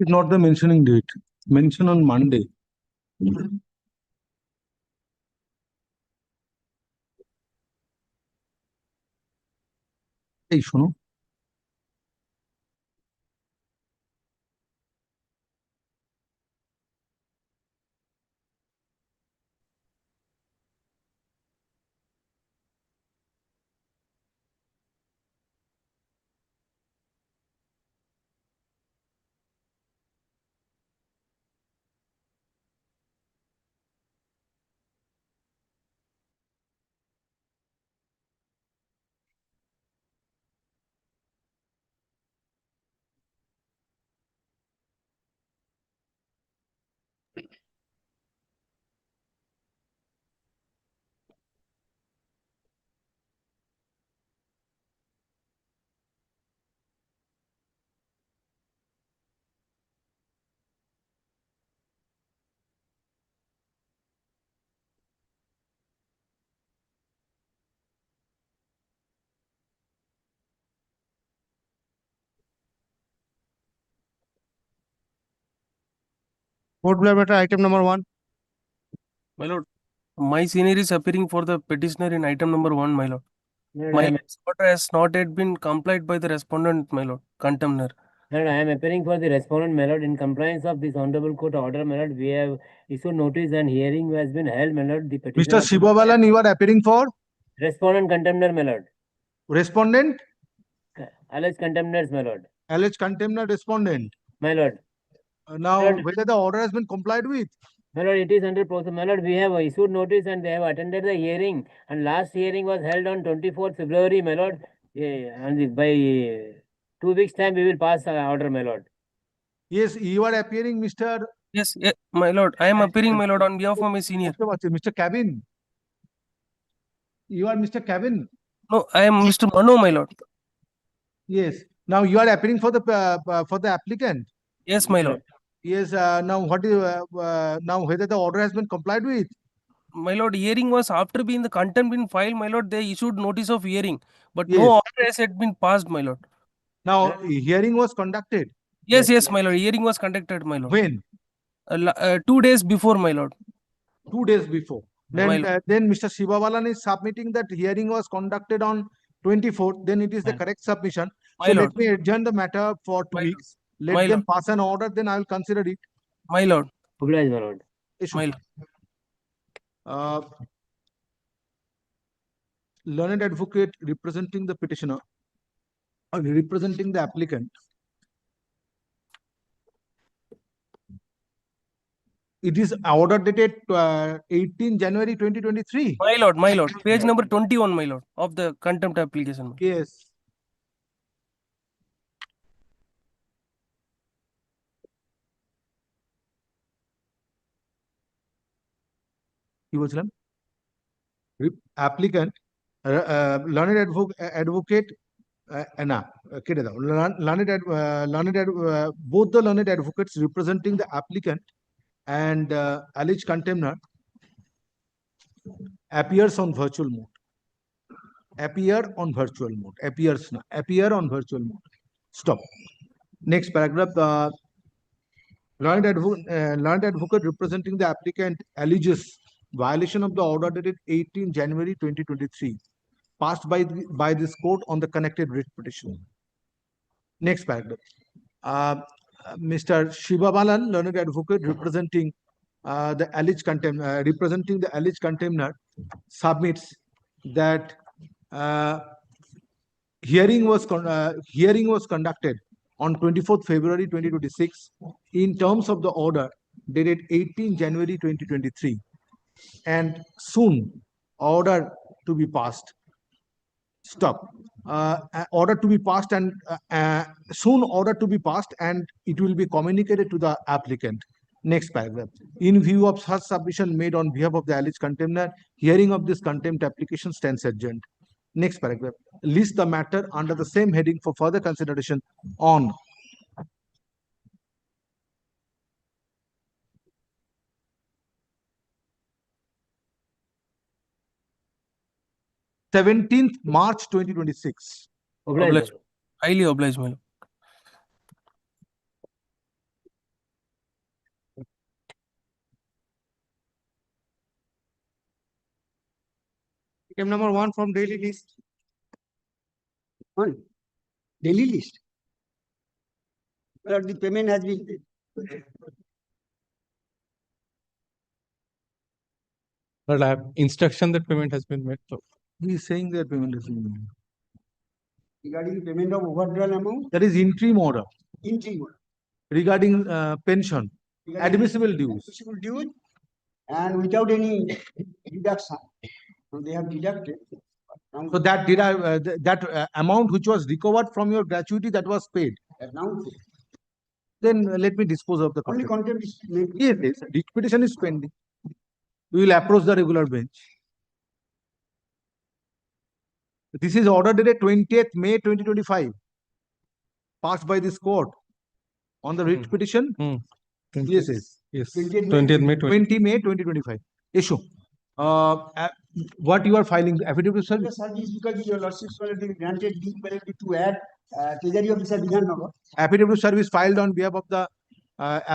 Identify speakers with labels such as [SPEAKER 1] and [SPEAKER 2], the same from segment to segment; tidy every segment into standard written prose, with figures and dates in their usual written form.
[SPEAKER 1] It's not the mentioning date. Mention on Monday. এই শোনো, what will be item number 1?
[SPEAKER 2] My lord, my senior is appearing for the petitioner in item number 1, my lord. My order has not yet been complied by the respondent, my lord, contemner.
[SPEAKER 3] Lord, I am appearing for the respondent, my lord. In compliance of this honorable court order, my lord, we have issued notice and hearing has been held, my lord. The petitioner.
[SPEAKER 1] Mr. Shivabalan, you are appearing for
[SPEAKER 3] Respondent contemner, my lord.
[SPEAKER 1] respondent,
[SPEAKER 3] Alleged contemners, my lord.
[SPEAKER 1] alleged contemner, respondent.
[SPEAKER 3] My lord.
[SPEAKER 1] Now,
[SPEAKER 3] Lord.
[SPEAKER 1] whether the order has been complied with?
[SPEAKER 3] My lord, it is under process. My lord, we have issued notice and they have attended the hearing. And last hearing was held on 24th February, my lord. And by 2 weeks' time, we will pass order, my lord.
[SPEAKER 1] Yes, you are appearing, Mr.
[SPEAKER 2] Yes, my lord, I am appearing, my lord, on behalf of my senior.
[SPEAKER 1] Mr. Cabin. You are Mr. Cabin.
[SPEAKER 2] No, I am Mr. Manu, my lord.
[SPEAKER 1] Yes. Now you are appearing for the applicant.
[SPEAKER 2] Yes, my lord.
[SPEAKER 1] Yes. Now what is now whether the order has been complied with?
[SPEAKER 2] My lord, hearing was after being the contempt been filed, my lord, they issued notice of hearing, but
[SPEAKER 1] Yes.
[SPEAKER 2] no order has yet been passed, my lord.
[SPEAKER 1] Now hearing was conducted.
[SPEAKER 2] Yes, my lord. Hearing was conducted, my lord.
[SPEAKER 1] When?
[SPEAKER 2] 2 days before, my lord.
[SPEAKER 1] 2 days before. Then Mr. Shivabalan is submitting that hearing was conducted on 24th. Then it is the correct submission. So let me adjourn the matter for 2 weeks. Let them pass an order. Then I will consider it.
[SPEAKER 2] My lord.
[SPEAKER 3] Oblige, my lord.
[SPEAKER 2] My lord.
[SPEAKER 1] Learned advocate representing the petitioner, representing the applicant. It is order dated 18 January 2023.
[SPEAKER 2] My lord. Page number 21, my lord, of the contempt application.
[SPEAKER 1] Yes. He was applicant, learned advocate, both the learned advocates representing the applicant and alleged contemner appears on virtual mode. Appear on virtual mode. Appear on virtual mode. Stop. Next paragraph. Learned advocate representing the applicant alleges violation of the order dated 18 January 2023, passed by this court on the connected writ petition. Next paragraph. Mr. Shivabalan, learned advocate representing the alleged contemner, submits that hearing was conducted on 24th February 2026 in terms of the order dated 18 January 2023, and soon order to be passed. Stop. Order to be passed and soon order to be passed, and it will be communicated to the applicant. Next paragraph. In view of such submission made on behalf of the alleged contemner, hearing of this contempt application stands adjourned. Next paragraph. List the matter under the same heading for further consideration on 17th March 2026.
[SPEAKER 2] Oblige. Highly obliged, my lord.
[SPEAKER 4] Item number 1 from daily list. On daily list. The payment has been
[SPEAKER 5] But I have instruction that payment has been made. So
[SPEAKER 1] He is saying that payment is being made.
[SPEAKER 4] regarding payment of overdrawn amount
[SPEAKER 1] That is interim order
[SPEAKER 4] in 3 months.
[SPEAKER 1] regarding pension,
[SPEAKER 4] Regarding
[SPEAKER 1] admissible dues.
[SPEAKER 4] admissible dues and without any deduction. So they have deducted. Now,
[SPEAKER 1] So that amount which was recovered from your gratuity that was paid.
[SPEAKER 4] now
[SPEAKER 1] Then let me dispose of the
[SPEAKER 4] only
[SPEAKER 1] contempt.
[SPEAKER 4] contempt is made.
[SPEAKER 1] Yes, yes, the petition is pending. We will approach the regular bench. This is order dated 20th May 2025, passed by this court on the writ petition. Yes, yes.
[SPEAKER 5] yes,
[SPEAKER 4] 20th
[SPEAKER 5] 20th May 20.
[SPEAKER 1] 20 May 2025. Issue. What you are filing affidavit, sir?
[SPEAKER 4] The service because your lordship's already granted the ability to add Treasury Officer Vidhannagar.
[SPEAKER 1] Affidavit of service filed on behalf of the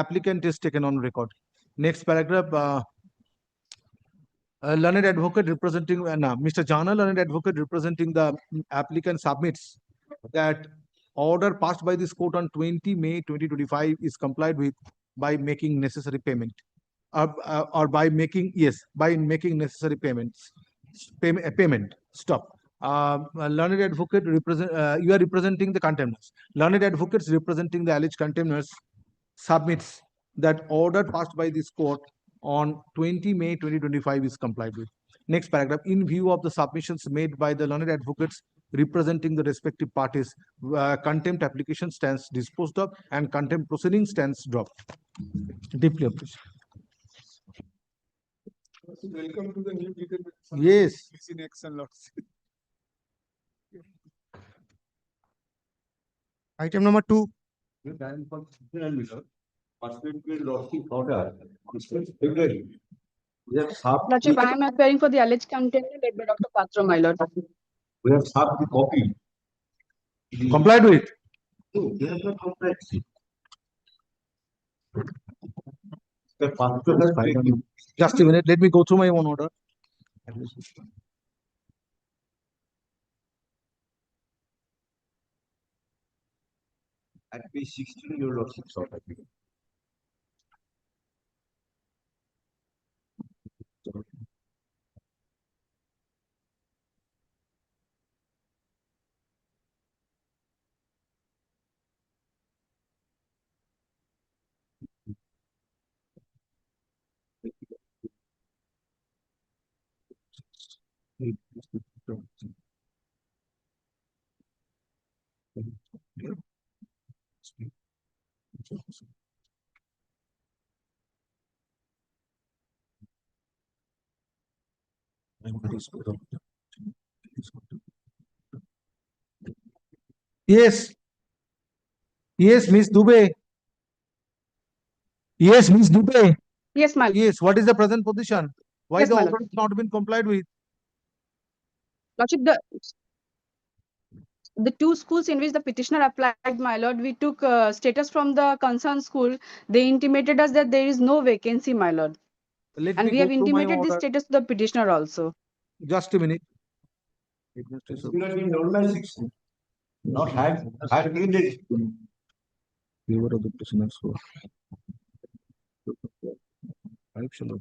[SPEAKER 1] applicant is taken on record. Next paragraph. Learned advocate representing Mr. Jana, learned advocate representing the applicant submits that order passed by this court on 20 May 2025 is complied with by making necessary payment or by making necessary payments. Payment. Stop. Learned advocate you are representing the contemners. Learned advocates representing the alleged contemners submits that order passed by this court on 20 May 2025 is complied with. Next paragraph. In view of the submissions made by the learned advocates representing the respective parties, contempt application stands disposed of and contempt proceeding stands dropped. Deeply appreciated.
[SPEAKER 6] Welcome to the new legal.
[SPEAKER 1] Yes.
[SPEAKER 6] It's in action, lots.
[SPEAKER 4] Item number 2.
[SPEAKER 7] Lordship, I am appearing for the alleged contender led by Dr. Patra, my lord.
[SPEAKER 8] We have served the copy.
[SPEAKER 1] Complied with.
[SPEAKER 8] No, they have not complied. The pastor has filed.
[SPEAKER 1] Just a minute. Let me go through my own order.
[SPEAKER 8] At page 16, your lordship saw that.
[SPEAKER 1] Yes. Yes, Miss Dubey. Yes, Miss Dubey.
[SPEAKER 7] Yes, my lord.
[SPEAKER 1] Yes, what is the present position? Why
[SPEAKER 7] Yes,
[SPEAKER 1] the
[SPEAKER 7] my
[SPEAKER 1] order
[SPEAKER 7] lord.
[SPEAKER 1] has not been complied with?
[SPEAKER 7] Lordship, the two schools in which the petitioner applied, my lord, we took status from the concerned school. They intimated us that there is no vacancy, my lord.
[SPEAKER 1] Let
[SPEAKER 7] And
[SPEAKER 1] me
[SPEAKER 7] we
[SPEAKER 1] go
[SPEAKER 7] have
[SPEAKER 1] through my
[SPEAKER 7] intimated this
[SPEAKER 1] order.
[SPEAKER 7] status to the petitioner also.
[SPEAKER 1] Just a minute.
[SPEAKER 8] It's not in normal section. Not had needed.
[SPEAKER 1] Favor of the prisoners for correction of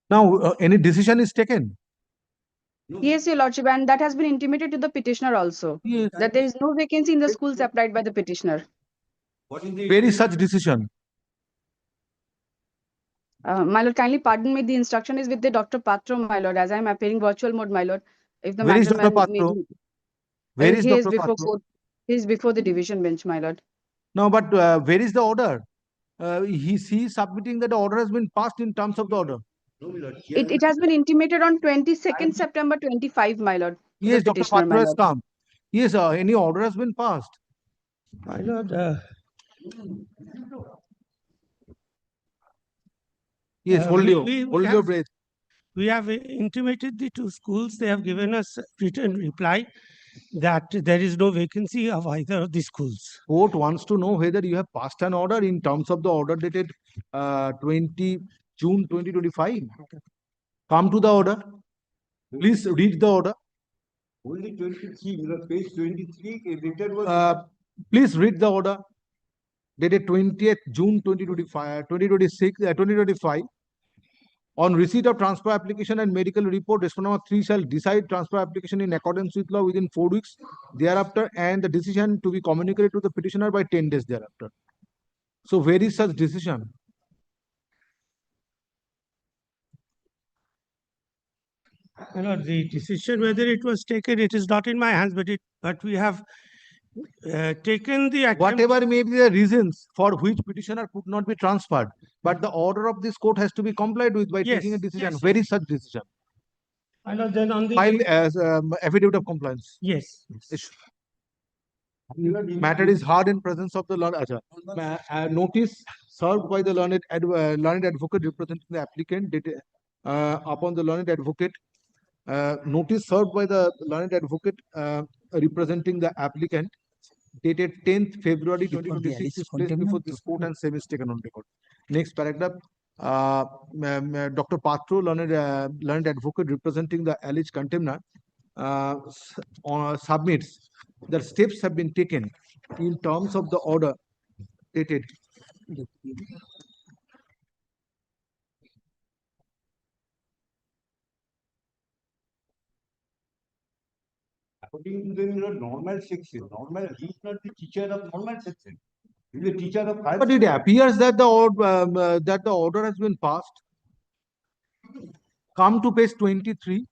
[SPEAKER 1] Now, any decision is taken?
[SPEAKER 7] Yes, your lordship, and that has been intimated to the petitioner also.
[SPEAKER 1] Yes.
[SPEAKER 7] That there is no vacancy in the schools applied by the petitioner.
[SPEAKER 8] What is the
[SPEAKER 1] Where is such decision?
[SPEAKER 7] My lord, kindly pardon me. The instruction is with the Dr. Patra, my lord, as I am appearing virtual mode, my lord. If the
[SPEAKER 1] Where is
[SPEAKER 7] matter
[SPEAKER 1] Dr.
[SPEAKER 7] may
[SPEAKER 1] Patro?
[SPEAKER 7] be,
[SPEAKER 1] Where is
[SPEAKER 7] he is
[SPEAKER 1] Dr.
[SPEAKER 7] before
[SPEAKER 1] Patro?
[SPEAKER 7] court. He is before the division bench, my lord.
[SPEAKER 1] No, but where is the order? He is submitting that the order has been passed in terms of the order.
[SPEAKER 8] No, my lord, here
[SPEAKER 7] It has been intimated on 22nd September 25, my lord. to the
[SPEAKER 1] Yes, Dr.
[SPEAKER 7] petitioner,
[SPEAKER 1] Patro
[SPEAKER 7] my
[SPEAKER 1] has
[SPEAKER 7] lord.
[SPEAKER 1] come. Yes, any order has been passed.
[SPEAKER 9] My lord,
[SPEAKER 1] Yes, hold
[SPEAKER 9] we
[SPEAKER 1] your
[SPEAKER 9] have-
[SPEAKER 1] breath.
[SPEAKER 9] we have intimated the two schools. They have given us written reply that there is no vacancy of either of the schools.
[SPEAKER 1] Court wants to know whether you have passed an order in terms of the order dated 20 June 2025. Come to the order. Please read the order.
[SPEAKER 8] only 23, my lord, page 23, a letter was.
[SPEAKER 1] Please read the order dated 20th June 2025. On receipt of transfer application and medical report, respondent number 3 shall decide transfer application in accordance with law within 4 weeks thereafter, and the decision to be communicated to the petitioner by 10 days thereafter. So where is such decision?
[SPEAKER 9] My lord, the decision whether it was taken, it is not in my hands, but we have taken the attempt.
[SPEAKER 1] Whatever may be the reasons for which petitioner could not be transferred, but the order of this court has to be complied with by
[SPEAKER 9] Yes,
[SPEAKER 1] taking a decision.
[SPEAKER 9] yes,
[SPEAKER 1] Where is such decision?
[SPEAKER 9] My lord, then on the
[SPEAKER 1] File as affidavit of compliance.
[SPEAKER 9] yes.
[SPEAKER 1] Issue. Matter is heard in presence of the learned. Notice served by the learned advocate representing the applicant upon the learned advocate. Notice served by the learned advocate representing the applicant dated 10th February 2026 is placed before this court and same is taken on record. Next paragraph. Dr. Patro, learned advocate representing the alleged contemner, submits that steps have been taken in terms of the order dated.
[SPEAKER 8] According to them, normal section, normal, he is not the teacher of normal section. He is the teacher of higher
[SPEAKER 1] But it appears that the order has been passed. Come to page 23.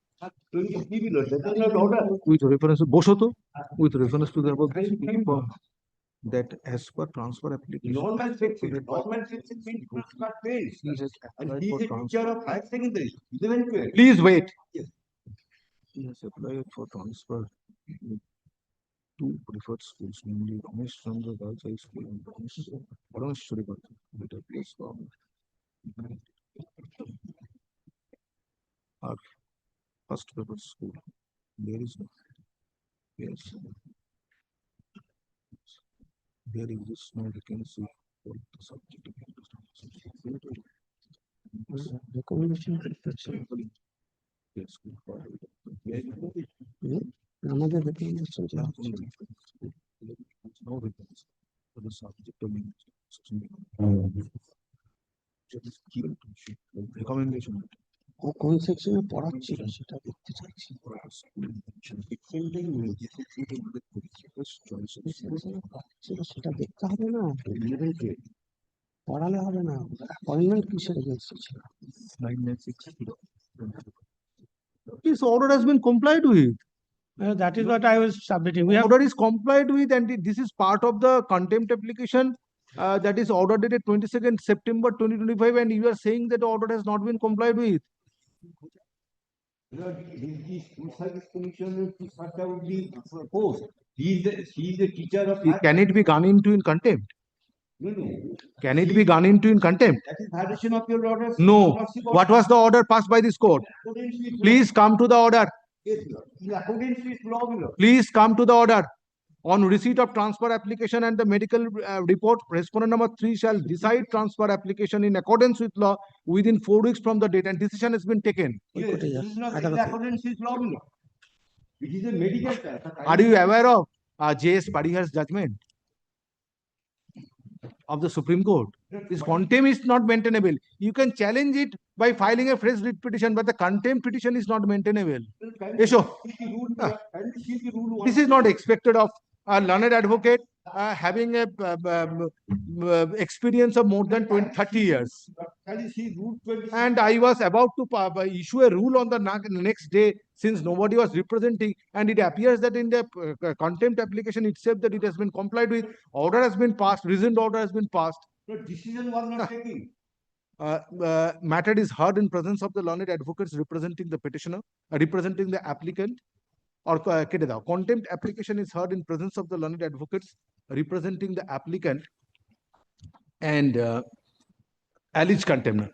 [SPEAKER 8] 23, my lord, that is not order.
[SPEAKER 1] With reference to Boshoto, with reference to the above that as per transfer application.
[SPEAKER 8] Normal section means transfer page. And he is a teacher of higher secondary, 11, 12.
[SPEAKER 1] Please wait.
[SPEAKER 8] Yes.
[SPEAKER 1] He has applied for transfer to preferred schools, namely Ramesh Chandra Girls High School and Parameshwari Girls. Better place for our first preferred school. There is no. Yes. There exists no vacancy for the subject of
[SPEAKER 9] Recommendation.
[SPEAKER 1] yes.
[SPEAKER 9] আমাদের recommendation যা হচ্ছে।
[SPEAKER 1] No vacancy for the subject of recommendation.
[SPEAKER 9] ও কোন সেকশনে পড়াচ্ছিল সেটা দেখতে চাইছি। সেটা দেখতে হবে না, পড়ালে হবে না, অ্যাপয়েন্টমেন্ট কিসের এগেন্সটে ছিল?
[SPEAKER 1] This order has been complied with.
[SPEAKER 9] That is what I was submitting. We have
[SPEAKER 1] Order is complied with, and this is part of the contempt application that is order dated 22nd September 2025, and you are saying that the order has not been complied with.
[SPEAKER 8] The school service commissioner to sort out the post. He is the teacher of.
[SPEAKER 1] Can it be gone into in contempt?
[SPEAKER 8] No.
[SPEAKER 1] Can it be gone into in contempt?
[SPEAKER 8] That is violation of your orders.
[SPEAKER 1] No. What was the order passed by this court? Please come to the order.
[SPEAKER 8] Yes, Lord. In accordance with law, Lord.
[SPEAKER 1] Please come to the order. On receipt of transfer application and the medical report, respondent number 3 shall decide transfer application in accordance with law within 4 weeks from the date, and decision has been taken.
[SPEAKER 8] Yes, this is not in accordance with law, Lord. It is a medical.
[SPEAKER 1] Are you aware of J.S. Parihar's judgment of the Supreme Court? This contempt is not maintainable. You can challenge it by filing a fresh writ petition, but the contempt petition is not maintainable. Esho. This is not expected of a learned advocate having a experience of more than 30 years.
[SPEAKER 8] Shall you see Route 20?
[SPEAKER 1] And I was about to issue a rule on the next day, since nobody was representing, and it appears that in the contempt application itself that it has been complied with, order has been passed, rescind order has been passed.
[SPEAKER 8] No decision was not taken.
[SPEAKER 1] Matter is heard in presence of the learned advocates representing the petitioner, representing the applicant, or contempt application is heard in presence of the learned advocates representing the applicant and alleged contemner.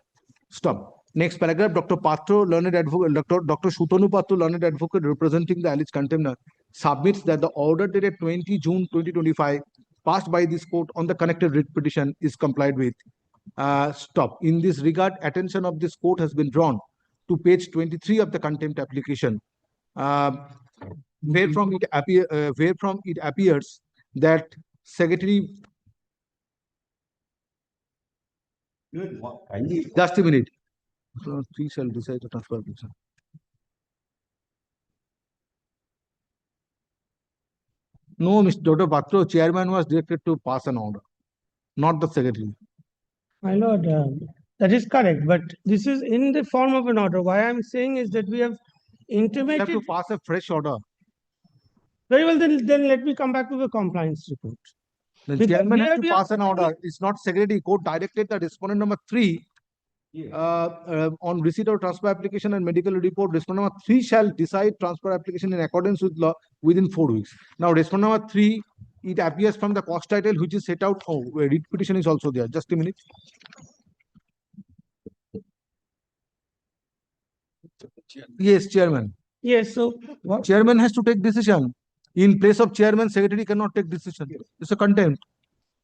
[SPEAKER 1] Stop. Next paragraph, Dr. Patro, learned advocate, Dr. Shutanu Patro, learned advocate representing the alleged contemner, submits that the order dated 20 June 2025 passed by this court on the connected writ petition is complied with. Stop. In this regard, attention of this court has been drawn to page 23 of the contempt application, wherefrom it appears that Secretary. Just a minute. So, three shall decide the transfer application. No, Mr. Dr. Patro, chairman was directed to pass an order, not the secretary.
[SPEAKER 9] My lord, that is correct, but this is in the form of an order. Why I'm saying is that we have
[SPEAKER 1] You
[SPEAKER 9] intimated.
[SPEAKER 1] have to pass a fresh order.
[SPEAKER 9] Very well, then let me come back to the compliance report.
[SPEAKER 1] The
[SPEAKER 9] Because
[SPEAKER 1] chairman
[SPEAKER 9] here
[SPEAKER 1] has to
[SPEAKER 9] we have
[SPEAKER 1] pass an order. It's not secretary. Court directed the respondent number 3 on receipt of transfer application and medical report. Respondent number 3 shall decide transfer application in accordance with law within 4 weeks. Now, respondent number 3, it appears from the cost title which is set out. Oh, writ petition is also there. Just a minute. Yes, chairman.
[SPEAKER 9] Yes, so what?
[SPEAKER 1] Chairman has to take decision. In place of chairman, secretary cannot take decision. It's a contempt.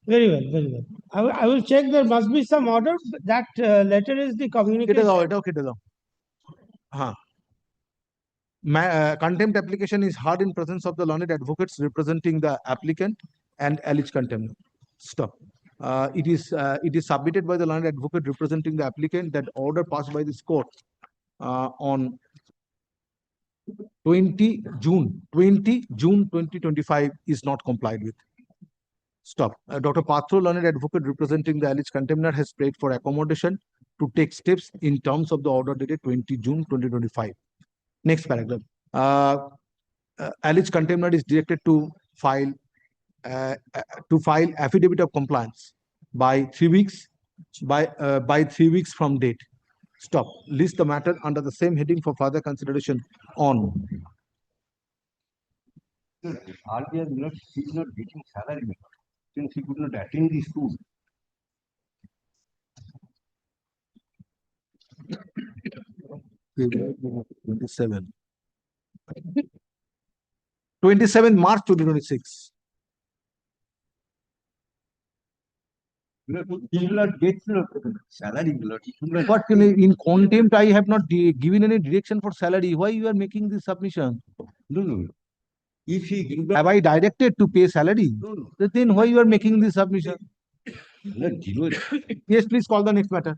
[SPEAKER 9] Very well, very well. I will check. There must be some order. That letter is the communication.
[SPEAKER 1] Contempt application is heard in presence of the learned advocates representing the applicant and alleged contempt. Stop. It is submitted by the learned advocate representing the applicant that order passed by this court on 20 June 2025 is not complied with. Stop. Dr. Patro, learned advocate representing the alleged contemner, has prayed for accommodation to take steps in terms of the order dated 20 June 2025. Next paragraph. Alleged contemner is directed to file affidavit of compliance by 3 weeks from date. Stop. List the matter under the same heading for further consideration on.
[SPEAKER 8] Earlier, she is not getting salary since she could not attend the school.
[SPEAKER 1] Twenty-seven. 27 March 2026.
[SPEAKER 8] He will not get salary.
[SPEAKER 1] But in contempt, I have not given any direction for salary. Why you are making this submission?
[SPEAKER 8] No. If he
[SPEAKER 1] have I directed to pay salary?
[SPEAKER 8] No.
[SPEAKER 1] Then why you are making this submission?
[SPEAKER 8] No,
[SPEAKER 1] Yes, please call the next matter.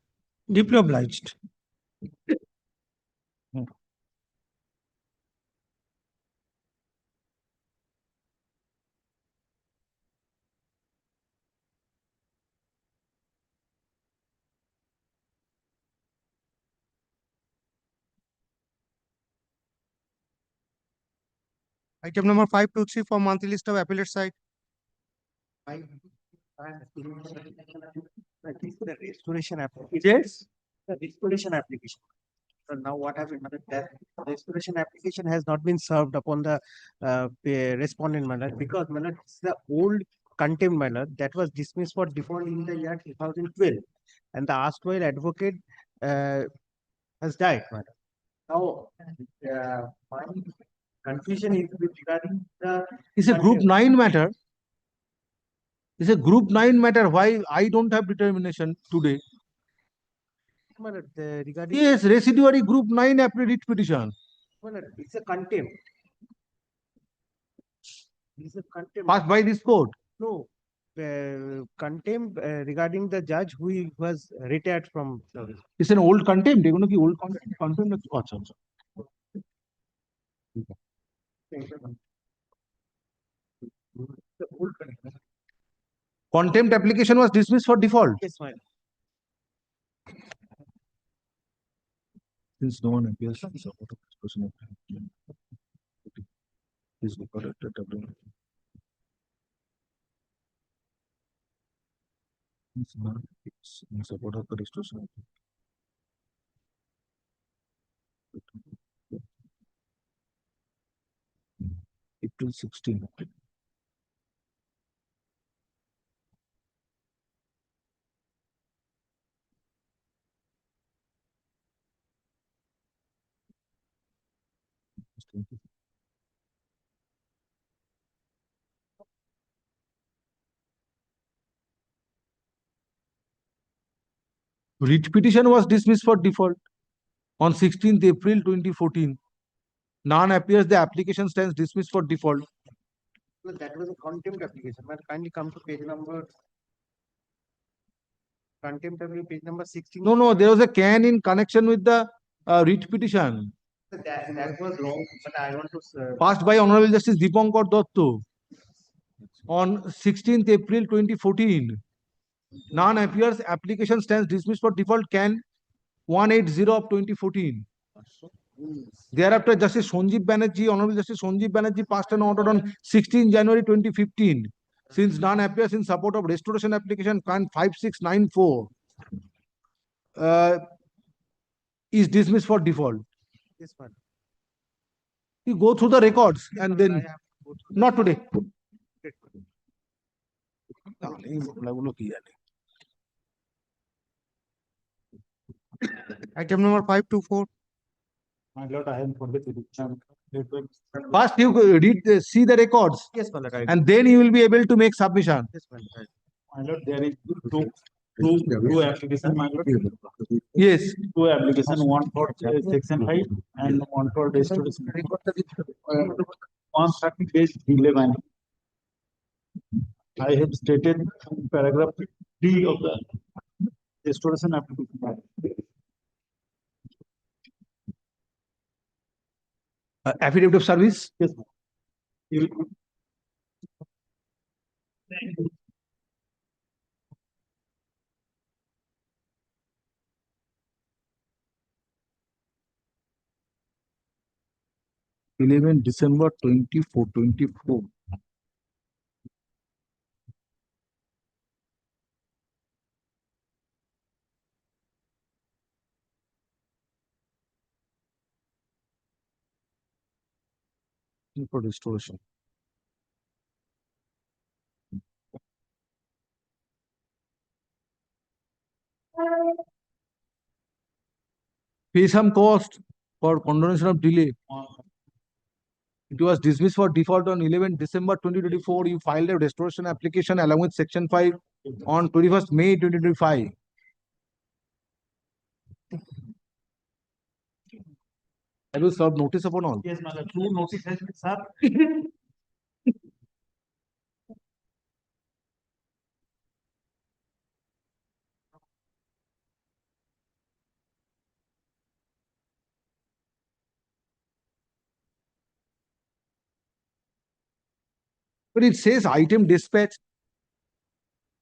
[SPEAKER 9] Deeply obliged.
[SPEAKER 5] Item number 523 for monthly list of appellate site.
[SPEAKER 10] The restoration application.
[SPEAKER 1] Yes.
[SPEAKER 10] The restoration application. So now what happened? That the restoration application has not been served upon the respondent manner because it's the old contempt manner that was dismissed for default in the year 2012, and the erstwhile advocate has died. Now, my confusion is with regarding the.
[SPEAKER 1] It's a group 9 matter. It's a group 9 matter. Why I don't have determination today?
[SPEAKER 10] Regarding.
[SPEAKER 1] Yes, residuary group 9 writ petition.
[SPEAKER 10] It's a contempt. It's a contempt.
[SPEAKER 1] Passed by this court.
[SPEAKER 10] No. Contempt regarding the judge who was retired from service.
[SPEAKER 1] It's an old contempt. Old contempt. Contempt application was dismissed for default.
[SPEAKER 10] Yes, ma'am.
[SPEAKER 1] Since no one appears in support of this person, is recorded at W. Since no one appears in support of the restoration. April 16. Writ petition was dismissed for default on 16th April 2014. None appears, the application stands dismissed for default.
[SPEAKER 10] No, that was a contempt application. But kindly come to page number. Contempt application, page number 16.
[SPEAKER 1] No, there was a can in connection with the writ petition
[SPEAKER 10] That was wrong, but I want to.
[SPEAKER 1] passed by Honorable Justice Dipankar Dotto on 16th April 2014. None appears, application stands dismissed for default, can 180 of 2014. Thereafter, Justice Sanjeev Banerjee, Honorable Justice Sanjeev Banerjee passed an order on 16 January 2015. Since none appears in support of restoration application, can 5694 is dismissed for default.
[SPEAKER 10] This one.
[SPEAKER 1] You go through the records and then not today.
[SPEAKER 9] Item number 524.
[SPEAKER 6] My lord, I am for the petition.
[SPEAKER 1] First, you read, see the records,
[SPEAKER 10] Yes, my lord. I-
[SPEAKER 1] and then you will be able to make submission.
[SPEAKER 10] Yes, my lord.
[SPEAKER 6] My lord, there is two application, my lord.
[SPEAKER 1] Yes.
[SPEAKER 6] Two application, one for section 5 and one for restoration. 130 days delay, my lord. I have stated in paragraph 3 of the restoration application.
[SPEAKER 1] Affidavit of service.
[SPEAKER 6] Yes, ma'am. You will-
[SPEAKER 1] 11 December 24. For restoration. Pay some cost for condonation of delay. It was dismissed for default on 11 December 2024. You filed a restoration application along with section 5 on 21st May 2025. Have you served notice upon all?
[SPEAKER 6] Yes, my lord. True notice has been served.
[SPEAKER 1] But it says item dispatched.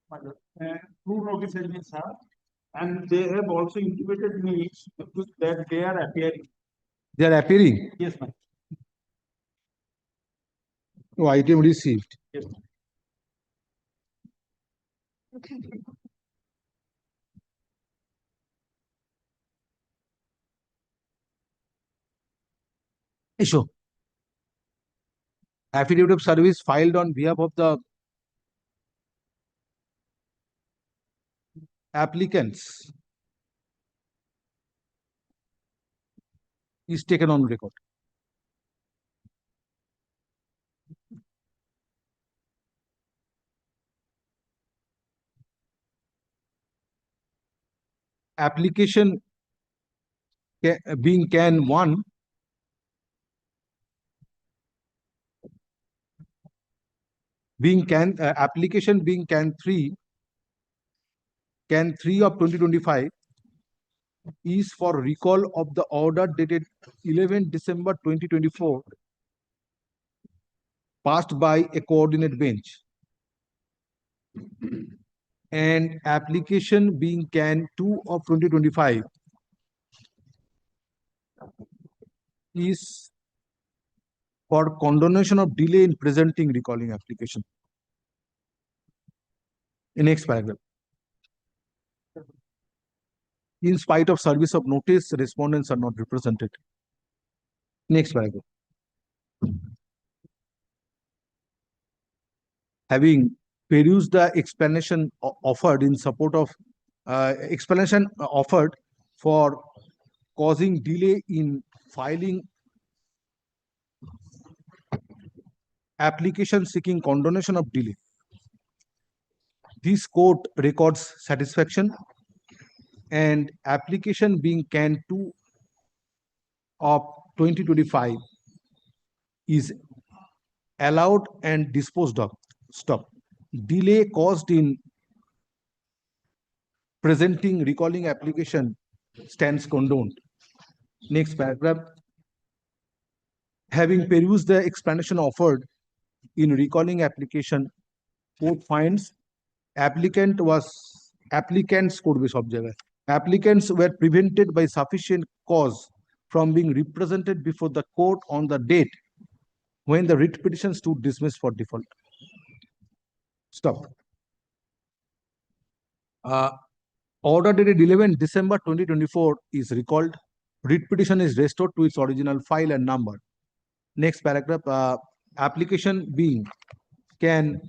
[SPEAKER 6] My lord. True notice has been served. And they have also intimated me that they are appearing.
[SPEAKER 1] They are appearing.
[SPEAKER 6] Yes, ma'am.
[SPEAKER 1] No item received.
[SPEAKER 6] Yes, ma'am.
[SPEAKER 1] Issue. Affidavit of service filed on behalf of the applicants is taken on record. Application being can 1, being can application being can 3 of 2025 is for recall of the order dated 11 December 2024 passed by a coordinate bench, and application being can 2 of 2025 is for condonation of delay in presenting recalling application. In next paragraph. In spite of service of notice, respondents are not represented. Next paragraph. Having perused the explanation offered in support of offered for causing delay in filing application seeking condonation of delay, this court records satisfaction and application being Can 2 of 2025 is allowed and disposed of. Stop. Delay caused in presenting recalling application stands condoned. Next paragraph. Having perused the explanation offered in recalling application, court finds applicants were prevented by sufficient cause from being represented before the court on the date when the writ petition stood dismissed for default. Stop. Order dated 11 December 2024 is recalled. Writ petition is restored to its original file and number. Next paragraph. Application being Can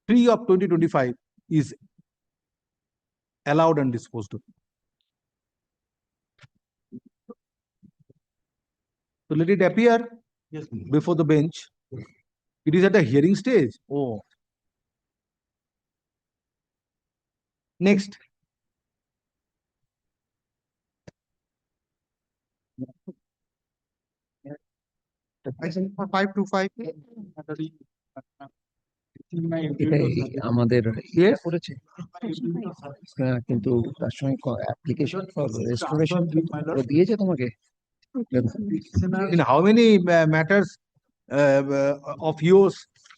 [SPEAKER 1] 3 of 2025 is allowed and disposed of. So let it appear before the bench. It is at the hearing stage. Oh. Next.
[SPEAKER 6] For 525.
[SPEAKER 11] আমাদের
[SPEAKER 1] Yes.
[SPEAKER 11] করেছে কিন্তু তার সঙ্গে application for restoration দিয়েছে তোমাকে
[SPEAKER 1] In how many matters of yours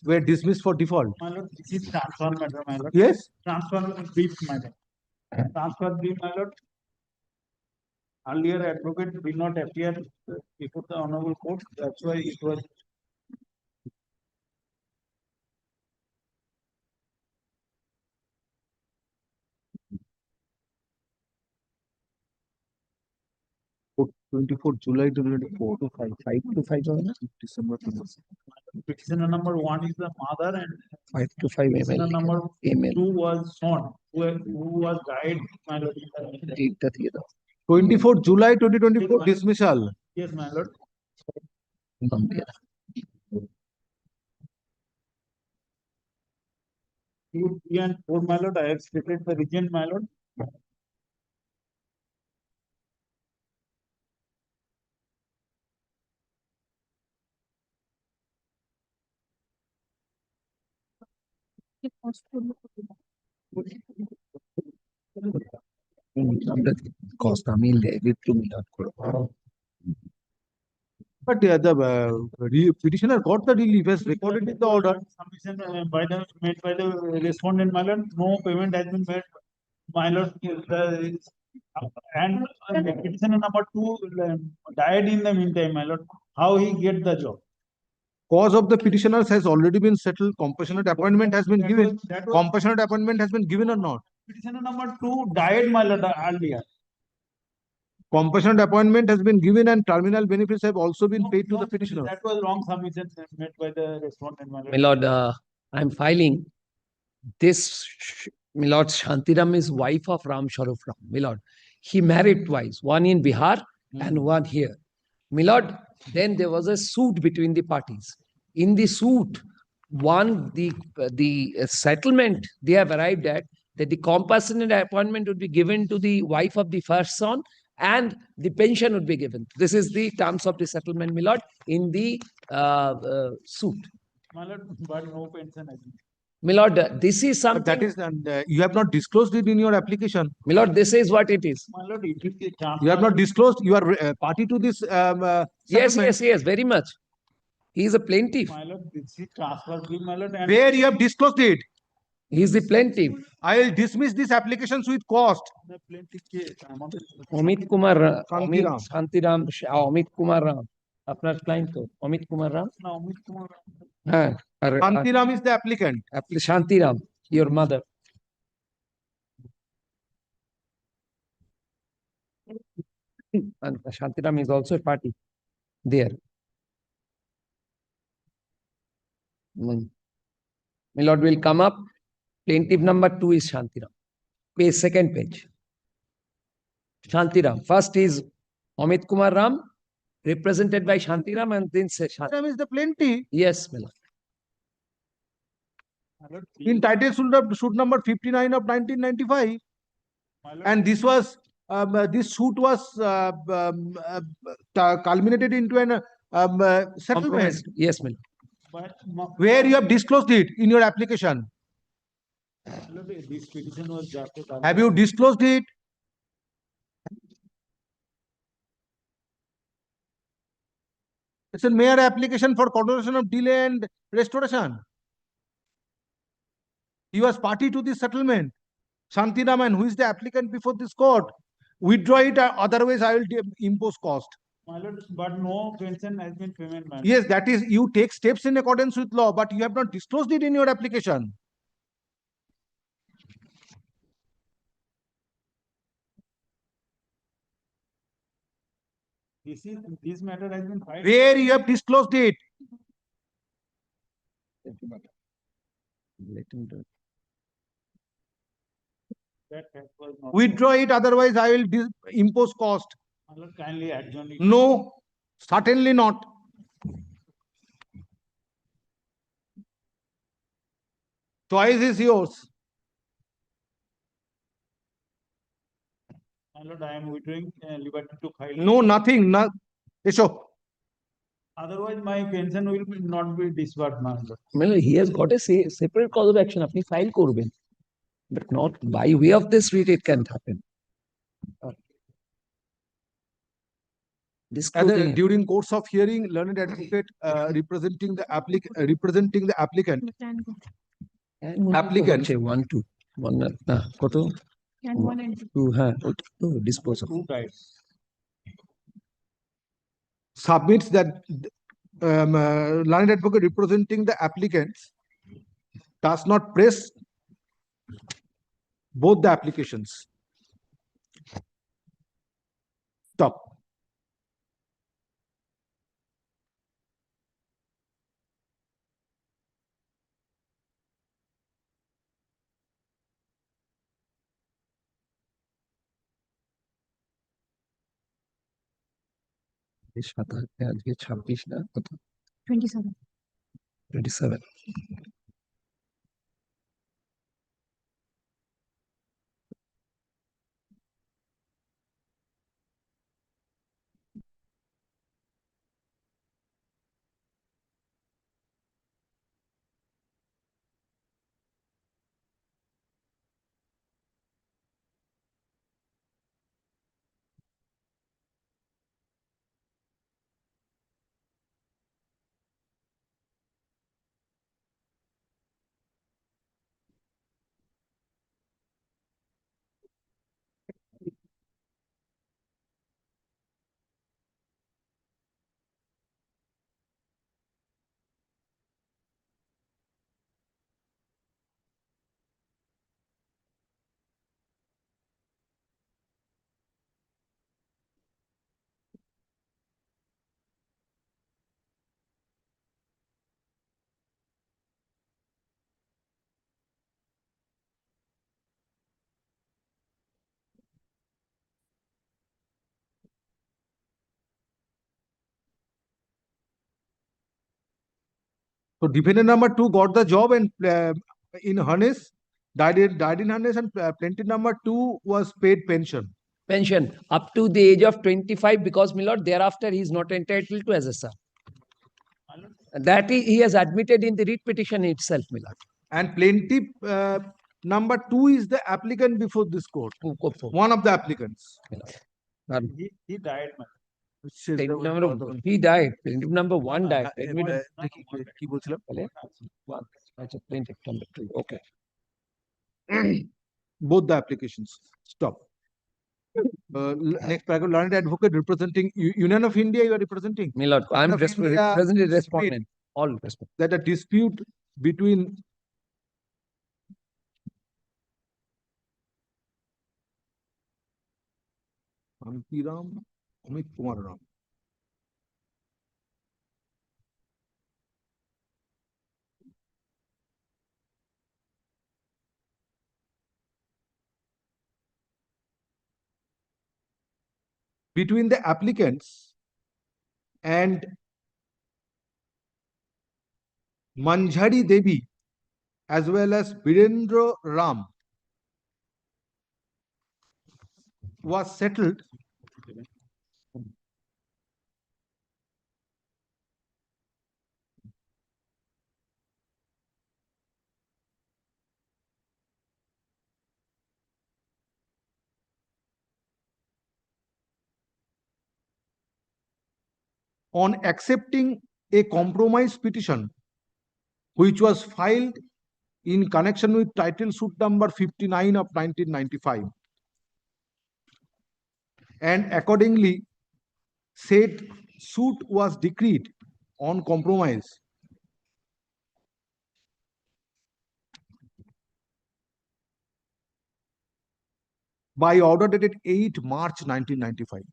[SPEAKER 1] were dismissed for default?
[SPEAKER 6] My lord, this is transfer matter, my lord.
[SPEAKER 1] Yes.
[SPEAKER 6] Transfer brief matter. Transfer brief, my lord. Earlier advocate did not appear before the honorable court. That's why it was.
[SPEAKER 1] For 24 July 2024 to
[SPEAKER 11] 525 হবে না
[SPEAKER 1] December 20.
[SPEAKER 6] Petitioner number 1 is the mother and
[SPEAKER 11] 525
[SPEAKER 6] petitioner
[SPEAKER 11] ml
[SPEAKER 6] number
[SPEAKER 11] ml
[SPEAKER 6] 2 was son, who was died, my lord.
[SPEAKER 11] ডেটটা দিয়ে দাও
[SPEAKER 1] 24 July 2024 dismissal.
[SPEAKER 6] Yes, my lord.
[SPEAKER 11] নাম দিয়ে দাও
[SPEAKER 6] 2, 3 and 4, my lord. I have stated the region, my lord.
[SPEAKER 11] আমরা কষ্ট আমি Leavitt two মিলাট করব
[SPEAKER 1] But the petitioner got the relief as recorded in the order.
[SPEAKER 6] Submission made by the respondent, my lord. No payment has been made, my lord. And petitioner number 2 died in the meantime, my lord. How he get the job?
[SPEAKER 1] Cause of the petitioners has already been settled. Compassionate appointment has been given.
[SPEAKER 6] That was
[SPEAKER 1] Compassionate appointment has been given or not?
[SPEAKER 6] petitioner number 2 died, my lord, earlier.
[SPEAKER 1] Compassionate appointment has been given and terminal benefits have also been paid to the petitioner.
[SPEAKER 6] That was wrong submission made by the respondent, my lord.
[SPEAKER 11] my lord I'm filing this my lord Shantiram is wife of Ram Sharof Ram my lord he married twice one in Bihar and one here my lord then there was a suit between the parties in the suit one the settlement they have arrived at that the compassionate appointment would be given to the wife of the first son and the pension would be given. This is the terms of the settlement, my lord, in the suit.
[SPEAKER 6] My lord, but no pension has been.
[SPEAKER 11] My lord, this is
[SPEAKER 1] But
[SPEAKER 11] something.
[SPEAKER 1] that is, you have not disclosed it in your application.
[SPEAKER 11] My lord, this is what it is.
[SPEAKER 6] My lord, it is a chance.
[SPEAKER 1] You have not disclosed. You are party to this.
[SPEAKER 11] Yes,
[SPEAKER 1] settlement.
[SPEAKER 11] yes, very much. He is a plaintiff.
[SPEAKER 6] My lord, this is transfer bill, my lord. And
[SPEAKER 1] Where you have disclosed it?
[SPEAKER 11] He is the plaintiff.
[SPEAKER 1] I'll dismiss these applications with cost.
[SPEAKER 6] The plaintiff কে আমাদের
[SPEAKER 11] অমিত কুমার অমিত
[SPEAKER 1] শান্তিরাম।
[SPEAKER 11] শান্তিরাম অমিত কুমার রাম আপনার client তো অমিত কুমার রাম
[SPEAKER 6] না অমিত কুমার
[SPEAKER 11] হ্যাঁ আর
[SPEAKER 1] Shantiram is the applicant.
[SPEAKER 11] Shantiram your mother and Shantiram is also a party there. My lord will come up. Plaintiff number 2 is Shantiram. Page, second page. Shantiram. First is Amit Kumar Ram, represented by Shantiram, and then
[SPEAKER 1] Shantiram is the plaintiff.
[SPEAKER 11] Yes, my lord.
[SPEAKER 1] In title suit number 59 of 1995.
[SPEAKER 6] My lord,
[SPEAKER 1] And this was this suit was culminated into an settlement
[SPEAKER 11] Compromise. Yes, my lord.
[SPEAKER 6] but
[SPEAKER 1] where you have disclosed it in your application.
[SPEAKER 6] my lord, this petition was drafted.
[SPEAKER 1] Have you disclosed it? It's a mere application for consideration of delay and restoration. He was party to this settlement. Shantiraman, who is the applicant before this court, withdraw it, otherwise I will impose cost.
[SPEAKER 6] My lord, but no pension has been payment, my lord.
[SPEAKER 1] Yes, that is, you take steps in accordance with law, but you have not disclosed it in your application.
[SPEAKER 6] This matter has been filed.
[SPEAKER 1] Where you have disclosed it.
[SPEAKER 11] Let him do it.
[SPEAKER 6] That was not.
[SPEAKER 1] Withdraw it, otherwise I will impose cost.
[SPEAKER 6] My lord, kindly adjourn it.
[SPEAKER 1] No, certainly not. Choice is yours.
[SPEAKER 6] My lord, I am withdrawing liberty to file.
[SPEAKER 1] No, nothing. No. Esho.
[SPEAKER 6] Otherwise, my pension will not be disbursed, my lord.
[SPEAKER 11] My lord, he has got a separate cause of action. Apni file korben. But not by way of this writ, it can't happen. Disclosing
[SPEAKER 1] During course of hearing, learned advocate representing the applicant. Applicant.
[SPEAKER 11] 1, 2. 1 না কত 2 হ্যাঁ dispose of
[SPEAKER 6] Two types.
[SPEAKER 1] Submits that learned advocate representing the applicants does not press both the applications. Stop.
[SPEAKER 11] আজকে 26 না কত
[SPEAKER 7] 27.
[SPEAKER 11] 27
[SPEAKER 1] So defendant number 2 got the job and in harness, died in harness, and plaintiff number 2 was paid pension.
[SPEAKER 11] pension up to the age of 25 because my lord thereafter he is not entitled to assessor. That he has admitted in the writ petition itself, my lord.
[SPEAKER 1] And plaintiff number 2 is the applicant before this court. One of the applicants.
[SPEAKER 6] He died, my
[SPEAKER 11] He died. Plaintiff number 1 died.
[SPEAKER 1] কি বলছিলাম?
[SPEAKER 11] Plaintiff number 2. Okay.
[SPEAKER 1] both the applications. Stop. Next paragraph, learned advocate representing Union of India, you are representing?
[SPEAKER 11] My lord, I am
[SPEAKER 1] Union of India
[SPEAKER 11] presently
[SPEAKER 1] submit
[SPEAKER 11] respondent. All respond.
[SPEAKER 1] that a dispute between Amit Kumar Ram. Between the applicants and Manjari Devi as well as Birendra Ram was settled on accepting a compromise petition which was filed in connection with title suit number 59 of 1995, and accordingly said suit was decreed on compromise by order dated 8 March 1995.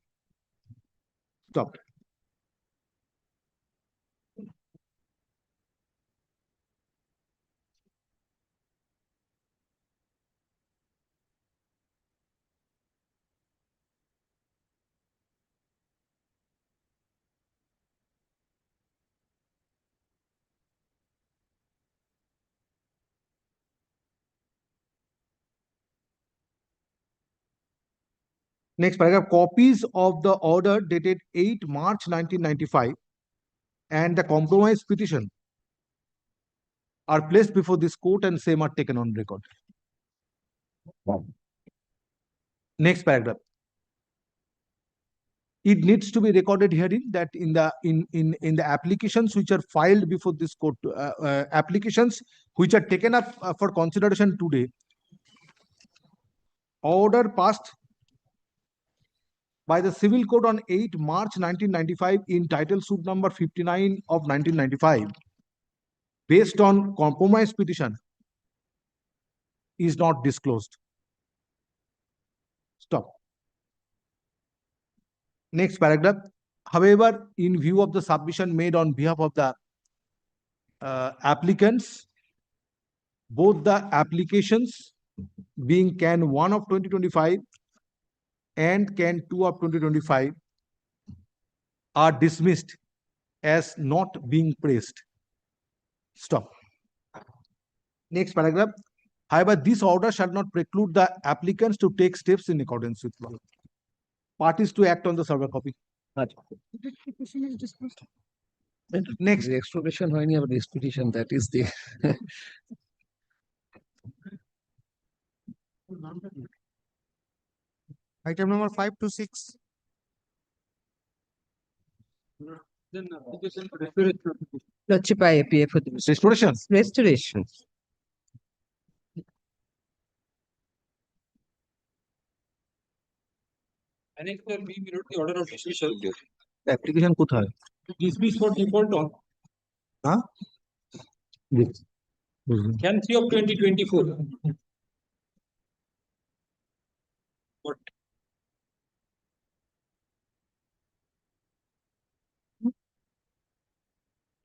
[SPEAKER 1] Stop. Next paragraph, copies of the order dated 8 March 1995 and the compromise petition are placed before this court and same are taken on record. Next paragraph. It needs to be recorded herein that in the applications which are filed before this court, applications which are taken up for consideration today, order passed by the Civil Court on 8 March 1995 in title suit number 59 of 1995 based on compromise petition is not disclosed. Stop. Next paragraph. However, in view of the submission made on behalf of the applicants, both the applications being Can 1 of 2025 and Can 2 of 2025 are dismissed as not being praised. Stop. Next paragraph. However, this order shall not preclude the applicants to take steps in accordance with law. Parties to act on the server copy. Next.
[SPEAKER 11] The explanation হয়নি আবার disputation, that is the
[SPEAKER 10] Item number 5 to 6.
[SPEAKER 1] Restoration.
[SPEAKER 12] Restoration.
[SPEAKER 5] Annexure B below the order of dismissal.
[SPEAKER 1] Application কোথায়?
[SPEAKER 5] Dismiss for default on
[SPEAKER 1] Huh? Yes.
[SPEAKER 5] Can 3 of 2024. What?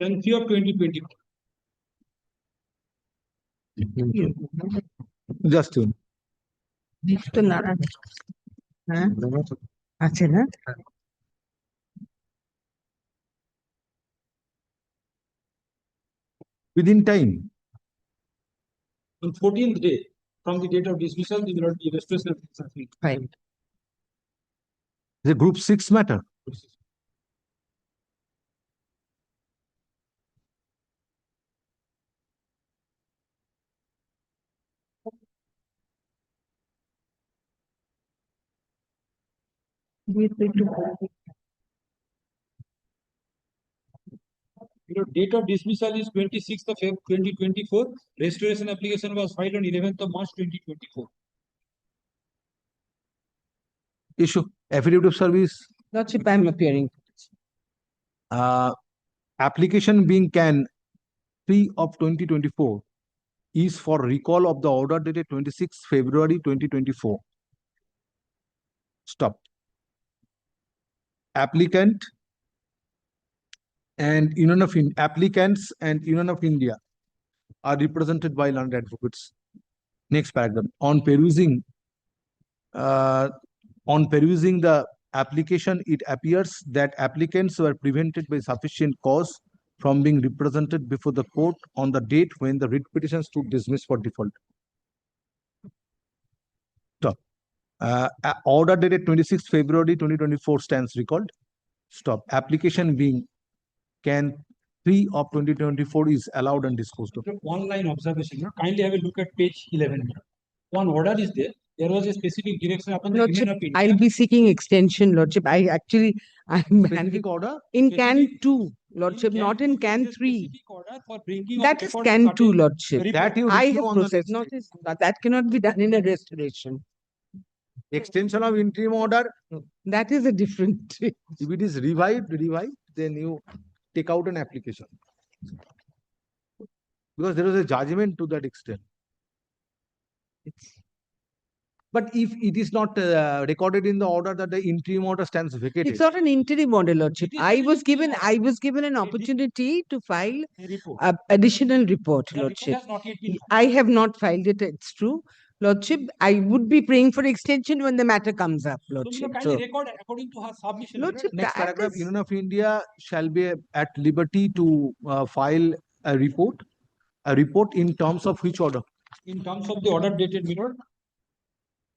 [SPEAKER 5] Can 3 of 2024.
[SPEAKER 1] Just two.
[SPEAKER 12] তো নাড়া হ্যাঁ আছে না
[SPEAKER 1] Within time.
[SPEAKER 5] On 14th day from the date of dismissal, the restoration of
[SPEAKER 12] fine
[SPEAKER 1] The group 6 matter.
[SPEAKER 5] Your date of dismissal is 26th of Feb 2024. Restoration application was filed on 11th of March 2024.
[SPEAKER 1] Issue affidavit of service.
[SPEAKER 12] Lordship, I am appearing.
[SPEAKER 1] Application being can 3 of 2024 is for recall of the order dated 26 February 2024. Stop. Applicant and Union of applicants and Union of India are represented by learned advocates. Next paragraph. On perusing the application, it appears that applicants were prevented by sufficient cause from being represented before the court on the date when the writ petition stood dismissed for default. Stop. Order dated 26 February 2024 stands recalled. Stop. Application being can 3 of 2024 is allowed and disposed of.
[SPEAKER 5] One line observation. Kindly have a look at page 11. One order is there. There was a specific direction upon the
[SPEAKER 12] Lordship,
[SPEAKER 5] Union of India.
[SPEAKER 12] I'll be seeking extension, Lordship. I'm
[SPEAKER 1] Specific order.
[SPEAKER 12] in can
[SPEAKER 5] Specific-
[SPEAKER 12] 2, Lordship,
[SPEAKER 5] In
[SPEAKER 12] not in can
[SPEAKER 5] there is a
[SPEAKER 12] 3.
[SPEAKER 5] specific order for bringing of
[SPEAKER 12] That is
[SPEAKER 5] record
[SPEAKER 12] can 2,
[SPEAKER 5] certain
[SPEAKER 12] Lordship.
[SPEAKER 5] report.
[SPEAKER 1] That you
[SPEAKER 12] I
[SPEAKER 1] review
[SPEAKER 12] have
[SPEAKER 1] on the
[SPEAKER 12] processed,
[SPEAKER 1] next
[SPEAKER 12] not that cannot be done in a restoration.
[SPEAKER 1] extension of interim order.
[SPEAKER 12] That is a different.
[SPEAKER 1] If it is revived, then you take out an application. Because there is a judgment to that extent. But if it is not recorded in the order that the interim order stands vacated,
[SPEAKER 12] It's not an interim order, Lordship.
[SPEAKER 5] It is
[SPEAKER 12] I
[SPEAKER 5] an
[SPEAKER 12] was
[SPEAKER 5] interim
[SPEAKER 12] given an
[SPEAKER 5] It is-
[SPEAKER 12] opportunity to file
[SPEAKER 5] A report.
[SPEAKER 12] a additional report,
[SPEAKER 5] The report
[SPEAKER 12] Lordship.
[SPEAKER 5] has not yet been.
[SPEAKER 12] I have not filed it, it's true. Lordship, I would be praying for extension when the matter comes up,
[SPEAKER 5] So you
[SPEAKER 12] Lordship.
[SPEAKER 5] kindly
[SPEAKER 12] So,
[SPEAKER 5] record according to her submission.
[SPEAKER 12] Lordship,
[SPEAKER 1] next
[SPEAKER 12] that
[SPEAKER 1] paragraph,
[SPEAKER 12] is-
[SPEAKER 1] Union of India shall be at liberty to file a report in terms of which order?
[SPEAKER 5] In terms of the order dated, mirror,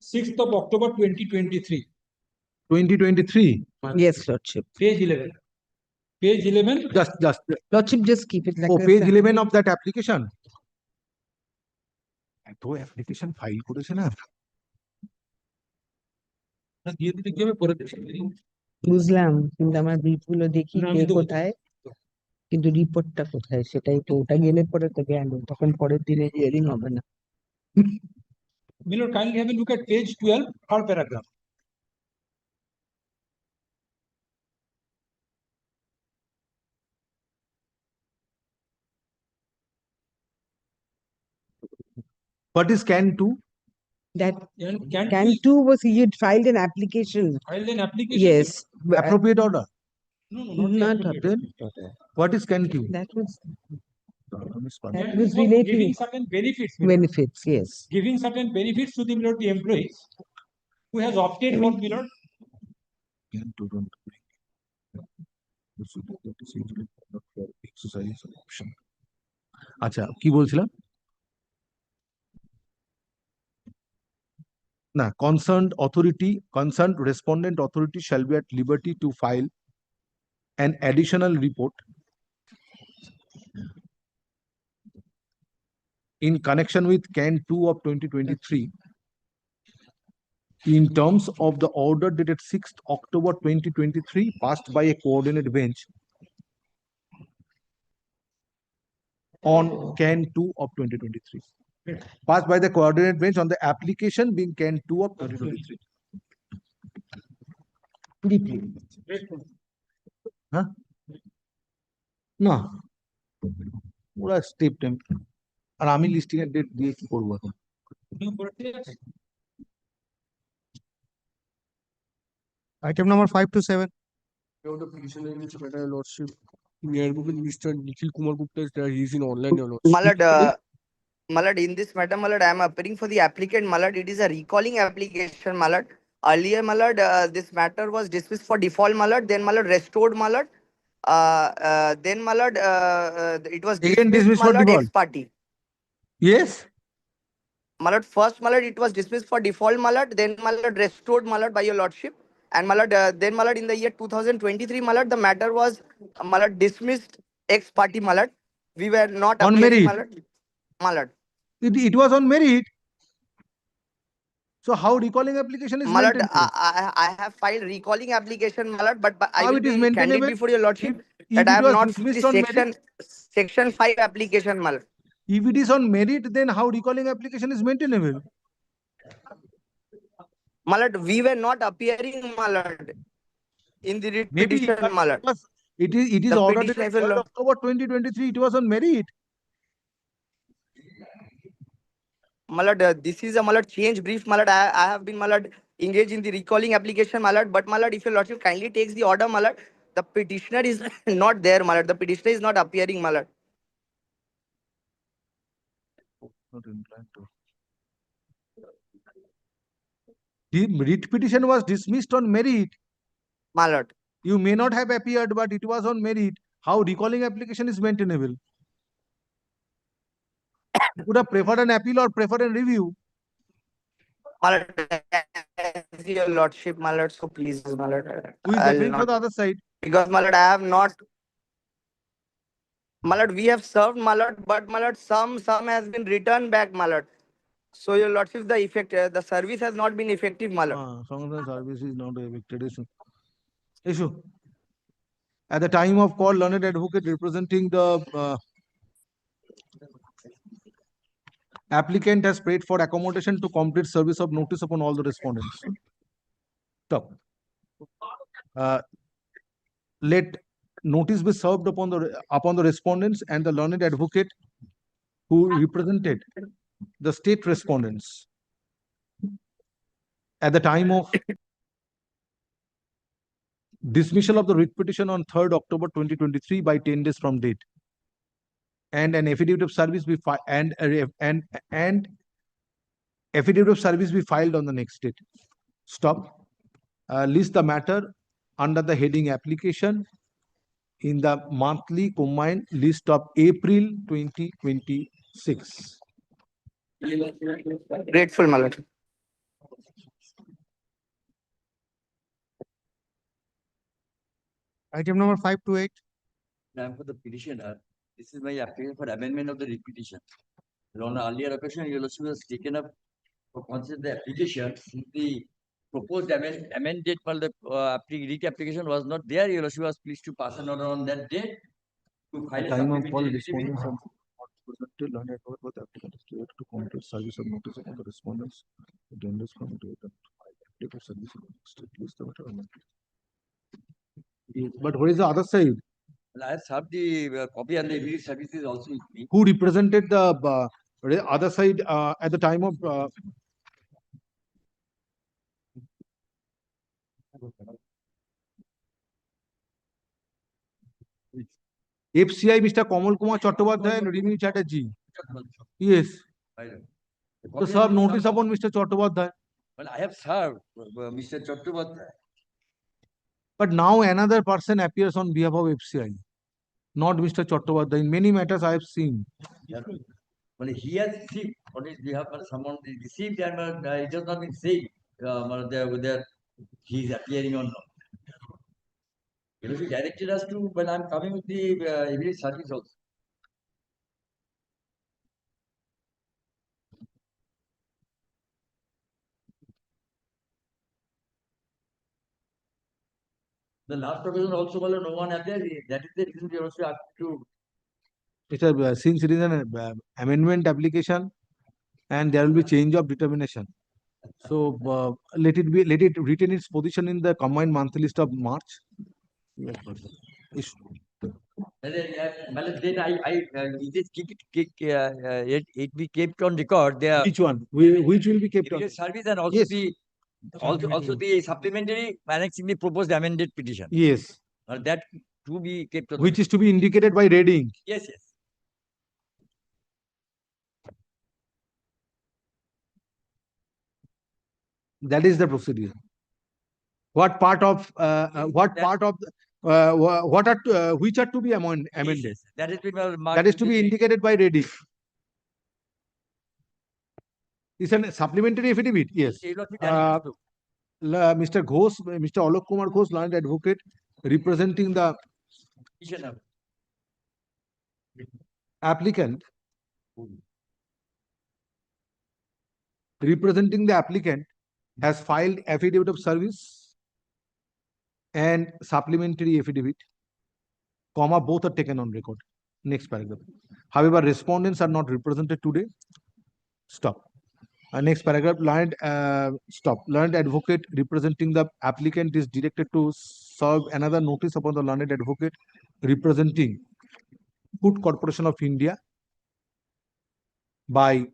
[SPEAKER 5] 6th of October 2023,
[SPEAKER 1] 2023.
[SPEAKER 12] Yes, Lordship.
[SPEAKER 5] page 11. Page 11,
[SPEAKER 1] Just
[SPEAKER 12] Lordship, just keep it like
[SPEAKER 1] page
[SPEAKER 12] this.
[SPEAKER 1] 11 of that application. এত application file করেছে না
[SPEAKER 5] দিয়ে দিতে কি হবে পরে দেখছি।
[SPEAKER 12] বুঝলাম, কিন্তু আমার ব্রিফগুলো দেখি
[SPEAKER 5] না,
[SPEAKER 12] কে
[SPEAKER 5] আমি দেবো।
[SPEAKER 12] কোথায়, কিন্তু রিপোর্টটা কোথায় সেটাই তো, ওটা গেলে পরে তো গেল, তখন পরের দিনে হিয়ারিং হবে না।
[SPEAKER 5] Miller, kindly have a look at page 12, third paragraph.
[SPEAKER 1] What is can 2?
[SPEAKER 12] That
[SPEAKER 5] And
[SPEAKER 12] can 2 was he had filed an application.
[SPEAKER 5] filed an application.
[SPEAKER 12] Yes.
[SPEAKER 1] Appropriate order.
[SPEAKER 5] No, no, not
[SPEAKER 12] Not
[SPEAKER 5] the appropriate.
[SPEAKER 1] Then what is can 2?
[SPEAKER 12] That was
[SPEAKER 5] That
[SPEAKER 12] was
[SPEAKER 5] for
[SPEAKER 12] related
[SPEAKER 5] giving certain benefits. Miller.
[SPEAKER 12] benefits, yes.
[SPEAKER 5] Giving certain benefits to the Miller, the employees who has opted for Miller.
[SPEAKER 1] Can 2 don't exercise option. আচ্ছা কি বলছিলাম না concerned respondent authority shall be at liberty to file an additional report in connection with can 2 of 2023 in terms of the order dated 6th October 2023 passed by a coordinate bench on can 2 of 2023. Passed by the coordinate bench on the application being can 2 of 2023. Huh? না ওরা step time আর আমি listing এর date দিয়ে কি করবো এখন
[SPEAKER 6] Item number 5 to 7.
[SPEAKER 2] The petitioner in this matter, Lordship, Advocate Mr. Nikhil Kumar Gupta is there. He is in online, Your Lordship.
[SPEAKER 13] Malad, in this matter, Malad, I am appearing for the applicant, Malad. It is a recalling application, Malad. Earlier, Malad, this matter was dismissed for default, Malad. Then, Malad, restored, Malad. Then, Malad, it was
[SPEAKER 1] Again dismissed for
[SPEAKER 13] Malad,
[SPEAKER 1] default.
[SPEAKER 13] ex party.
[SPEAKER 1] Yes.
[SPEAKER 13] Malad, first, Malad, it was dismissed for default, Malad. Then, Malad, restored, Malad, by your Lordship. And, Malad, then, Malad, in the year 2023, Malad, the matter was, Malad, dismissed ex party, Malad. We were not
[SPEAKER 1] On
[SPEAKER 13] appearing,
[SPEAKER 1] merit.
[SPEAKER 13] Malad. Malad.
[SPEAKER 1] It was on merit. So how recalling application is
[SPEAKER 13] My lord,
[SPEAKER 1] maintainable?
[SPEAKER 13] I have filed recalling application, my lord, but I
[SPEAKER 1] How
[SPEAKER 13] will
[SPEAKER 1] it is
[SPEAKER 13] be candid
[SPEAKER 1] maintainable?
[SPEAKER 13] before your lordship
[SPEAKER 1] If
[SPEAKER 13] that I
[SPEAKER 1] it
[SPEAKER 13] have
[SPEAKER 1] was
[SPEAKER 13] not filled
[SPEAKER 1] dismissed
[SPEAKER 13] this
[SPEAKER 1] on merit,
[SPEAKER 13] section 5 application, my lord.
[SPEAKER 1] if it is on merit, then how recalling application is maintainable?
[SPEAKER 13] My lord, we were not appearing, my lord, in the writ
[SPEAKER 1] Maybe,
[SPEAKER 13] petition,
[SPEAKER 1] but
[SPEAKER 13] my lord.
[SPEAKER 1] it is
[SPEAKER 13] The
[SPEAKER 1] ordered
[SPEAKER 13] petition,
[SPEAKER 1] dated
[SPEAKER 13] if you
[SPEAKER 1] 3rd
[SPEAKER 13] lo-
[SPEAKER 1] October 2023. It was on merit.
[SPEAKER 13] My lord, this is a my lord change brief, my lord. I have been, my lord, engaged in the recalling application, my lord. But my lord, if your lordship kindly takes the order, my lord, the petitioner is not there, my lord. The petitioner is not appearing, my lord.
[SPEAKER 1] Not inclined to. The writ petition was dismissed on merit.
[SPEAKER 13] My lord.
[SPEAKER 1] You may not have appeared, but it was on merit. How recalling application is maintainable? You could have preferred an appeal or preferred a review.
[SPEAKER 13] My lord, as your lordship, my lord, so please, my lord,
[SPEAKER 1] Who is
[SPEAKER 13] I'll
[SPEAKER 1] appearing for
[SPEAKER 13] not,
[SPEAKER 1] the other side?
[SPEAKER 13] because my lord, I have not, my lord, we have served, my lord, but my lord, some has been returned back, my lord. So your lordship, the effect, the service has not been effective, my lord.
[SPEAKER 1] Some service is not evicted. Issue. At the time of call, learned advocate representing the applicant has paid for accommodation to complete service of notice upon all the respondents. So, let notice be served upon the respondents and the learned advocate who represented the state respondents at the time of dismissal of the writ petition on 3rd October 2023 by 10 days from date, and an affidavit of service be affidavit of service be filed on the next date. Stop. List the matter under the heading application in the monthly combined list of April 2026.
[SPEAKER 13] Grateful, my lord.
[SPEAKER 1] Item number 528.
[SPEAKER 8] Ma'am, for the petitioner, this is my application for amendment of the repetition. On an earlier occasion, your lordship has taken up for consider the application. Since the proposed amended for the writ application was not there, your lordship was pleased to pass an order on that date to file a
[SPEAKER 1] Time of call
[SPEAKER 8] supplementary
[SPEAKER 1] respondents are presented learned advocate for the applicant is clear to complete service of notice upon the respondents. The tenders come to the applicant service of state list the matter. But what is the other side?
[SPEAKER 8] Well, I have served the copy and the immediate services also with me.
[SPEAKER 1] Who represented the other side at the time of FCI, Mr. Kamal Kumar Chattopadhyay and Rimi Chatterjee? Yes. So serve notice upon Mr. Chattopadhyay.
[SPEAKER 8] Well, I have served Mr. Chattopadhyay.
[SPEAKER 1] But now another person appears on behalf of FCI, not Mr. Chattopadhyay. In many matters I have seen.
[SPEAKER 8] Yeah. Well, he has received on his behalf, someone received, and it has not been said whether he is appearing or not. You know, he directed us to, when I'm coming with the immediate service also. The last occasion also, well, no one appeared. That is the reason we also have to.
[SPEAKER 1] Since it is an amendment application and there will be change of determination. So let it retain its position in the combined monthly list of March.
[SPEAKER 8] Then it be kept on record. There.
[SPEAKER 1] Which one? Which will be kept on?
[SPEAKER 8] Service and also the also the supplementary annexing the proposed amended petition.
[SPEAKER 1] Yes.
[SPEAKER 8] That to be kept on.
[SPEAKER 1] Which is to be indicated by red ink.
[SPEAKER 8] Yes, yes.
[SPEAKER 1] That is the procedure. What part of which are to be amended?
[SPEAKER 8] Yes, that is
[SPEAKER 1] that is to be indicated by red ink. Is a supplementary affidavit? Yes. Mr. Ghosh, Mr. Alok Kumar Ghosh, learned advocate, representing the applicant, representing the applicant has filed affidavit of service and supplementary affidavit, comma, both are taken on record. Next paragraph. However, respondents are not represented today. Stop. Next paragraph, learned advocate representing the applicant is directed to serve another notice upon the learned advocate representing Food Corporation of India by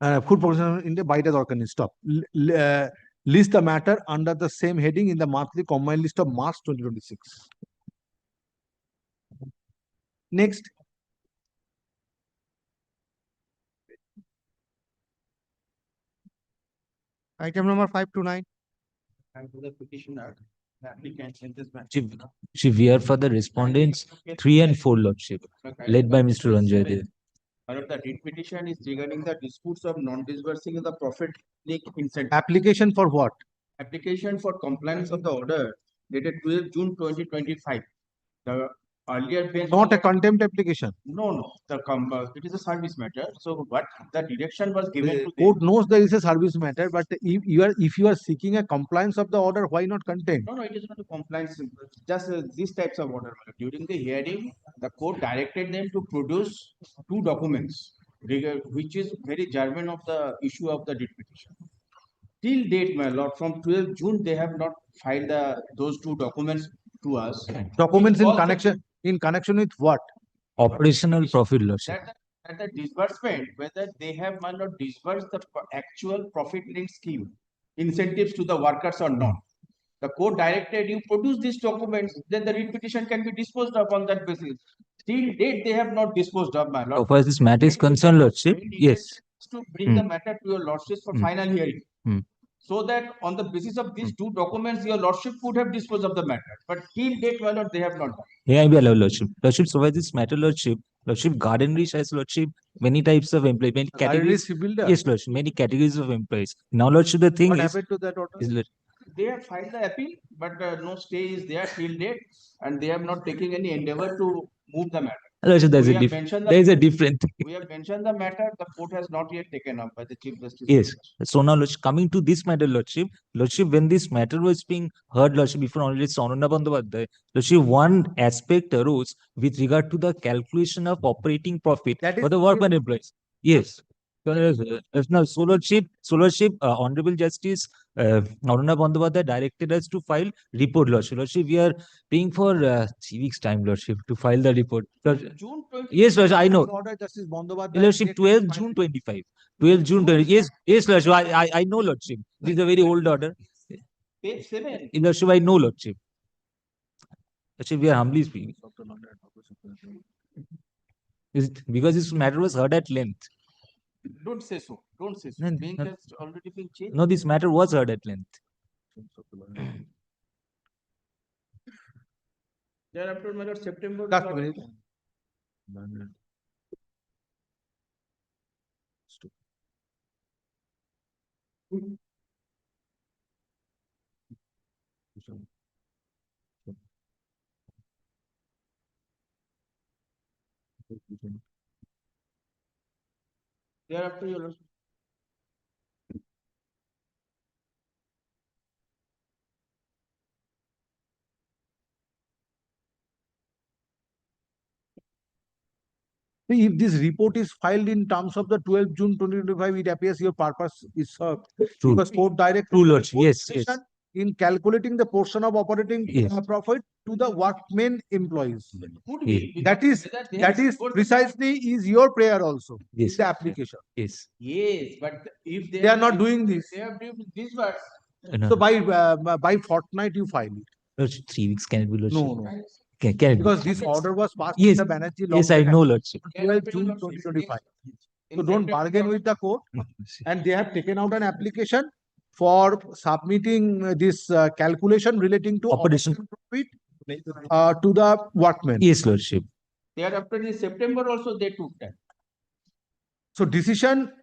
[SPEAKER 1] Food Corporation of India by the organization. Stop. List the matter under the same heading in the monthly combined list of March 2026. Next.
[SPEAKER 6] Item number 5 to 9. And to the petitioner, the applicants in this matter.
[SPEAKER 14] We are for the respondents 3 and 4, Lordship, led by Mr. Ranjay.
[SPEAKER 6] The writ petition is regarding the disputes of non-disbursing of the profit link incentive.
[SPEAKER 1] Application for what?
[SPEAKER 6] Application for compliance of the order dated 12 June 2025. The earlier bench.
[SPEAKER 1] Not a contempt application.
[SPEAKER 6] No. It is a service matter. So what the direction was given
[SPEAKER 1] The
[SPEAKER 6] to
[SPEAKER 1] court knows there is a service matter, but if you are seeking a compliance of the order, why not contempt?
[SPEAKER 6] No, it is not a compliance. Just these types of order. During the hearing, the court directed them to produce 2 documents, which is very germane of the issue of the writ petition. Till date, my lord, from 12 June, they have not filed those 2 documents to us.
[SPEAKER 1] Documents in connection with what?
[SPEAKER 14] Operational profit, Lordship.
[SPEAKER 6] That the disbursement, whether they have not disbursed the actual profit linked scheme incentives to the workers or not. The court directed you produce these documents, then the writ petition can be disposed of on that basis. Till date, they have not disposed of, my lord.
[SPEAKER 14] So far as this matter is concerned, Lordship, yes.
[SPEAKER 6] To bring the matter to your lordship for final hearing. So that on the basis of these 2 documents, your lordship could have disposed of the matter. But till date, my lord, they have not done.
[SPEAKER 14] Yeah, I be allowed, Lordship. Lordship, so far as this matter, Lordship, Garden Reach has, Lordship, many types of employees, many categories. Yes, Lordship, many categories of employees. Now, Lordship, the thing
[SPEAKER 1] What
[SPEAKER 14] is.
[SPEAKER 1] happened to that order?
[SPEAKER 6] They have filed the appeal, but no stay is there till date, and they have not taken any endeavor to move the matter.
[SPEAKER 14] Lordship, there is a different thing.
[SPEAKER 6] We have mentioned the matter, the court has not yet taken up by the Chief Justice.
[SPEAKER 14] Yes. So now, Lordship, coming to this matter, Lordship, when this matter was being heard, Lordship, before only Sonona Bandhavadhyay, Lordship, one aspect arose with regard to the calculation of operating profit for the workman employees. Yes. Now, Lordship, Honorable Justice Sonona Bandhavadhyay directed us to file report, Lordship. Lordship, we are paying for 3 weeks' time, Lordship, to file the report.
[SPEAKER 6] June 20.
[SPEAKER 14] Yes, Lordship, I know.
[SPEAKER 1] Order Justice Bandhavadhyay.
[SPEAKER 14] Lordship, 12 June 25. 12 June 20. Yes, Lordship, I know, Lordship. This is a very old order.
[SPEAKER 6] Page 7.
[SPEAKER 14] Lordship, I know, Lordship. Lordship, we are humbly speaking. Because this matter was heard at length.
[SPEAKER 6] Don't say so. Don't say so.
[SPEAKER 14] No,
[SPEAKER 6] Being
[SPEAKER 14] no.
[SPEAKER 6] has already been changed.
[SPEAKER 14] No, this matter was heard at length.
[SPEAKER 6] Thereafter, my lord, September.
[SPEAKER 1] Just a minute.
[SPEAKER 6] Thereafter, your lordship.
[SPEAKER 1] See, if this report is filed in terms of the 12 June 2025, it appears your purpose is served.
[SPEAKER 14] True.
[SPEAKER 1] Because court directed
[SPEAKER 14] True, Lordship. Yes, yes.
[SPEAKER 1] in calculating the portion of operating
[SPEAKER 14] Yes.
[SPEAKER 1] profit to the workmen employees.
[SPEAKER 6] Could be.
[SPEAKER 1] That is precisely is your prayer also.
[SPEAKER 14] Yes.
[SPEAKER 1] The application.
[SPEAKER 14] Yes.
[SPEAKER 6] Yes, but if
[SPEAKER 1] They are not doing this.
[SPEAKER 6] They have disbursed.
[SPEAKER 14] No,
[SPEAKER 1] So by fortnight you file it.
[SPEAKER 14] Lordship, 3 weeks can it be, Lordship?
[SPEAKER 1] No.
[SPEAKER 14] Can it be?
[SPEAKER 1] Because this order was passed
[SPEAKER 14] Yes.
[SPEAKER 1] in the Banerjee law.
[SPEAKER 14] Yes, I know, Lordship.
[SPEAKER 1] 12 June 2025. So don't bargain with the court. And they have taken out an application for submitting this calculation relating to
[SPEAKER 14] Operation
[SPEAKER 1] profit to the workmen.
[SPEAKER 14] Yes, Lordship.
[SPEAKER 6] Thereafter, in September also they took that.
[SPEAKER 1] So decision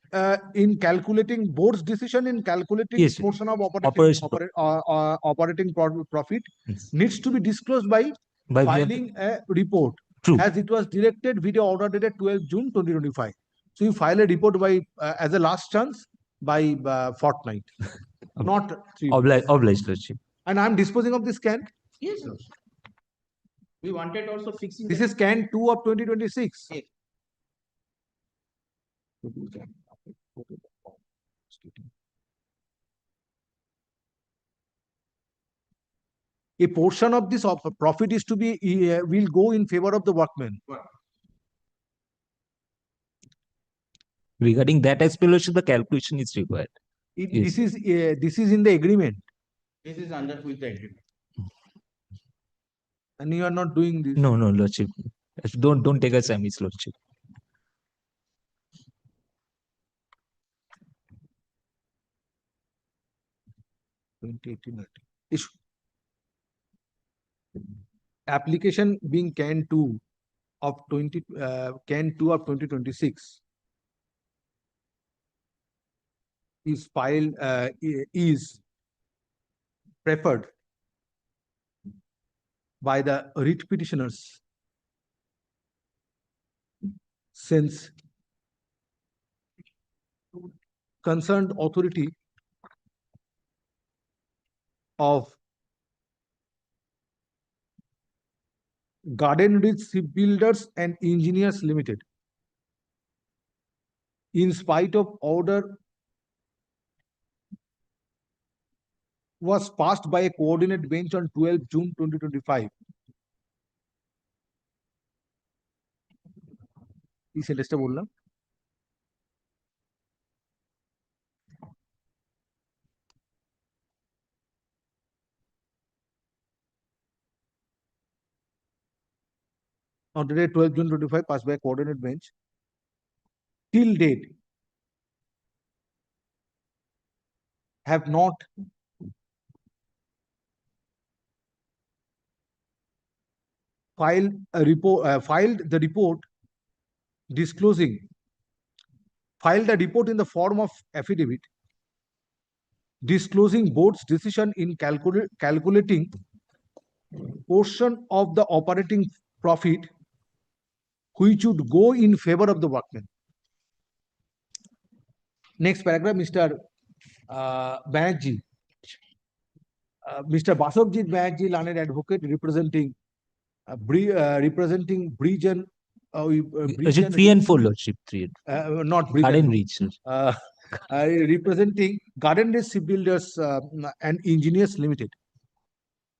[SPEAKER 1] in calculating board's decision in calculating
[SPEAKER 14] Yes.
[SPEAKER 1] portion of
[SPEAKER 14] Operation
[SPEAKER 1] operating profit
[SPEAKER 14] Yes.
[SPEAKER 1] needs to be disclosed by
[SPEAKER 14] By way of-
[SPEAKER 1] filing a report
[SPEAKER 14] True.
[SPEAKER 1] as it was directed video order dated 12 June 2025. So you file a report by as a last chance by fortnight, not 3 weeks.
[SPEAKER 14] Obliged, Lordship.
[SPEAKER 1] And I'm disposing of this can.
[SPEAKER 6] Yes, sir. We wanted also fixing.
[SPEAKER 1] This
[SPEAKER 6] the-
[SPEAKER 1] is can 2 of 2026.
[SPEAKER 6] Yes.
[SPEAKER 1] A portion of this profit is to be will go in favor of the workmen.
[SPEAKER 14] Regarding that aspect, Lordship, the calculation is required. Yes.
[SPEAKER 1] This is in the agreement,
[SPEAKER 6] This is under with the agreement.
[SPEAKER 1] and you are not doing this.
[SPEAKER 14] No, Lordship. Don't take us amiss, Lordship.
[SPEAKER 1] Issue. Application being can 2 of 2026 is filed is preferred by the writ petitioners since concerned authority of Garden Ridge Shipbuilders and Engineers Limited, in spite of order, was passed by a coordinate bench on 12 June 2025. এই সেন্টেন্সটা বললাম। On the day 12 June 25, passed by a coordinate bench. Till date, have not filed the report disclosing, filed a report in the form of affidavit disclosing board's decision in calculating portion of the operating profit which would go in favor of the workmen. Next paragraph, Mr. Banerjee. Mr. Basavjit Banerjee, learned advocate representing Bridge and
[SPEAKER 14] Lordship, 3 and 4, Lordship. 3.
[SPEAKER 1] Not Bridge
[SPEAKER 14] Garden
[SPEAKER 1] and
[SPEAKER 14] Reach.
[SPEAKER 1] representing Garden Ridge Shipbuilders and Engineers Limited,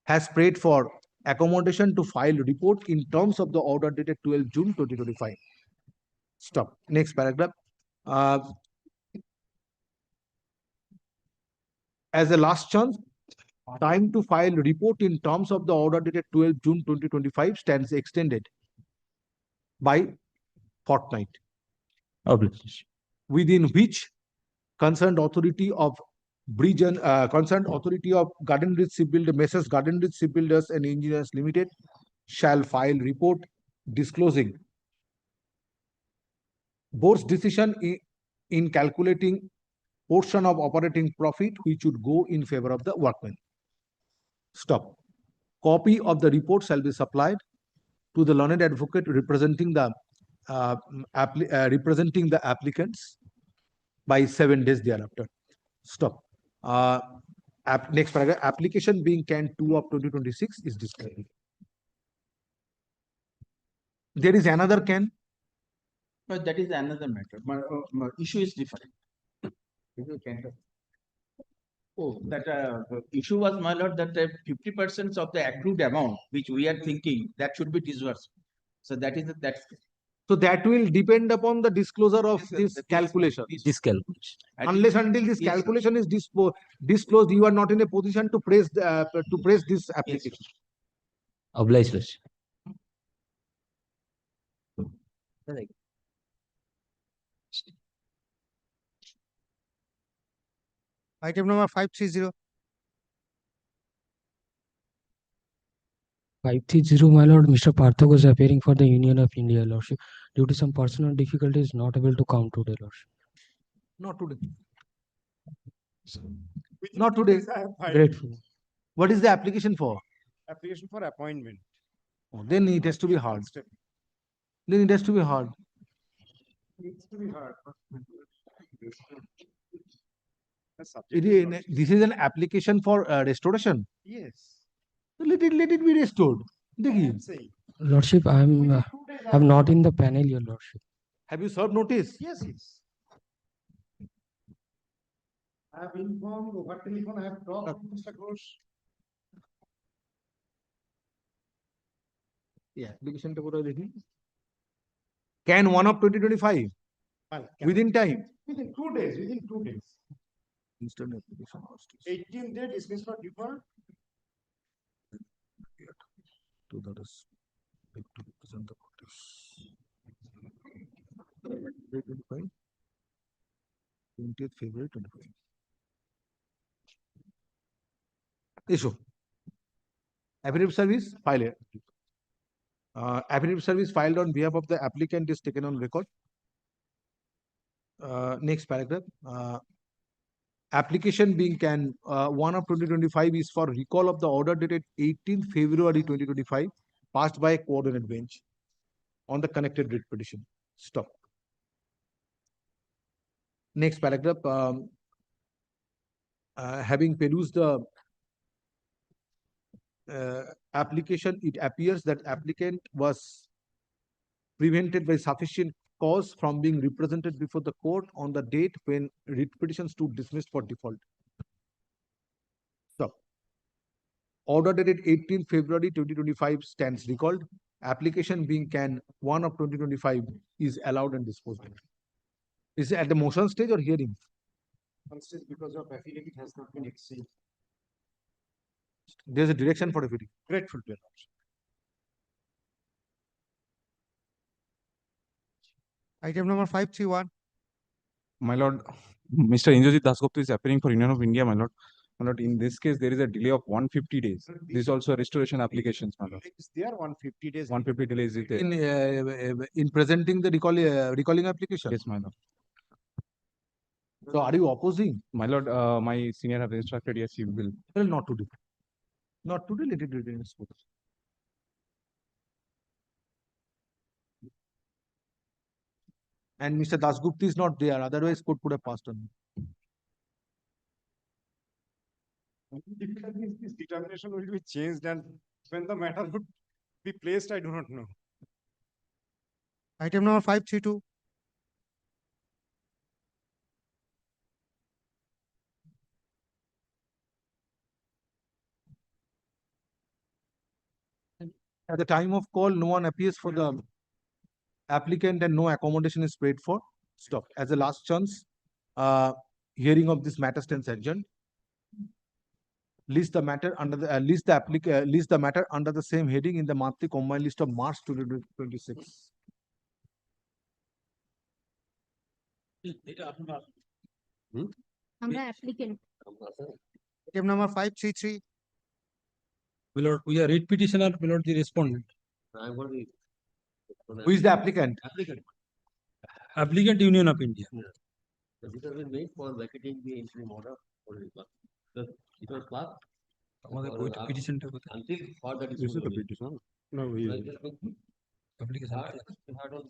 [SPEAKER 1] has prayed for accommodation to file report in terms of the order dated 12 June 2025. Stop. Next paragraph. As a last chance, time to file report in terms of the order dated 12 June 2025 stands extended by fortnight,
[SPEAKER 14] Obliged.
[SPEAKER 1] within which concerned authority of Garden Ridge Shipbuilders, Messrs. Garden Ridge Shipbuilders and Engineers Limited shall file report disclosing board's decision in calculating portion of operating profit which would go in favor of the workmen. Stop. Copy of the report shall be supplied to the learned advocate representing the applicants by 7 days thereafter. Stop. Next paragraph. Application being can 2 of 2026 is described. There is another can.
[SPEAKER 6] But that is another matter. My issue is different. Oh, that the issue was, my lord, that 50% of the accrued amount which we are thinking that should be disbursed. So that is that.
[SPEAKER 1] So that will depend upon the disclosure of this calculation.
[SPEAKER 14] This calculation.
[SPEAKER 1] Unless until this
[SPEAKER 6] Yes, sir.
[SPEAKER 1] calculation is disclosed, you are not in a position to press this application.
[SPEAKER 14] Obliged, Lordship.
[SPEAKER 10] Item number 530.
[SPEAKER 15] 530, my lord, Mr. Parthak was appearing for the Union of India, lordship. Due to some personal difficulties, not able to come today, lordship.
[SPEAKER 1] Not today. Not today.
[SPEAKER 15] Grateful.
[SPEAKER 1] What is the application for?
[SPEAKER 10] Application for appointment.
[SPEAKER 1] Oh, then it has to be hard. Then it has to be hard.
[SPEAKER 10] Needs to be heard.
[SPEAKER 1] This is an application for restoration.
[SPEAKER 10] Yes.
[SPEAKER 1] Let it be restored. Dekhi.
[SPEAKER 15] Lordship, I'm not in the panel, Your Lordship.
[SPEAKER 1] Have you served notice?
[SPEAKER 10] Yes, yes. I have informed over telephone, I have talked with Mr. Ghosh.
[SPEAKER 1] Yeah, application to put dekhi. Can 1 of 2025 within time?
[SPEAKER 10] Within 2 days, within 2 days.
[SPEAKER 1] Instant application.
[SPEAKER 10] 18th day dismissed for default.
[SPEAKER 1] To that is to represent the notice. 25. 20th February 25. Issue. Affidavit service file. Affidavit service filed on behalf of the applicant is taken on record. Next paragraph. Application being can 1 of 2025 is for recall of the order dated 18th February 2025 passed by a coordinate bench on the connected writ petition. Stop. Next paragraph. Having perused the application, it appears that applicant was prevented by sufficient cause from being represented before the court on the date when writ petition stood dismissed for default. Stop. Order dated 18th February 2025 stands recalled. Application being can 1 of 2025 is allowed and disposed of. Is it at the motion stage or hearing?
[SPEAKER 10] On stage because of affidavit has not been exchanged.
[SPEAKER 1] There's a direction for affidavit.
[SPEAKER 10] Grateful to your lordship. Item number 531.
[SPEAKER 16] My lord, Mr. Indrajit Dasgupta is appearing for Union of India, my lord. My lord, in this case, there is a delay of 150 days. This is also a restoration applications, my lord.
[SPEAKER 10] Is there 150 days?
[SPEAKER 16] 150 delays is there.
[SPEAKER 1] In presenting the recalling application?
[SPEAKER 16] Yes, my lord.
[SPEAKER 1] So are you opposing?
[SPEAKER 16] My lord, my senior have instructed, yes, he will.
[SPEAKER 1] Well, not today. Not today, let it be disposed. And Mr. Dasgupta is not there, otherwise court could have passed on.
[SPEAKER 10] This determination will be changed, and when the matter would be placed, I do not know. Item number 532.
[SPEAKER 1] At the time of call, no one appears for the applicant and no accommodation is paid for. Stop. As a last chance, hearing of this matter stands adjourned. List the matter under the list the matter under the same heading in the monthly combined list of March 2026.
[SPEAKER 10] Applicant. Item number 533.
[SPEAKER 5] My lord, we are writ petitioner, my lord, the respondent.
[SPEAKER 1] Who is the applicant?
[SPEAKER 5] Applicant Union of India.
[SPEAKER 17] This has been made for vacating the interim order for the it was passed.
[SPEAKER 5] আমাদের বইটা petitionটা কোথায়?
[SPEAKER 17] Until further
[SPEAKER 16] This is the petition. No, we.
[SPEAKER 5] Application.
[SPEAKER 17] Hard on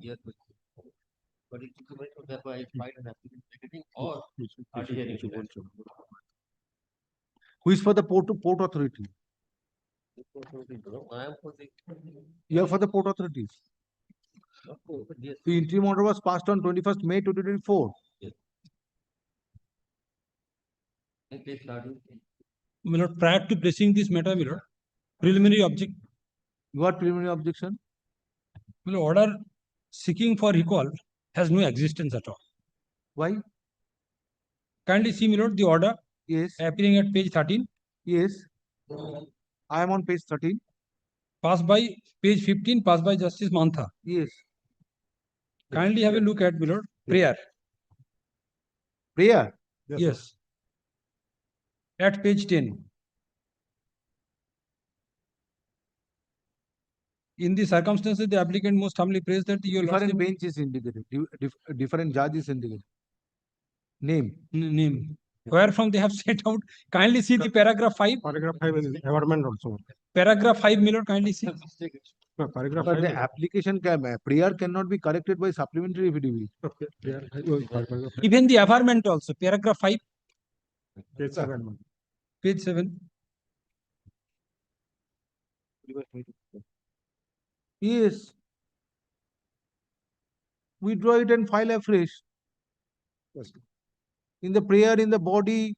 [SPEAKER 17] year, but it is very good that I filed an application vacating or hearing.
[SPEAKER 1] Who is for the port authority?
[SPEAKER 17] I am for the.
[SPEAKER 1] You are for the port authorities. The interim order was passed on 21st May 2024.
[SPEAKER 17] Yes.
[SPEAKER 5] My lord, prior to placing this matter, my lord, preliminary object.
[SPEAKER 1] What preliminary objection?
[SPEAKER 5] My lord, order seeking for recall has no existence at all.
[SPEAKER 1] Why?
[SPEAKER 5] Kindly see, my lord, the order.
[SPEAKER 1] Yes.
[SPEAKER 5] Appearing at page 13.
[SPEAKER 1] Yes. I am on page 13.
[SPEAKER 5] Passed by page 15, passed by Justice Mantha.
[SPEAKER 1] Yes.
[SPEAKER 5] Kindly have a look at, my lord, prayer.
[SPEAKER 1] Prayer?
[SPEAKER 5] Yes. At page 10. In the circumstances, the applicant most humbly prays that your
[SPEAKER 1] different bench is indicated. Different judge is indicated. Name.
[SPEAKER 5] Name. where from they have set out. Kindly see the paragraph 5.
[SPEAKER 9] Paragraph 5 is government also.
[SPEAKER 5] Paragraph 5, my lord, kindly see.
[SPEAKER 9] No, paragraph
[SPEAKER 1] But
[SPEAKER 9] 5
[SPEAKER 1] the
[SPEAKER 9] is-
[SPEAKER 1] application prayer cannot be corrected by supplementary affidavit.
[SPEAKER 9] Okay, paragraph 5.
[SPEAKER 5] Even the averment also, paragraph 5,
[SPEAKER 9] Page 7.
[SPEAKER 5] page 7.
[SPEAKER 1] Yes. Withdraw it and file afresh.
[SPEAKER 9] Yes.
[SPEAKER 1] In the prayer, in the body,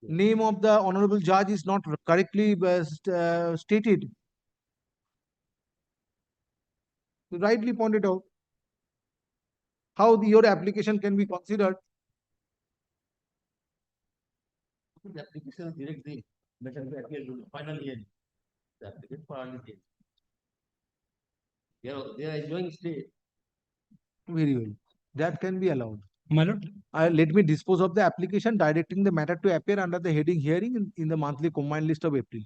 [SPEAKER 1] name of the honorable judge is not correctly stated. You rightly pointed out how your application can be considered.
[SPEAKER 17] The application directly matter to appear to final hearing. The applicant for early hearing. They are enjoying stay.
[SPEAKER 1] Very well. That can be allowed.
[SPEAKER 5] My lord.
[SPEAKER 1] Let me dispose of the application directing the matter to appear under the heading hearing in the monthly combined list of April.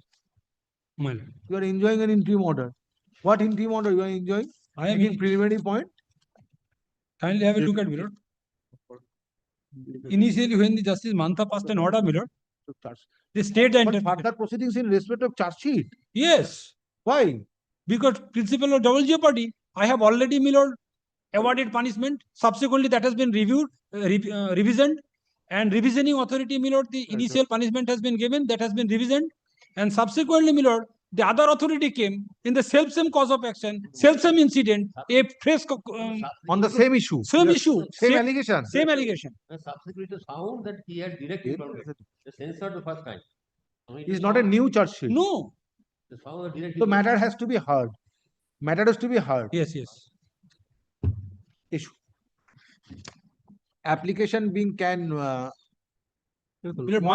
[SPEAKER 5] My lord.
[SPEAKER 1] You are enjoying an interim order. What interim order you are enjoying?
[SPEAKER 5] I am
[SPEAKER 1] Making preliminary point.
[SPEAKER 5] Kindly have a look at, my lord. Initially, when the Justice Mantha passed an order, my lord, the state
[SPEAKER 1] But further proceedings in respect of charge sheet.
[SPEAKER 5] Yes.
[SPEAKER 1] Why?
[SPEAKER 5] Because principle of double jeopardy. I have already, my lord, awarded punishment. Subsequently, that has been reviewed, revisioned, and revisioning authority, my lord, the initial punishment has been given, that has been revisioned, and subsequently, my lord, the other authority came in the same cause of action, same incident, a fresh
[SPEAKER 1] on the same issue.
[SPEAKER 5] Same issue.
[SPEAKER 1] Same allegation.
[SPEAKER 5] Same allegation.
[SPEAKER 17] Subsequently found that he had directly the censor the first time.
[SPEAKER 1] It is not a new charge sheet.
[SPEAKER 5] No.
[SPEAKER 1] So matter has to be heard. Matter has to be heard.
[SPEAKER 5] Yes, yes.
[SPEAKER 1] Issue. Application being can.
[SPEAKER 5] My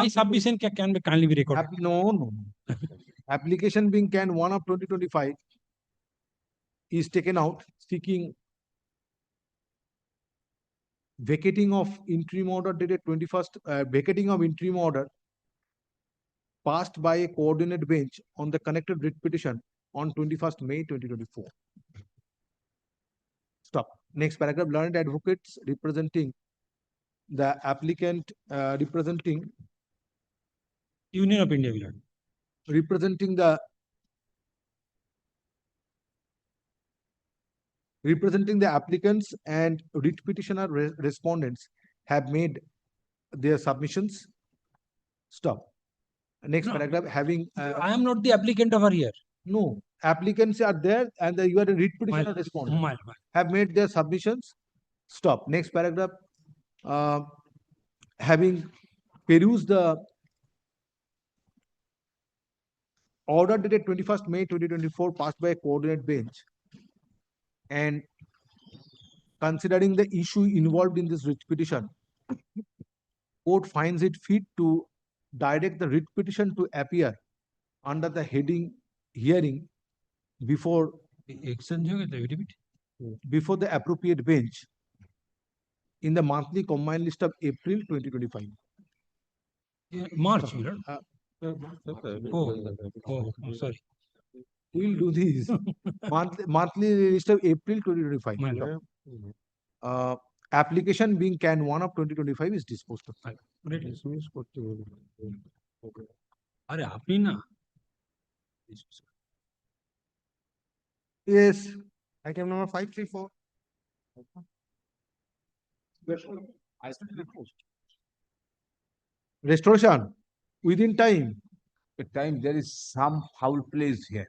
[SPEAKER 5] submission can be kindly be recorded.
[SPEAKER 1] No. Application being can 1 of 2025 is taken out seeking vacating of interim order dated 21st, vacating of interim order passed by a coordinate bench on the connected writ petition on 21st May 2024. Stop. Next paragraph. Learned advocates representing the applicant, representing
[SPEAKER 5] Union of India, Lord.
[SPEAKER 1] Representing the applicants and writ petitioner respondents have made their submissions. Stop. Next paragraph. Having
[SPEAKER 5] I am not the applicant over here.
[SPEAKER 1] No, applicants are there and you are a writ petitioner respondent have made their submissions. Stop. Next paragraph. Having perused the order dated 21st May 2024 passed by a coordinate bench and considering the issue involved in this writ petition, court finds it fit to direct the writ petition to appear under the heading hearing before the appropriate bench in the monthly combined list of April 2025.
[SPEAKER 5] March, Lord. Sorry.
[SPEAKER 1] We will do this. monthly list of April 2025. Application being can 1 of 2025 is disposed of.
[SPEAKER 5] अरे आपने ना
[SPEAKER 1] Yes. Item number 534. Restoration within time.
[SPEAKER 6] At time there is some foul plays here.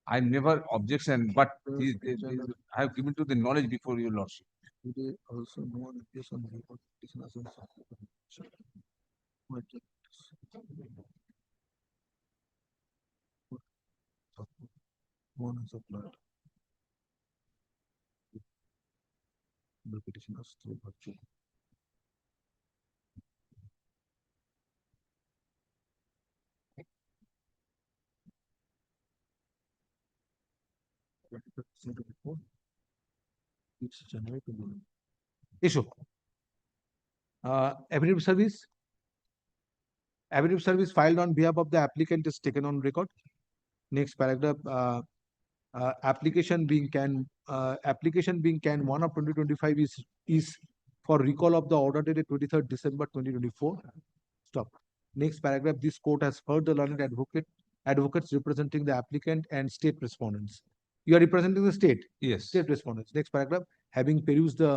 [SPEAKER 6] I never objection, but I have given to the knowledge before your lordship.
[SPEAKER 1] Also no application report one is applied. The petitioners through virtue. It's generated. Issue. Affidavit service. Affidavit service filed on behalf of the applicant is taken on record. Next paragraph. Application being can 1 of 2025 is for recall of the order dated 23rd December 2024. Stop. Next paragraph, this court has heard the learned advocates representing the applicant and state respondents. You are representing the state?
[SPEAKER 16] Yes.
[SPEAKER 1] State respondents. Next paragraph, having perused the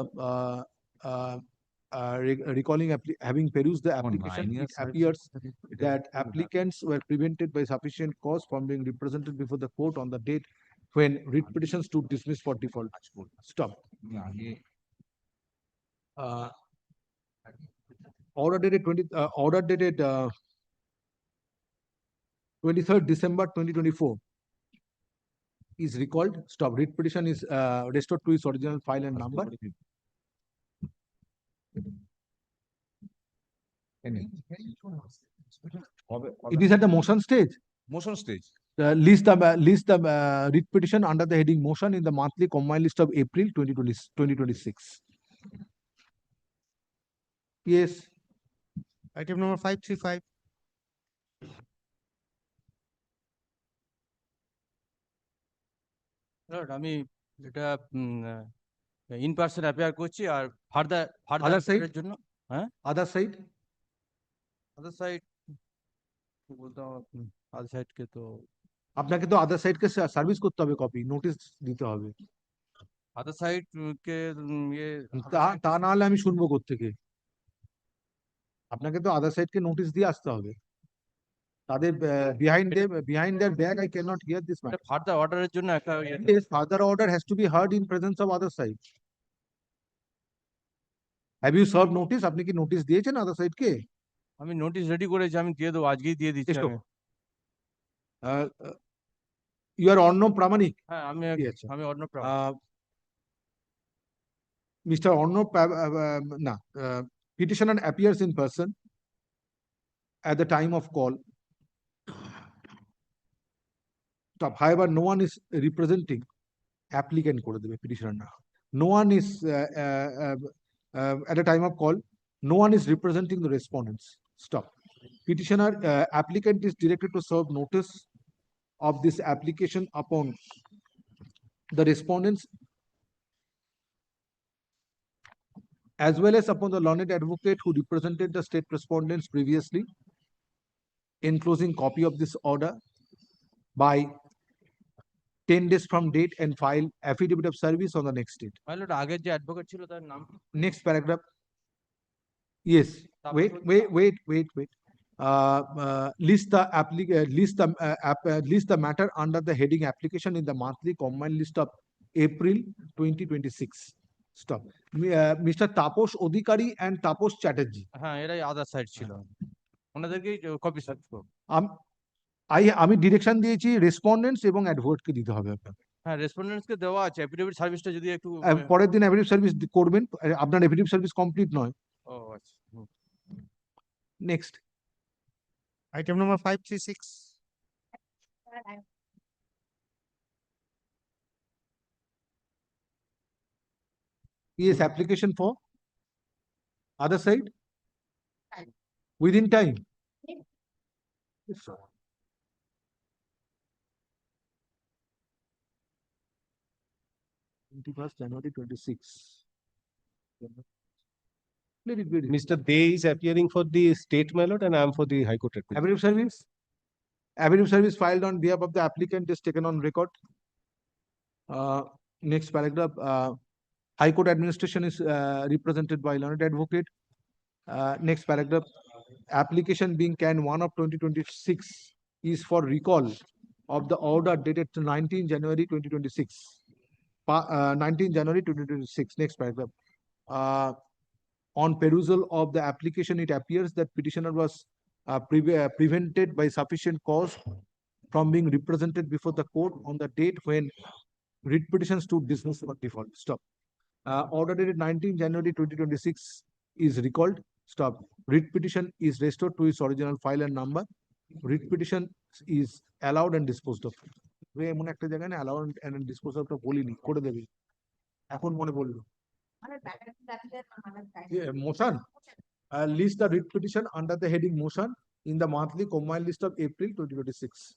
[SPEAKER 1] having perused the application, it appears that applicants were prevented by sufficient cause from being represented before the court on the date when writ petitions to dismiss for default. Stop. Order dated 23rd December 2024 is recalled. Stop. Writ petition is restored to its original file and number. It is at the motion stage.
[SPEAKER 16] Motion stage.
[SPEAKER 1] List the writ petition under the heading motion in the monthly combined list of April 2026. Yes.
[SPEAKER 10] Item number 535.
[SPEAKER 17] Lord, আমি এটা in person appear করছি আর further
[SPEAKER 1] Other side?
[SPEAKER 17] জন্য হ্যাঁ
[SPEAKER 1] Other side?
[SPEAKER 17] Other side বলতে আদার সাইডকে তো
[SPEAKER 1] আপনাকে তো আদার সাইডকে service করতে হবে, কপি নোটিশ দিতে হবে।
[SPEAKER 17] আদার সাইড কে
[SPEAKER 1] তা না হলে আমি শুনবো কোত্থেকে? আপনাকে তো আদার সাইডকে নোটিশ দিয়ে আসতে হবে। তাদের behind their back I cannot hear this matter.
[SPEAKER 17] Further অর্ডারের জন্য একটা
[SPEAKER 1] Yes, further order has to be heard in presence of other side. Have you served notice? আপনি কি নোটিশ দিয়েছেন আদার সাইডকে?
[SPEAKER 17] আমি নোটিশ রেডি করেছি, আমি দিয়ে দেবো, আজকেই দিয়ে দিচ্ছি আমি।
[SPEAKER 1] You are Arnab Pramanik?
[SPEAKER 17] হ্যাঁ আমি Arnab
[SPEAKER 1] Mr. Arnab petitioner appears in person at the time of call. Stop. However, no one is representing applicant করে দেবে petitioner না. No one is at the time of call. No one is representing the respondents. Stop. Petitioner applicant is directed to serve notice of this application upon the respondents as well as upon the learned advocate who represented the state respondents previously, enclosing copy of this order by 10 days from date and file affidavit of service on the next date.
[SPEAKER 17] আগের যে advocate ছিল তার নাম
[SPEAKER 1] Next paragraph. Yes. Wait. List the matter under the heading application in the monthly combined list of April 2026. Stop. Mr. Taposh Odhikari and Taposh Chatterjee.
[SPEAKER 17] হ্যাঁ এরাই other side ছিল, ওনাদেরকে copy search করব।
[SPEAKER 1] আমি ডিরেকশন দিয়েছি রেসপন্ডেন্টস এবং অ্যাডভোকেটকে দিতে হবে আপনাকে।
[SPEAKER 17] হ্যাঁ রেসপন্ডেন্টস কে দেওয়া আছে, এফিডেভিট সার্ভিসটা যদি একটু
[SPEAKER 1] পরের দিন অ্যাফিডেভিট সার্ভিস করবেন, আপনার অ্যাফিডেভিট সার্ভিস কমপ্লিট নয়।
[SPEAKER 17] ও আচ্ছা।
[SPEAKER 1] Next
[SPEAKER 10] Item number 536.
[SPEAKER 1] Yes, application for other side within time. Yes, sir. January 26.
[SPEAKER 18] Mr. Dey is appearing for the state, my lord, and I am for the High Court.
[SPEAKER 1] Affidavit service. Affidavit service filed on behalf of the applicant is taken on record. Next paragraph. High Court administration is represented by learned advocate. Next paragraph. Application being CAN 1 of 2026 is for recall of the order dated to 19 January 2026. 19 January 2026. Next paragraph. On perusal of the application, it appears that petitioner was prevented by sufficient cause from being represented before the court on the date when writ petitions to dismiss for default. Stop. Order dated 19 January 2026 is recalled. Stop. Writ petition is restored to its original file and number. Writ petition is allowed and disposed of. এমন একটা জায়গায় না allowed and disposed of বলিনি, করে দেবে, এখন মনে পড়লো। Motion. List the writ petition under the heading motion in the monthly combined list of April 2026.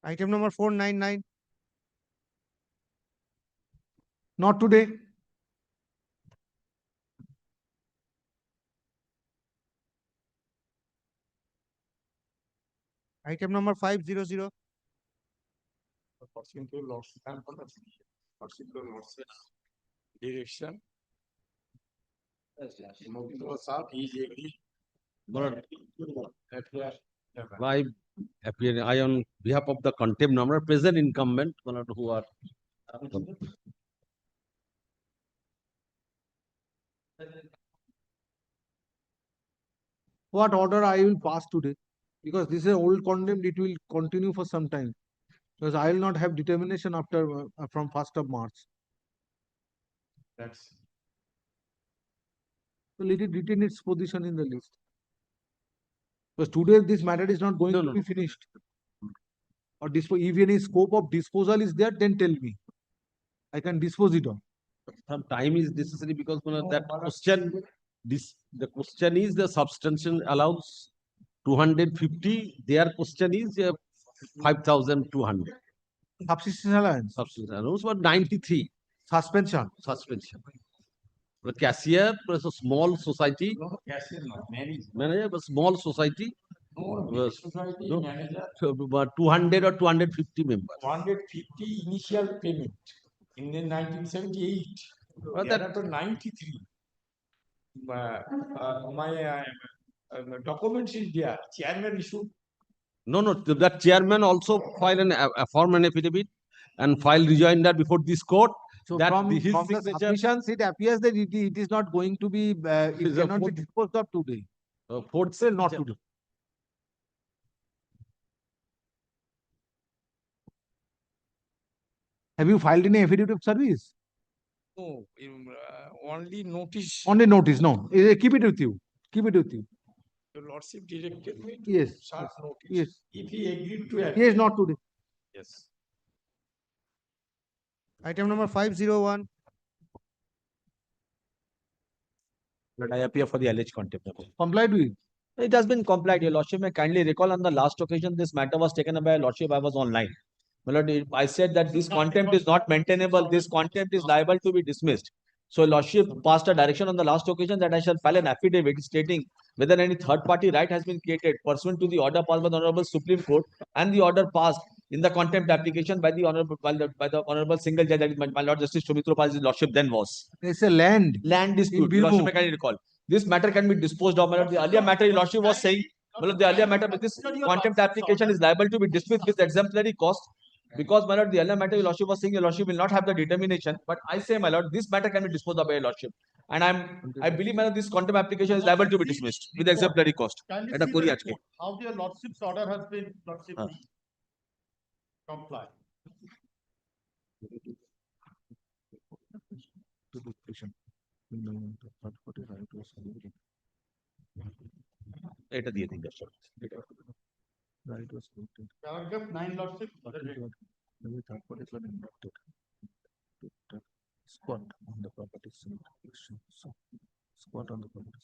[SPEAKER 19] Item number 499.
[SPEAKER 1] Not today.
[SPEAKER 19] Item number 500.
[SPEAKER 20] Direction.
[SPEAKER 17] I appear, I on behalf of the contempt number present incumbent, who are
[SPEAKER 1] What order I will pass today? Because this is old contempt, it will continue for some time. Because I will not have determination after from 1st of March.
[SPEAKER 20] That's
[SPEAKER 1] So let it retain its position in the list. Because today this matter is not going to be finished. Or if any scope of disposal is there, then tell me. I can dispose it on.
[SPEAKER 17] some time is necessary because that question, the question is the substantial allows 250. Their question is 5,200.
[SPEAKER 1] Subsistence allowance.
[SPEAKER 17] Substantial allowance was 93.
[SPEAKER 1] Suspension.
[SPEAKER 17] Suspension. The cashier plus a small society. Manager, a small society. Was, about 200 or 250 members.
[SPEAKER 20] 150 initial payment in the 1978. Thereafter 93. My documents is there. Chairman issued.
[SPEAKER 17] No, that chairman also filed a form and affidavit and filed rejoinder before this court.
[SPEAKER 1] So
[SPEAKER 17] that
[SPEAKER 1] from
[SPEAKER 17] his
[SPEAKER 1] the
[SPEAKER 17] signature.
[SPEAKER 1] submissions, it appears that it is not going to be, it cannot be disposed of today.
[SPEAKER 17] Fourth
[SPEAKER 1] Still not today. Have you filed any affidavit of service?
[SPEAKER 20] No, only notice.
[SPEAKER 1] Only notice, no. Keep it with you. Keep it with you.
[SPEAKER 20] Your lordship directed me to
[SPEAKER 1] Yes.
[SPEAKER 20] serve notice.
[SPEAKER 1] Yes.
[SPEAKER 20] If he agreed to appear.
[SPEAKER 1] Yes, not today.
[SPEAKER 20] Yes.
[SPEAKER 19] Item number 501.
[SPEAKER 21] But I appear for the alleged contempt.
[SPEAKER 1] Complied with.
[SPEAKER 21] It has been complied. Your lordship may kindly recall on the last occasion this matter was taken up by your lordship. I was online. My lord, I said that this contempt is not maintainable. This contempt is liable to be dismissed. So lordship passed a direction on the last occasion that I shall file an affidavit stating whether any third party right has been created pursuant to the order passed by the Honorable Supreme Court and the order passed in the contempt application by the Honorable Single Judge, that is my Lord Justice Sumitro Pal's lordship then was.
[SPEAKER 1] It's a land
[SPEAKER 21] Dispute. Your lordship may kindly recall. This matter can be disposed of. My lord, the earlier matter your lordship was saying, my lord, the earlier matter with this contempt application is liable to be dismissed with exemplary cost. Because, my lord, the earlier matter your lordship was saying your lordship will not have the determination. But I say, my lord, this matter can be disposed of by your lordship. And I believe, my lord, this contempt application is liable to be dismissed with exemplary cost. At a Korea.
[SPEAKER 20] How your lordship's order has been complied.
[SPEAKER 21] এটা দিয়ে দিন
[SPEAKER 1] Right was voted.
[SPEAKER 20] Paragraph 9, lordship.
[SPEAKER 1] Maybe third party was inducted. Squat on the property. So squat on the property.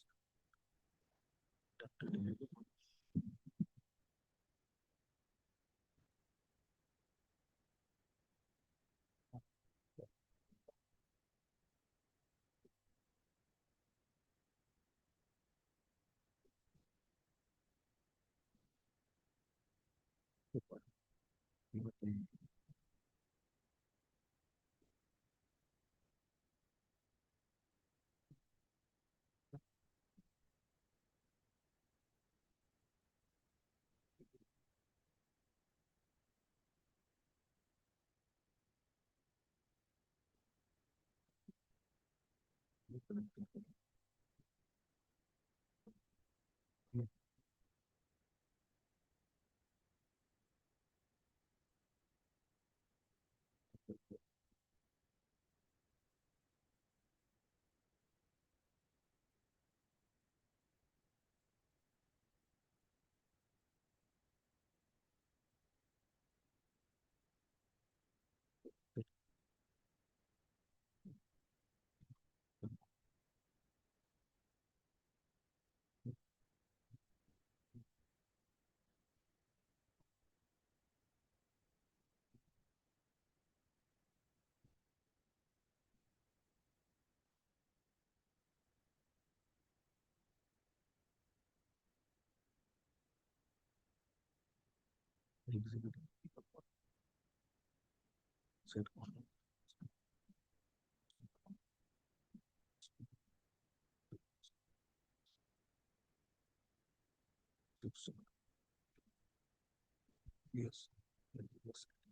[SPEAKER 1] Yes.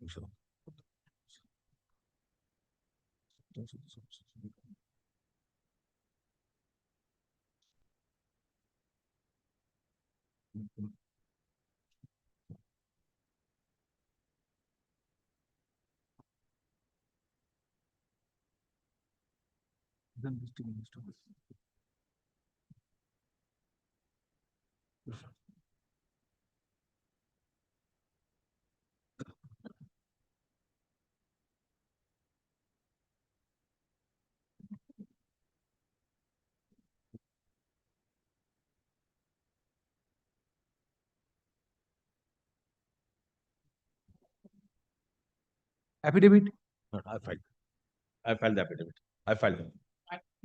[SPEAKER 1] Sure. Then district minister. Affidavit.
[SPEAKER 21] No, I filed the affidavit. I filed them.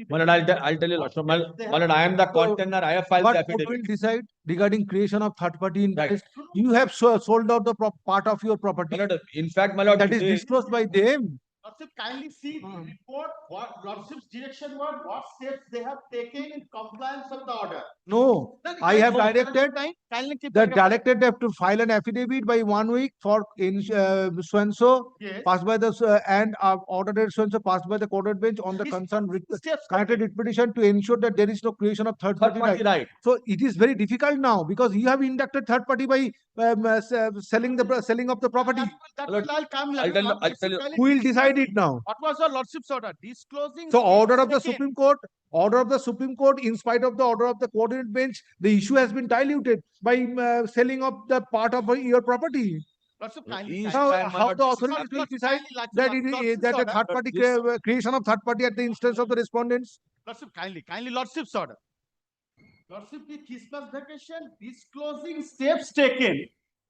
[SPEAKER 21] My lord, I'll tell you, Lordship. My lord, I am the contender. I have filed
[SPEAKER 1] What
[SPEAKER 21] the
[SPEAKER 1] court will
[SPEAKER 21] affidavit.
[SPEAKER 1] decide regarding creation of third party
[SPEAKER 21] Right.
[SPEAKER 1] interest? You have sold out the part of your property.
[SPEAKER 21] My lord, in fact, my lord,
[SPEAKER 1] That is
[SPEAKER 21] today-
[SPEAKER 1] disclosed by them.
[SPEAKER 6] Lordship, kindly see the report, what Lordship's direction was, what steps they have taken in compliance of the order.
[SPEAKER 1] No, I have directed
[SPEAKER 6] Kindly keep
[SPEAKER 1] that
[SPEAKER 6] going.
[SPEAKER 1] directed them to file an affidavit by 1 week for in so
[SPEAKER 6] Yes.
[SPEAKER 1] passed by the and ordered so passed by the court bench on the concerned
[SPEAKER 6] steps
[SPEAKER 1] connected writ petition to ensure that there is no creation of third party
[SPEAKER 21] party right.
[SPEAKER 1] So it is very difficult now because you have inducted third party by selling of the property.
[SPEAKER 6] That
[SPEAKER 21] Lord,
[SPEAKER 6] will come.
[SPEAKER 21] I'll tell you.
[SPEAKER 1] Who will decide it now?
[SPEAKER 6] What was your Lordship's order? Disclosing.
[SPEAKER 1] So order
[SPEAKER 6] steps
[SPEAKER 1] of the
[SPEAKER 6] taken.
[SPEAKER 1] Supreme Court, in spite of the order of the coordinate bench, the issue has been diluted by selling of the part of your property.
[SPEAKER 6] Lordship, kindly.
[SPEAKER 21] Each
[SPEAKER 1] Now,
[SPEAKER 21] time, my
[SPEAKER 1] how
[SPEAKER 21] lord,
[SPEAKER 1] the authorities will decide that a third party creation of third party at the instance of the respondents?
[SPEAKER 6] Lordship, kindly Lordship's order. Lordship, the Christmas vacation, disclosing steps taken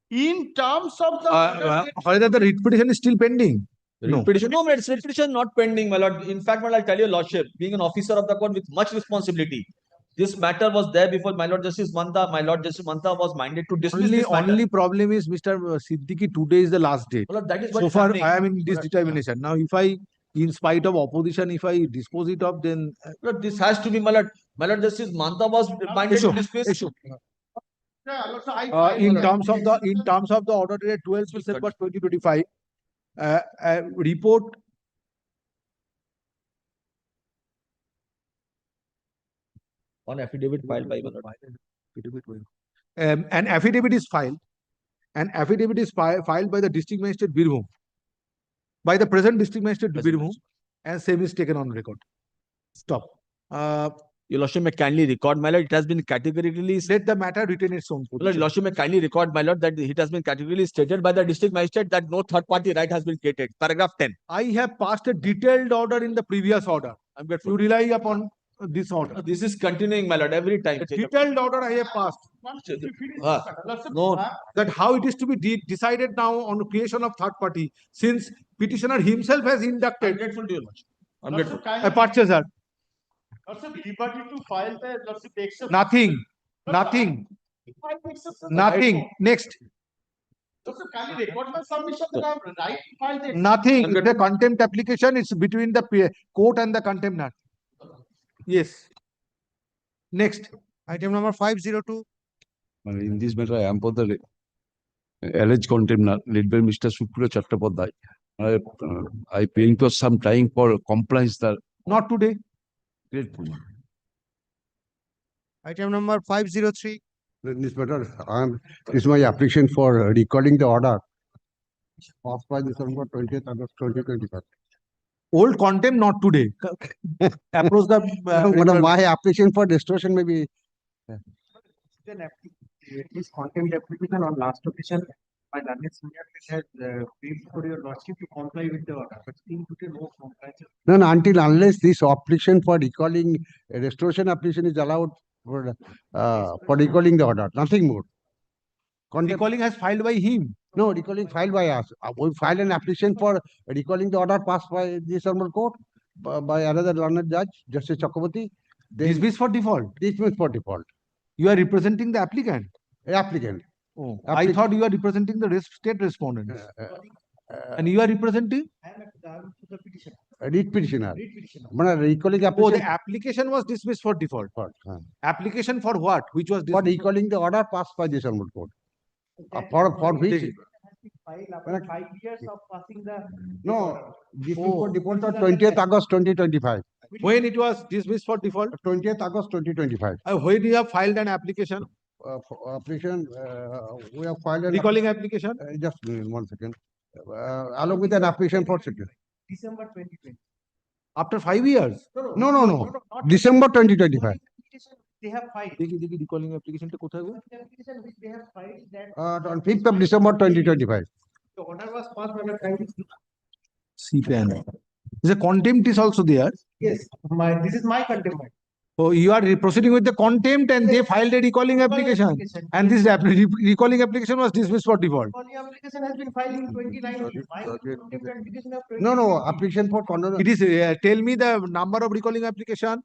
[SPEAKER 6] in terms of the.
[SPEAKER 1] Whether the writ petition is still pending? No.
[SPEAKER 21] Petition, no, my lord, petition not pending, my lord. In fact, my lord, I'll tell you, Lordship, being an officer of the court with much responsibility, this matter was there before my lord Justice Mantha. My lord Justice Mantha was minded to dismiss this matter.
[SPEAKER 1] Only problem is Mr. Siddiqui, today is the last date.
[SPEAKER 21] My lord, that is what
[SPEAKER 1] So
[SPEAKER 21] is
[SPEAKER 1] far,
[SPEAKER 21] happening.
[SPEAKER 1] I am in this determination. Now, if I, in spite of opposition, if I dispose it of, then
[SPEAKER 21] Lord, this has to be, my lord Justice Mantha was minded to dismiss.
[SPEAKER 1] In terms of the order dated 12th December 2025, report
[SPEAKER 21] On affidavit filed by my lord.
[SPEAKER 1] an affidavit is filed. An affidavit is filed by the district magistrate Birbhum, by the present district magistrate Birbhum, and same is taken on record. Stop.
[SPEAKER 21] Your Lordship may kindly record, my lord, it has been categorically.
[SPEAKER 1] Let the matter retain its own
[SPEAKER 21] Your Lordship may kindly record, my lord, that it has been categorically stated by the district magistrate that no third party right has been created. Paragraph 10.
[SPEAKER 1] I have passed a detailed order in the previous order.
[SPEAKER 21] I'm grateful.
[SPEAKER 1] You rely upon this order.
[SPEAKER 21] This is continuing, my lord, every time.
[SPEAKER 1] A detailed order I have passed.
[SPEAKER 21] No.
[SPEAKER 1] That how it is to be decided now on the creation of third party, since petitioner himself has inducted.
[SPEAKER 21] I'm grateful to you, Lordship. I'm grateful.
[SPEAKER 1] A purchaser.
[SPEAKER 6] Lordship, liberty to file the Lordship exception.
[SPEAKER 1] Nothing. Next.
[SPEAKER 6] Lordship, kindly record my submission that I have right to file the.
[SPEAKER 1] Nothing. It's a contempt application. It's between the court and the contemptor. Yes. Next.
[SPEAKER 19] Item number 502.
[SPEAKER 3] In this matter, I am for the alleged contemner led by Mr. Supriya Chattopadhyay. I paying for some time for compliance.
[SPEAKER 1] Not today.
[SPEAKER 3] Grateful.
[SPEAKER 19] Item number 503.
[SPEAKER 3] In this matter, this is my application for recalling the order passed by December 20th, August 2025.
[SPEAKER 1] Old contempt, not today. Approach the.
[SPEAKER 3] My application for restoration may be.
[SPEAKER 10] This contempt application on last occasion by learned senior has paid for your lordship to comply with the order, but still today no compliance.
[SPEAKER 3] No, unless this application for recalling restoration application is allowed for recalling the order, nothing more.
[SPEAKER 1] Recalling has filed by him.
[SPEAKER 3] No, recalling filed by us. We filed an application for recalling the order passed by this honorable court by another learned judge, Justice Chakraborty.
[SPEAKER 1] Dismiss for default.
[SPEAKER 3] Dismiss for default.
[SPEAKER 1] You are representing the applicant.
[SPEAKER 3] Applicant.
[SPEAKER 1] Oh, I thought you are representing the state respondents. And you are representing?
[SPEAKER 4] Read petitioner. Recalling
[SPEAKER 1] Oh,
[SPEAKER 4] application.
[SPEAKER 1] the application was dismissed for default. Application for what? Which was
[SPEAKER 4] For
[SPEAKER 1] dismissed?
[SPEAKER 4] recalling the order passed by this honorable court. For which?
[SPEAKER 10] After 5 years of passing the.
[SPEAKER 4] No, this is for default of 20th August 2025.
[SPEAKER 1] When it was dismissed for default?
[SPEAKER 4] 20th August 2025.
[SPEAKER 1] When you have filed an application?
[SPEAKER 4] Application, we have filed an
[SPEAKER 1] recalling application?
[SPEAKER 4] Just 1 second. Along with an application for security.
[SPEAKER 10] December 2020.
[SPEAKER 1] After 5 years?
[SPEAKER 4] No. December 2025.
[SPEAKER 10] They have filed.
[SPEAKER 1] দেখি recalling application টা কোথায় গো?
[SPEAKER 10] Application which they have filed that.
[SPEAKER 4] On 5th of December 2025.
[SPEAKER 10] The order was passed by the time.
[SPEAKER 1] CPAN. The contempt is also there.
[SPEAKER 10] Yes, this is my contempt.
[SPEAKER 1] So you are proceeding with the contempt and they filed a recalling application. And this recalling application was dismissed for default.
[SPEAKER 10] Recalling application has been filed in 2019. My contempt application of 2019.
[SPEAKER 4] No, application for contempt.
[SPEAKER 1] It is, tell me the number of recalling application.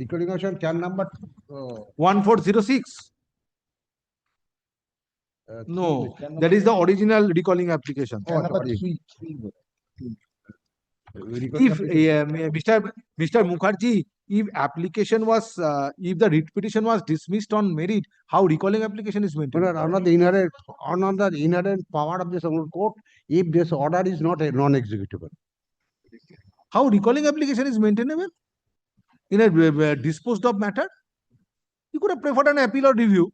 [SPEAKER 4] Recalling application can number
[SPEAKER 1] 1406. No, that is the original recalling application. If Mr. Mukherjee, if application was, if the writ petition was dismissed on merit, how recalling application is maintained?
[SPEAKER 4] Another inherent power of this honorable court, if this order is not a non-executable.
[SPEAKER 1] How recalling application is maintainable? In a disposed of matter? You could have preferred an appeal or review.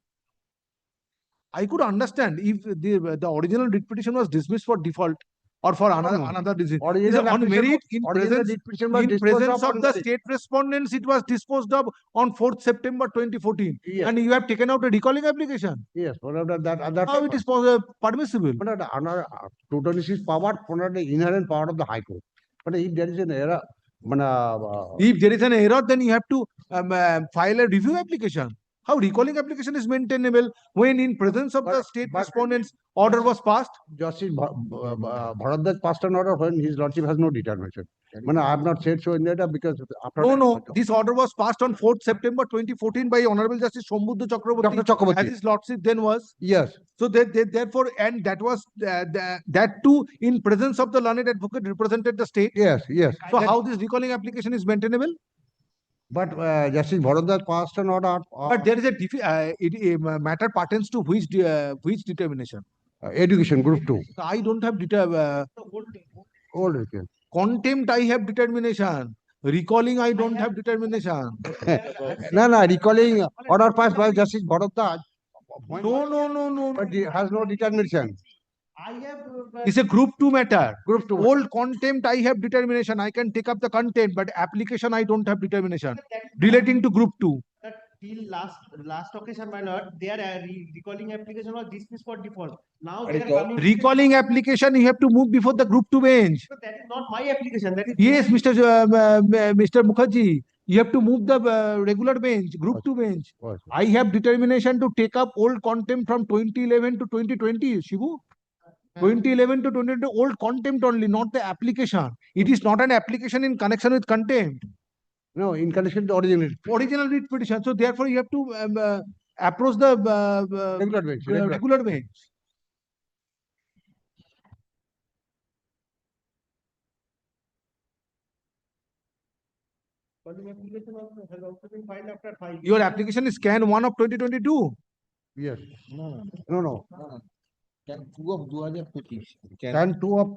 [SPEAKER 1] I could understand if the original writ petition was dismissed for default or for another reason. On merit, in presence of the state respondents, it was disposed of on 4th September 2014.
[SPEAKER 4] Yes.
[SPEAKER 1] And you have taken out a recalling application.
[SPEAKER 4] Yes,
[SPEAKER 1] How it is permissible?
[SPEAKER 4] Totally is power, the inherent power of the High Court. But if there is an error,
[SPEAKER 1] if there is an error, then you have to file a review application. How recalling application is maintainable when in presence of the state respondents order was passed?
[SPEAKER 4] Justice Bharadwaj passed an order when his lordship has no determination. I have not said so in that because after
[SPEAKER 1] No, this order was passed on 4th September 2014 by Honorable Justice Shambhuddha Chakraborty. As his lordship then was.
[SPEAKER 4] Yes.
[SPEAKER 1] So therefore, and that was that too in presence of the learned advocate represented the state.
[SPEAKER 4] Yes.
[SPEAKER 1] So how this recalling application is maintainable?
[SPEAKER 4] But Justice Bharadwaj passed an order.
[SPEAKER 1] But there is a matter pertains to which determination?
[SPEAKER 4] Education group 2.
[SPEAKER 1] I don't have
[SPEAKER 4] Old recall.
[SPEAKER 1] Contempt I have determination. Recalling I don't have determination.
[SPEAKER 4] No, recalling order passed by Justice Bharadwaj.
[SPEAKER 1] No.
[SPEAKER 4] But he has no determination.
[SPEAKER 10] I have.
[SPEAKER 1] It's a group 2 matter.
[SPEAKER 4] Group 2.
[SPEAKER 1] Old contempt I have determination. I can take up the contempt, but application I don't have determination. Relating to group 2.
[SPEAKER 10] Till last occasion, my lord, their recalling application was dismissed for default. Now they are coming.
[SPEAKER 1] Recalling application you have to move before the group 2 bench.
[SPEAKER 10] So that is not my application. That is.
[SPEAKER 1] Yes, Mr. Mukherjee, you have to move the regular bench, group 2 bench. I have determination to take up old contempt from 2011 to 2020, Shivu. 2011 to 2020, old contempt only, not the application. It is not an application in connection with contempt.
[SPEAKER 4] No, in connection with the
[SPEAKER 1] original writ petition. So therefore, you have to approach the regular bench.
[SPEAKER 10] Application has also been filed after 5 years.
[SPEAKER 1] Your application is Can 1 of 2022.
[SPEAKER 4] Yes.
[SPEAKER 20] No. Can 2 of 2025.
[SPEAKER 4] Can 2 of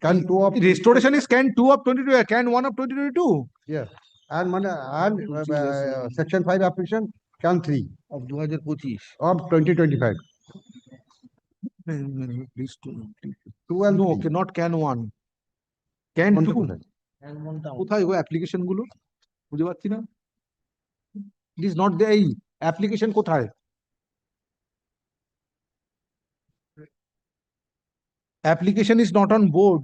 [SPEAKER 4] Can 2 of
[SPEAKER 1] restoration is Can 2 of 2022. Can 1 of 2022.
[SPEAKER 4] Yes. And section 5 application Can 3
[SPEAKER 20] of 2025.
[SPEAKER 4] Of 2025.
[SPEAKER 1] Please
[SPEAKER 4] 2 and
[SPEAKER 1] no, okay, not Can 1. Can 2. কোথায় গো application গুলো বুঝতে পারছি না it is not the application কোথায় application is not on board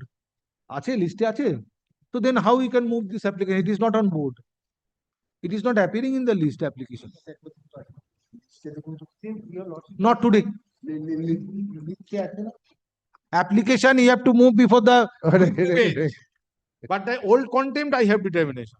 [SPEAKER 1] আছে লিস্টে আছে তো then how you can move this application it is not on board it is not appearing in the list application not today application you have to move before the page. But the old contempt I have determination.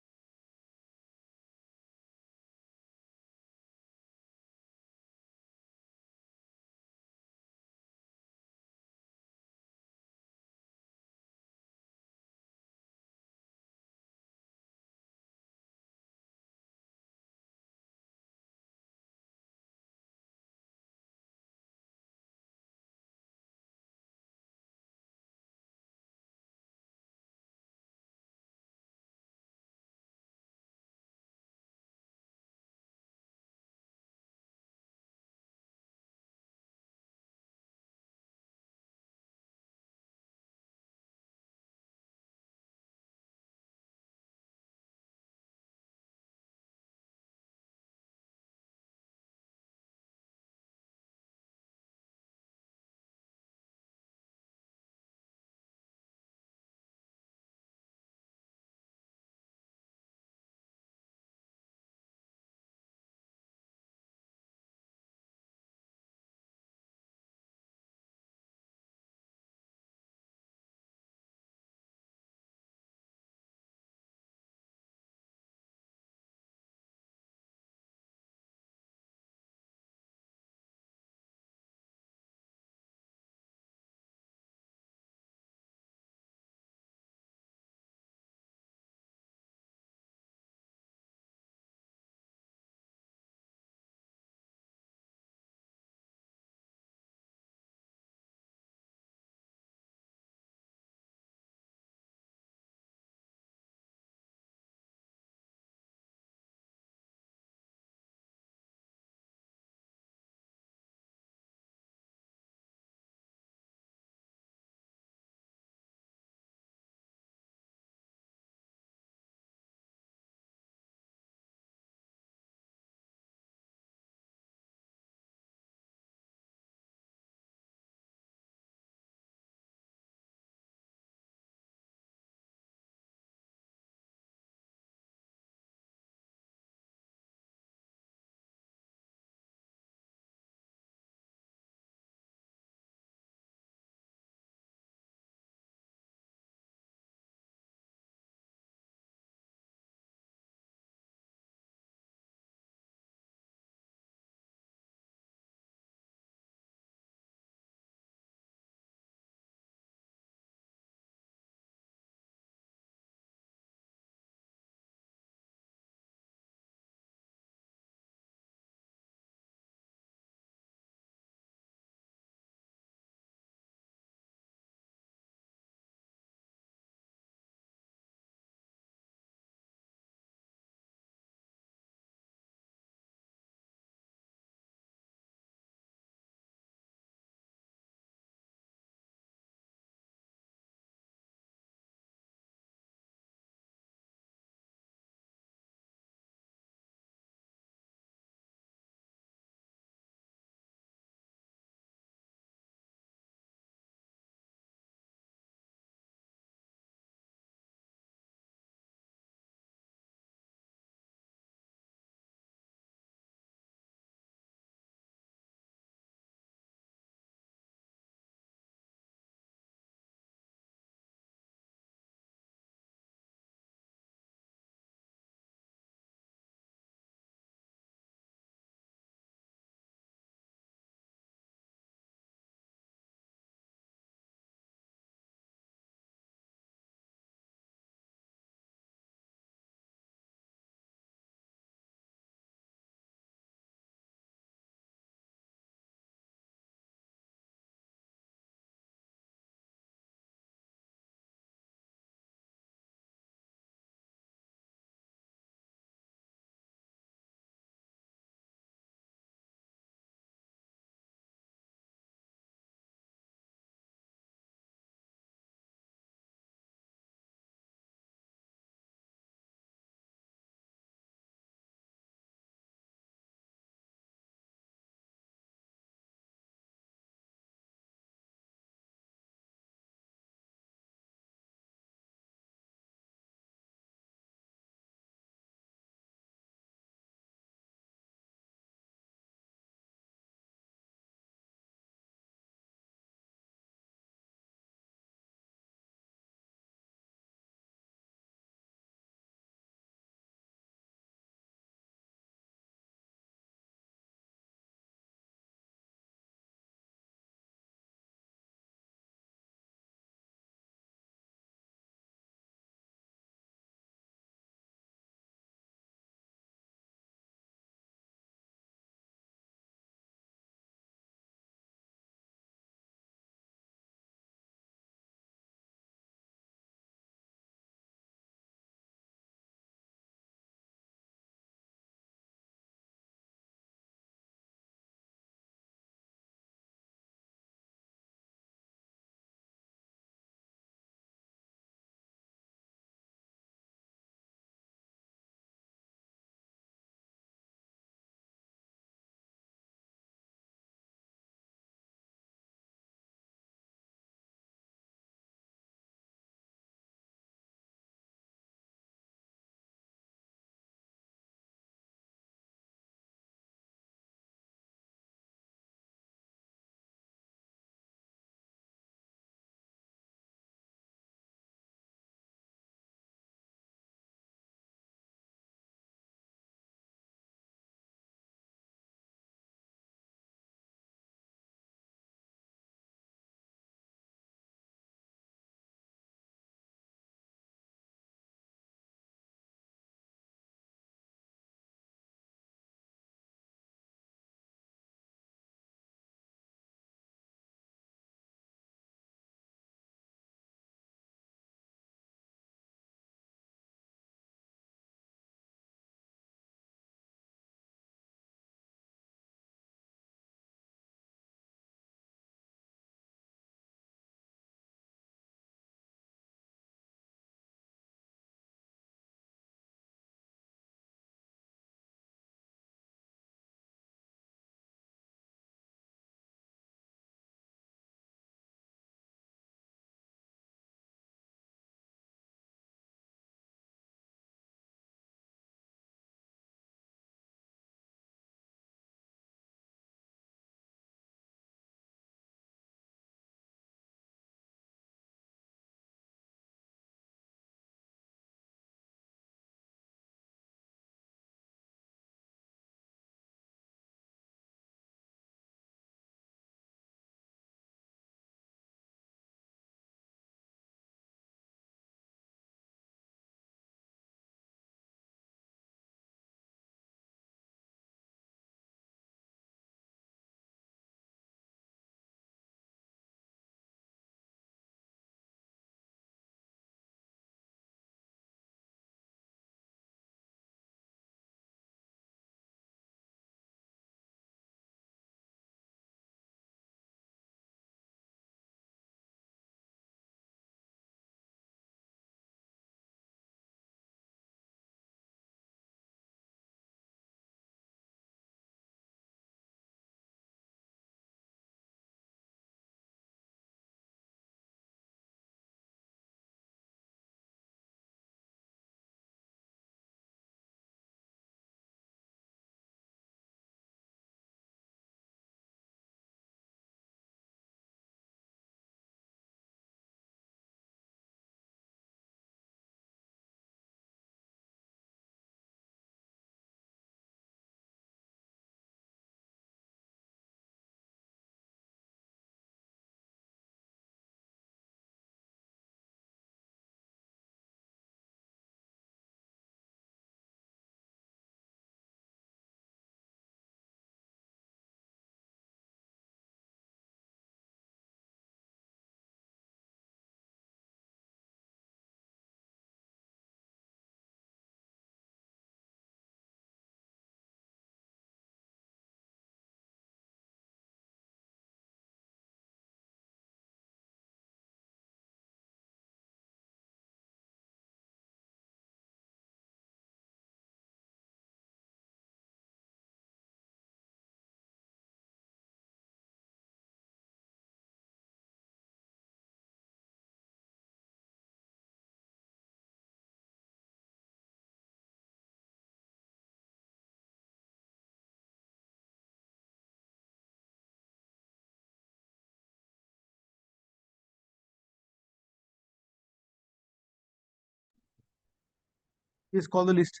[SPEAKER 1] Please call the list.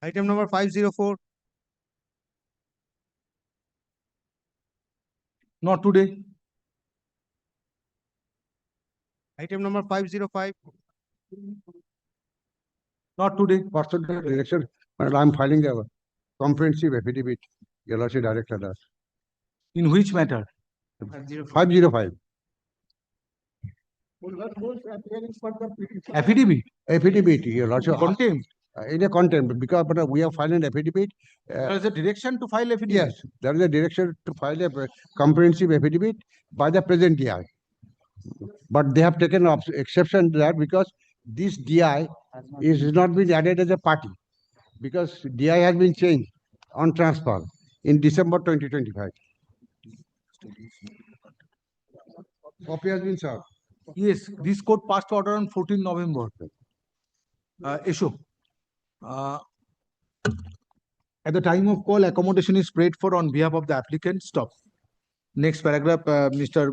[SPEAKER 19] Item number 504.
[SPEAKER 1] Not today.
[SPEAKER 19] Item number 505.
[SPEAKER 1] Not today.
[SPEAKER 4] Personal direction, and I'm filing a comprehensive affidavit, Your Lordship directed us.
[SPEAKER 1] In which matter?
[SPEAKER 4] 505.
[SPEAKER 1] Affidavit.
[SPEAKER 4] Affidavit, Your Lordship.
[SPEAKER 1] Contempt.
[SPEAKER 4] In a contempt, because we have filed an affidavit.
[SPEAKER 1] There is a direction to file affidavit.
[SPEAKER 4] Yes, there is a direction to file a comprehensive affidavit by the present DI. But they have taken exception to that because this DI is not been added as a party, because DI has been changed on transfer in December 2025. Copy has been served.
[SPEAKER 1] Yes, this court passed order on 14 November. Issue. At the time of call, accommodation is prayed for on behalf of the applicant. Stop. Next paragraph, Mr.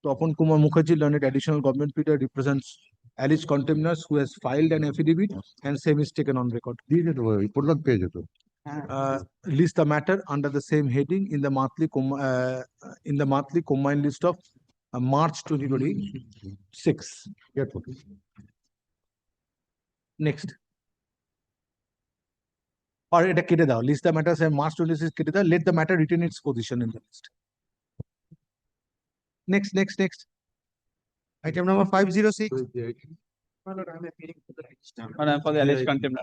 [SPEAKER 1] Tapan Kumar Mukherjee, learned additional government pleader, represents alleged contemners who has filed an affidavit and same is taken on record. List the matter under the same heading in the monthly combined list of March 2026. Next. Or এটা কেটে দাও. List the matter say March 26 কেটে দাও. Let the matter retain its position in the list. Next.
[SPEAKER 19] Item number 506.
[SPEAKER 7] Madam, for the alleged contempt.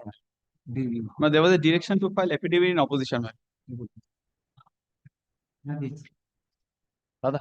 [SPEAKER 7] But there was a direction to file affidavit in opposition. Dada.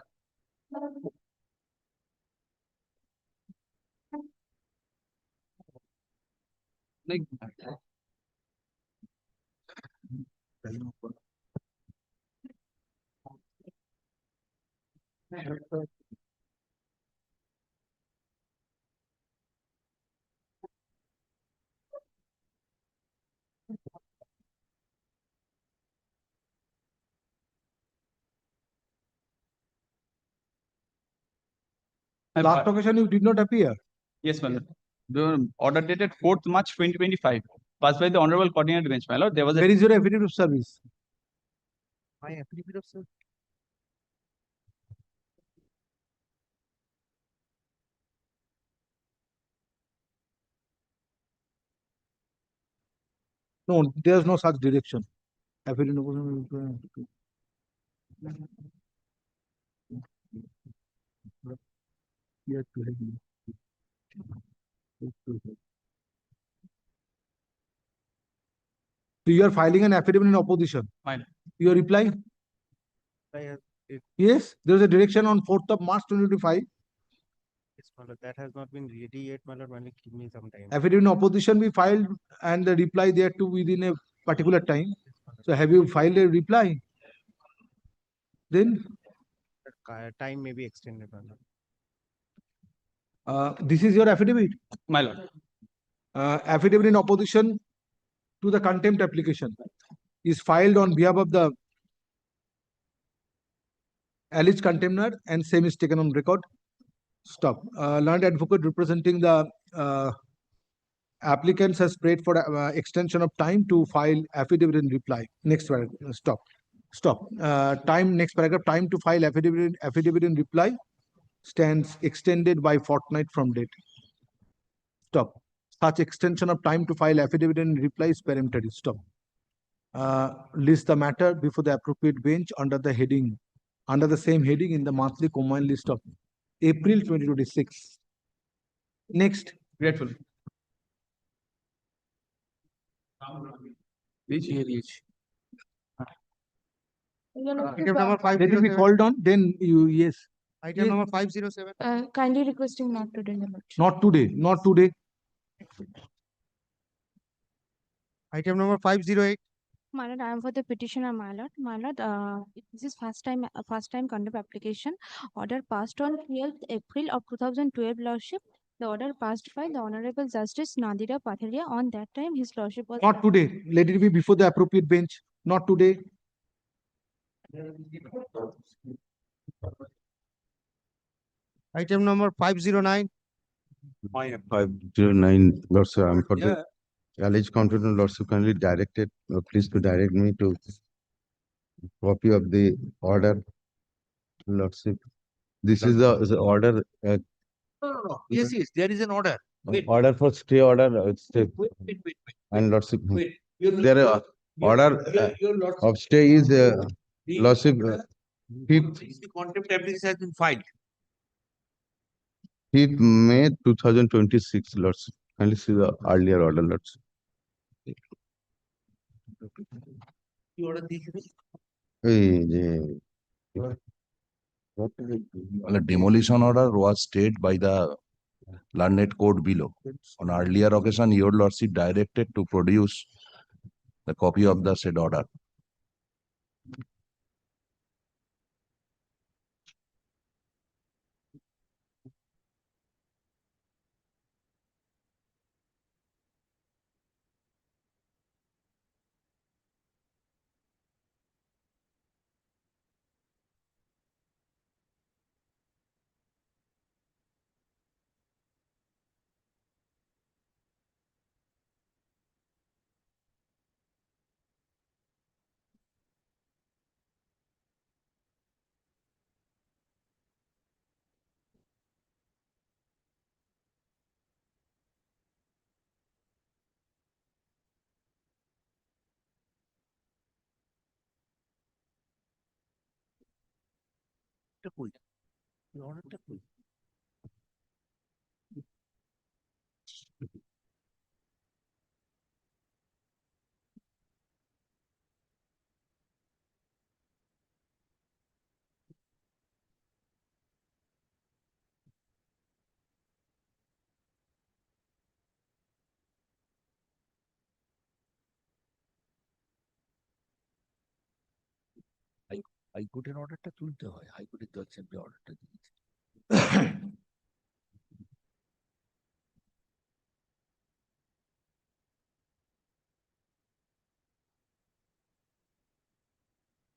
[SPEAKER 1] Last occasion you did not appear.
[SPEAKER 7] Yes, my lord. The order dated 4th March 2025, passed by the Honorable Coordinator Bench, my lord. There was a
[SPEAKER 1] Where is your affidavit of service?
[SPEAKER 10] My affidavit of service.
[SPEAKER 1] No, there is no such direction. Affidavit of So you are filing an affidavit in opposition.
[SPEAKER 7] Fine.
[SPEAKER 1] You are replying? Yes, there is a direction on 4th of March 2025.
[SPEAKER 10] Yes, my lord, that has not been ready yet, my lord. Only give me some time.
[SPEAKER 1] Affidavit in opposition be filed and the reply there to within a particular time. So have you filed a reply? Then
[SPEAKER 10] Time may be extended, my lord.
[SPEAKER 1] this is your affidavit.
[SPEAKER 7] My lord.
[SPEAKER 1] Affidavit in opposition to the contempt application is filed on behalf of the alleged contemner and same is taken on record. Stop. Learned advocate representing the applicants has prayed for extension of time to file affidavit in reply. Next paragraph. Stop. Next paragraph. Time to file affidavit in reply stands extended by fortnight from date. Stop. Such extension of time to file affidavit in reply is peremptory. Stop. List the matter before the appropriate bench under the same heading in the monthly combined list of April 2026. Next.
[SPEAKER 7] Grateful.
[SPEAKER 19] Item number
[SPEAKER 1] Let it be
[SPEAKER 19] 507.
[SPEAKER 1] called on, then you, yes.
[SPEAKER 19] Item number 507.
[SPEAKER 22] Kindly requesting not today, Your Lordship.
[SPEAKER 1] Not today, not today.
[SPEAKER 19] Item number 508.
[SPEAKER 22] My lord, I am for the petitioner, my lord. My lord, this is first time contempt application. Order passed on 12th April of 2012, Lordship. The order passed by the Honorable Justice Nadira Patharia. On that time, his Lordship was
[SPEAKER 1] Not today. Let it be before the appropriate bench. Not today.
[SPEAKER 19] Item number 509.
[SPEAKER 3] 509, Lord, sir, I'm for the
[SPEAKER 11] Alleged content lordship kindly directed, please to direct me to copy of the order, lordship. This is the order,
[SPEAKER 12] No. Yes, there is an order. Wait.
[SPEAKER 11] order for stay order, stay.
[SPEAKER 12] Wait.
[SPEAKER 11] And lordship.
[SPEAKER 12] Wait.
[SPEAKER 11] There order
[SPEAKER 12] Your lordship.
[SPEAKER 11] of stay is lordship,
[SPEAKER 12] Since the contempt application has been filed.
[SPEAKER 11] 5th May 2026, lordship. Kindly see the earlier order, lordship.
[SPEAKER 12] The order this
[SPEAKER 23] A demolition order was stayed by the learned court below. On earlier occasion, your lordship directed to produce the copy of the said order.
[SPEAKER 12] হাইকোর্টের অর্ডারটা তুলতে হয় হাইকোর্টের জজ সাহেব অর্ডারটা দিয়েছে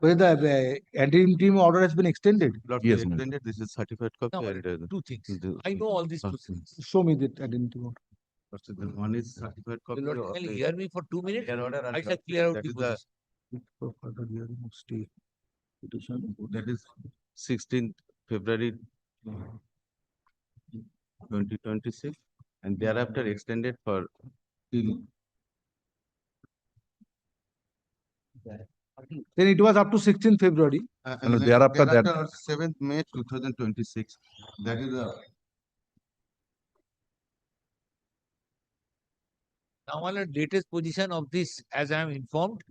[SPEAKER 1] Whether the interim order has been extended?
[SPEAKER 23] Yes, ma'am.
[SPEAKER 11] Extended, this is certified copy.
[SPEAKER 12] No,
[SPEAKER 11] And,
[SPEAKER 12] two things. I know all these proceedings.
[SPEAKER 1] Show me that interim order.
[SPEAKER 11] one is certified copy.
[SPEAKER 12] Will not kindly hear me for 2 minutes.
[SPEAKER 11] Earlier order and
[SPEAKER 12] I shall clear out
[SPEAKER 11] that
[SPEAKER 12] the
[SPEAKER 11] is the-
[SPEAKER 12] position.
[SPEAKER 1] For further hearing of stay petition.
[SPEAKER 11] That is 16th February 2026, and thereafter extended for till.
[SPEAKER 1] Then it was up to 16th February.
[SPEAKER 23] And thereafter that-
[SPEAKER 11] 7th May 2026. That is the.
[SPEAKER 12] Now, on the latest position of this, as I am informed,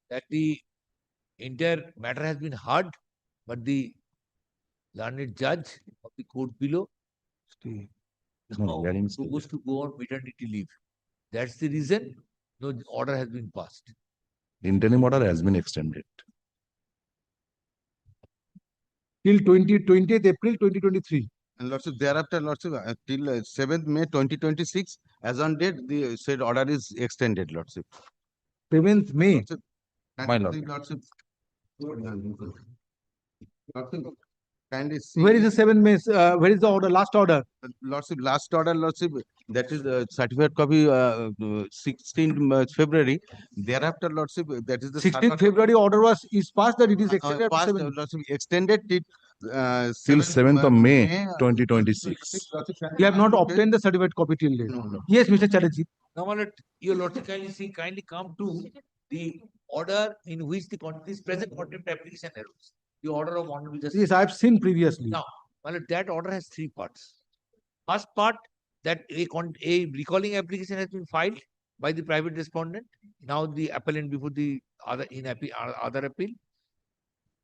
[SPEAKER 12] that the entire matter has been heard, but the learned judge of the court below
[SPEAKER 23] hearing
[SPEAKER 12] supposed to go on maternity leave. That's the reason no order has been passed.
[SPEAKER 23] The interim order has been extended.
[SPEAKER 1] Till 20th April 2023.
[SPEAKER 11] And lordship, thereafter, lordship, till 7th May 2026, as on date, the said order is extended, lordship.
[SPEAKER 1] 7th May.
[SPEAKER 11] Lordship, and
[SPEAKER 23] My
[SPEAKER 11] the
[SPEAKER 23] lord.
[SPEAKER 11] Lordship. Lordship, kindly see.
[SPEAKER 1] Where is the 7th May? Where is the order? Last order?
[SPEAKER 11] Lordship, last order, lordship, that is the certificate copy, 16th February. Thereafter, lordship, that is the.
[SPEAKER 1] 16th February order is passed that it is extended.
[SPEAKER 11] Passed,
[SPEAKER 1] to 7th.
[SPEAKER 11] lordship, extended till.
[SPEAKER 23] Till 7th of May 2026.
[SPEAKER 1] You have not obtained the certificate copy till date. Yes, Mr. Chatterjee.
[SPEAKER 12] Now, my lord, your lordship kindly come to the order in which this present contempt application arose. The order of honorable justice.
[SPEAKER 1] Yes, I have seen previously.
[SPEAKER 12] Now, my lord, that order has 3 parts. First part, that a recalling application has been filed by the private respondent. Now the appellant before the other other appeal.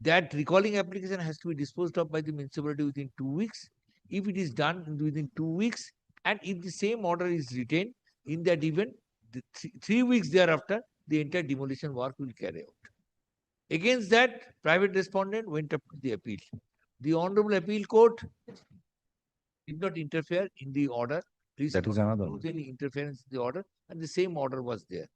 [SPEAKER 12] That recalling application has to be disposed of by the municipality within 2 weeks. If it is done within 2 weeks, and if the same order is retained, in that event, the 3 weeks thereafter, the entire demolition work will carry out. Against that, private respondent went up to the appeal. The Honorable Appeal Court did not interfere in the order. Please
[SPEAKER 23] That is another
[SPEAKER 12] without any interference in the order, and the same order was there.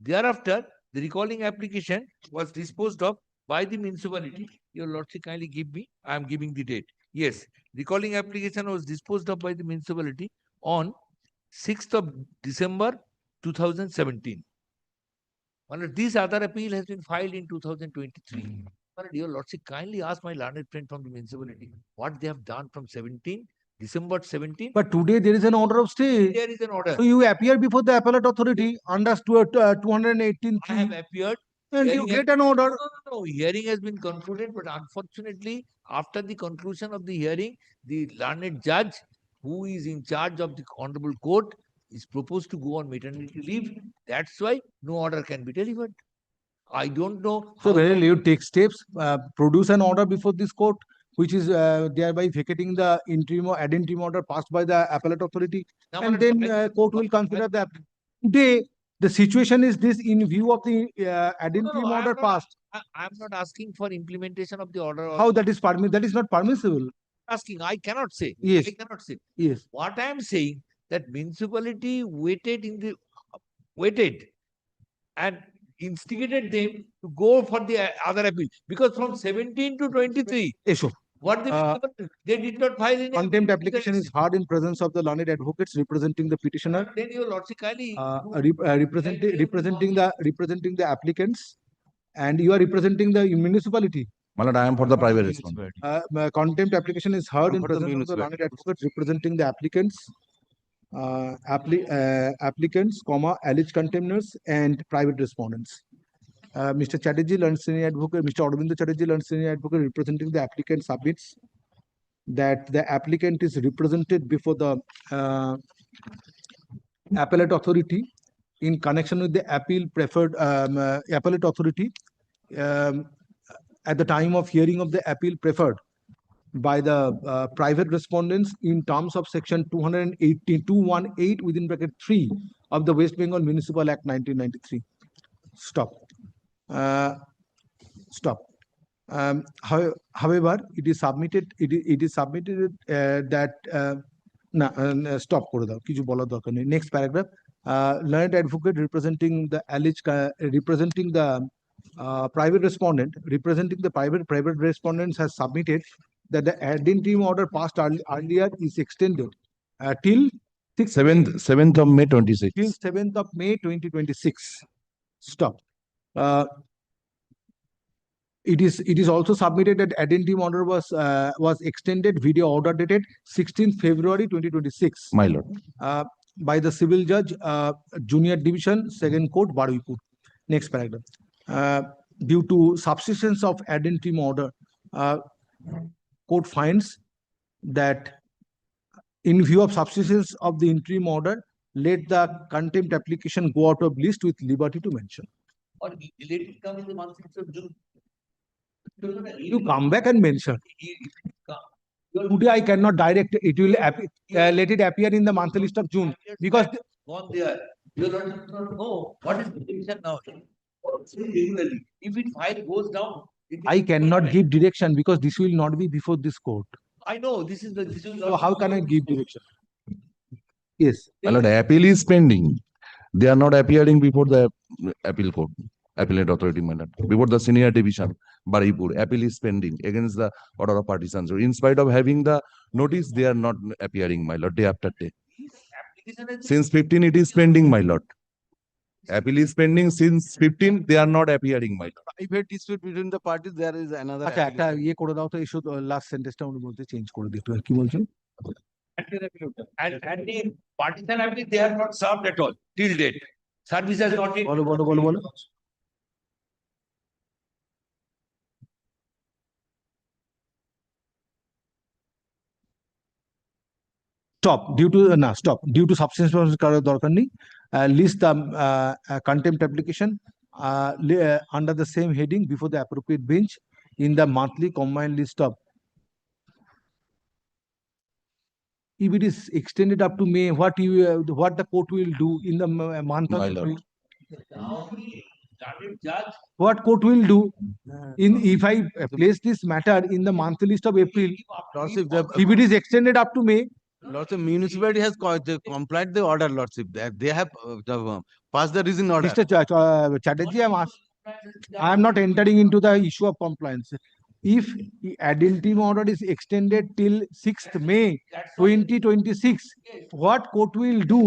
[SPEAKER 12] Thereafter, the recalling application was disposed of by the municipality. Your lordship kindly give me, I am giving the date. Yes, recalling application was disposed of by the municipality on 6th of December 2017. This other appeal has been filed in 2023. Your Lordship, kindly ask my learned friend from the municipality what they have done from 17, December 17.
[SPEAKER 1] But today there is an order of stay.
[SPEAKER 12] There is an order.
[SPEAKER 1] So you appear before the appellate authority under 218.
[SPEAKER 12] I have appeared.
[SPEAKER 1] And you
[SPEAKER 12] Hearing has-
[SPEAKER 1] get an order.
[SPEAKER 12] No, hearing has been concluded, but unfortunately, after the conclusion of the hearing, the learned judge, who is in charge of the honorable court, is proposed to go on maternity leave. That's why no order can be delivered. I don't know.
[SPEAKER 1] So
[SPEAKER 12] how
[SPEAKER 1] when you take steps, produce an order before this court, which is thereby vacating the interim or ad interim order passed by the appellate authority,
[SPEAKER 12] Now,
[SPEAKER 1] and
[SPEAKER 12] my
[SPEAKER 1] then
[SPEAKER 12] lord,
[SPEAKER 1] court will consider that. Today, the situation is this in view of the ad interim order passed.
[SPEAKER 12] I'm not asking for implementation of the order.
[SPEAKER 1] How that is permissible? That is not permissible.
[SPEAKER 12] Asking, I cannot say.
[SPEAKER 1] Yes.
[SPEAKER 12] I cannot say.
[SPEAKER 1] Yes.
[SPEAKER 12] What I am saying that municipality waited and instigated them to go for the other appeal because from 17 to 23.
[SPEAKER 1] Esho.
[SPEAKER 12] What they did not file in
[SPEAKER 1] Contempt application is heard in presence of the learned advocates representing the petitioner.
[SPEAKER 12] Then your Lordship kindly
[SPEAKER 1] Representing the applicants, and you are representing the municipality.
[SPEAKER 23] My lord, I am for the private response.
[SPEAKER 1] Contempt application is heard in
[SPEAKER 23] for the
[SPEAKER 1] presence of the learned
[SPEAKER 23] municipality.
[SPEAKER 1] advocates representing the applicants, alleged contemners and private respondents. Mr. Chatterjee, learned senior advocate, Mr. Aurobindo Chatterjee, learned senior advocate representing the applicant submits that the applicant is represented before the appellate authority in connection with the appeal preferred appellate authority at the time of hearing of the appeal preferred by the private respondents in terms of section 218 within bracket 3 of the West Bengal Municipal Act 1993. Stop. Stop. However, it is submitted. It is submitted that stop করে দাও কিছু বলার দরকার নেই. Next paragraph. Learned advocate representing the alleged private respondent private respondents has submitted that the ad interim order passed earlier is extended till
[SPEAKER 23] 7th of May 26.
[SPEAKER 1] Till 7th of May 2026. Stop. It is also submitted that ad interim order was extended, video order dated 16th February 2026.
[SPEAKER 23] My lord.
[SPEAKER 1] By the civil judge, junior division, second court, Baruipur. Next paragraph. Due to subsistence of ad interim order, court finds that in view of subsistence of the interim order, let the contempt application go out of list with liberty to mention.
[SPEAKER 12] Or let it come in the month of June.
[SPEAKER 1] You come back and mention. Today I cannot direct it. Will let it appear in the monthly list of June because
[SPEAKER 12] Gone there. You don't know what is the division now. Regularly. If it file goes down,
[SPEAKER 1] I cannot give direction because this will not be before this court.
[SPEAKER 12] I know this is the. This is
[SPEAKER 1] So how can I give direction? Yes.
[SPEAKER 23] My lord, appeal is pending. They are not appearing before the appeal court, appellate authority, my lord. Before the senior division, Baripur, appeal is pending against the order of partitions. In spite of having the notice, they are not appearing, my lord, day after day. Since 15, it is pending, my lord. Appeal is pending since 15, they are not appearing, my lord.
[SPEAKER 11] Private dispute between the parties, there is another.
[SPEAKER 1] আচ্ছা একটা ইয়ে করে দাও তো এই শুধু last সেন্টেন্সটা ওর মধ্যে চেঞ্জ করে দিতে হয় কি বলছেন
[SPEAKER 12] And the partisan appeal, they are not served at all till date. Service has not been.
[SPEAKER 1] বলো stop due to substance করার দরকার নেই list the contempt application under the same heading before the appropriate bench in the monthly combined list of. If it is extended up to May, what the court will do in the month of
[SPEAKER 23] My lord.
[SPEAKER 1] May? What court will do if I place this matter in the monthly list of April?
[SPEAKER 11] Lordship,
[SPEAKER 1] If it is extended up to May,
[SPEAKER 11] Lordship, municipality has complied the order, Lordship. They have passed the reason order.
[SPEAKER 1] Mr. Chatterjee, I am not entering into the issue of compliance. If the ad interim order is extended till 6th May 2026, what court will do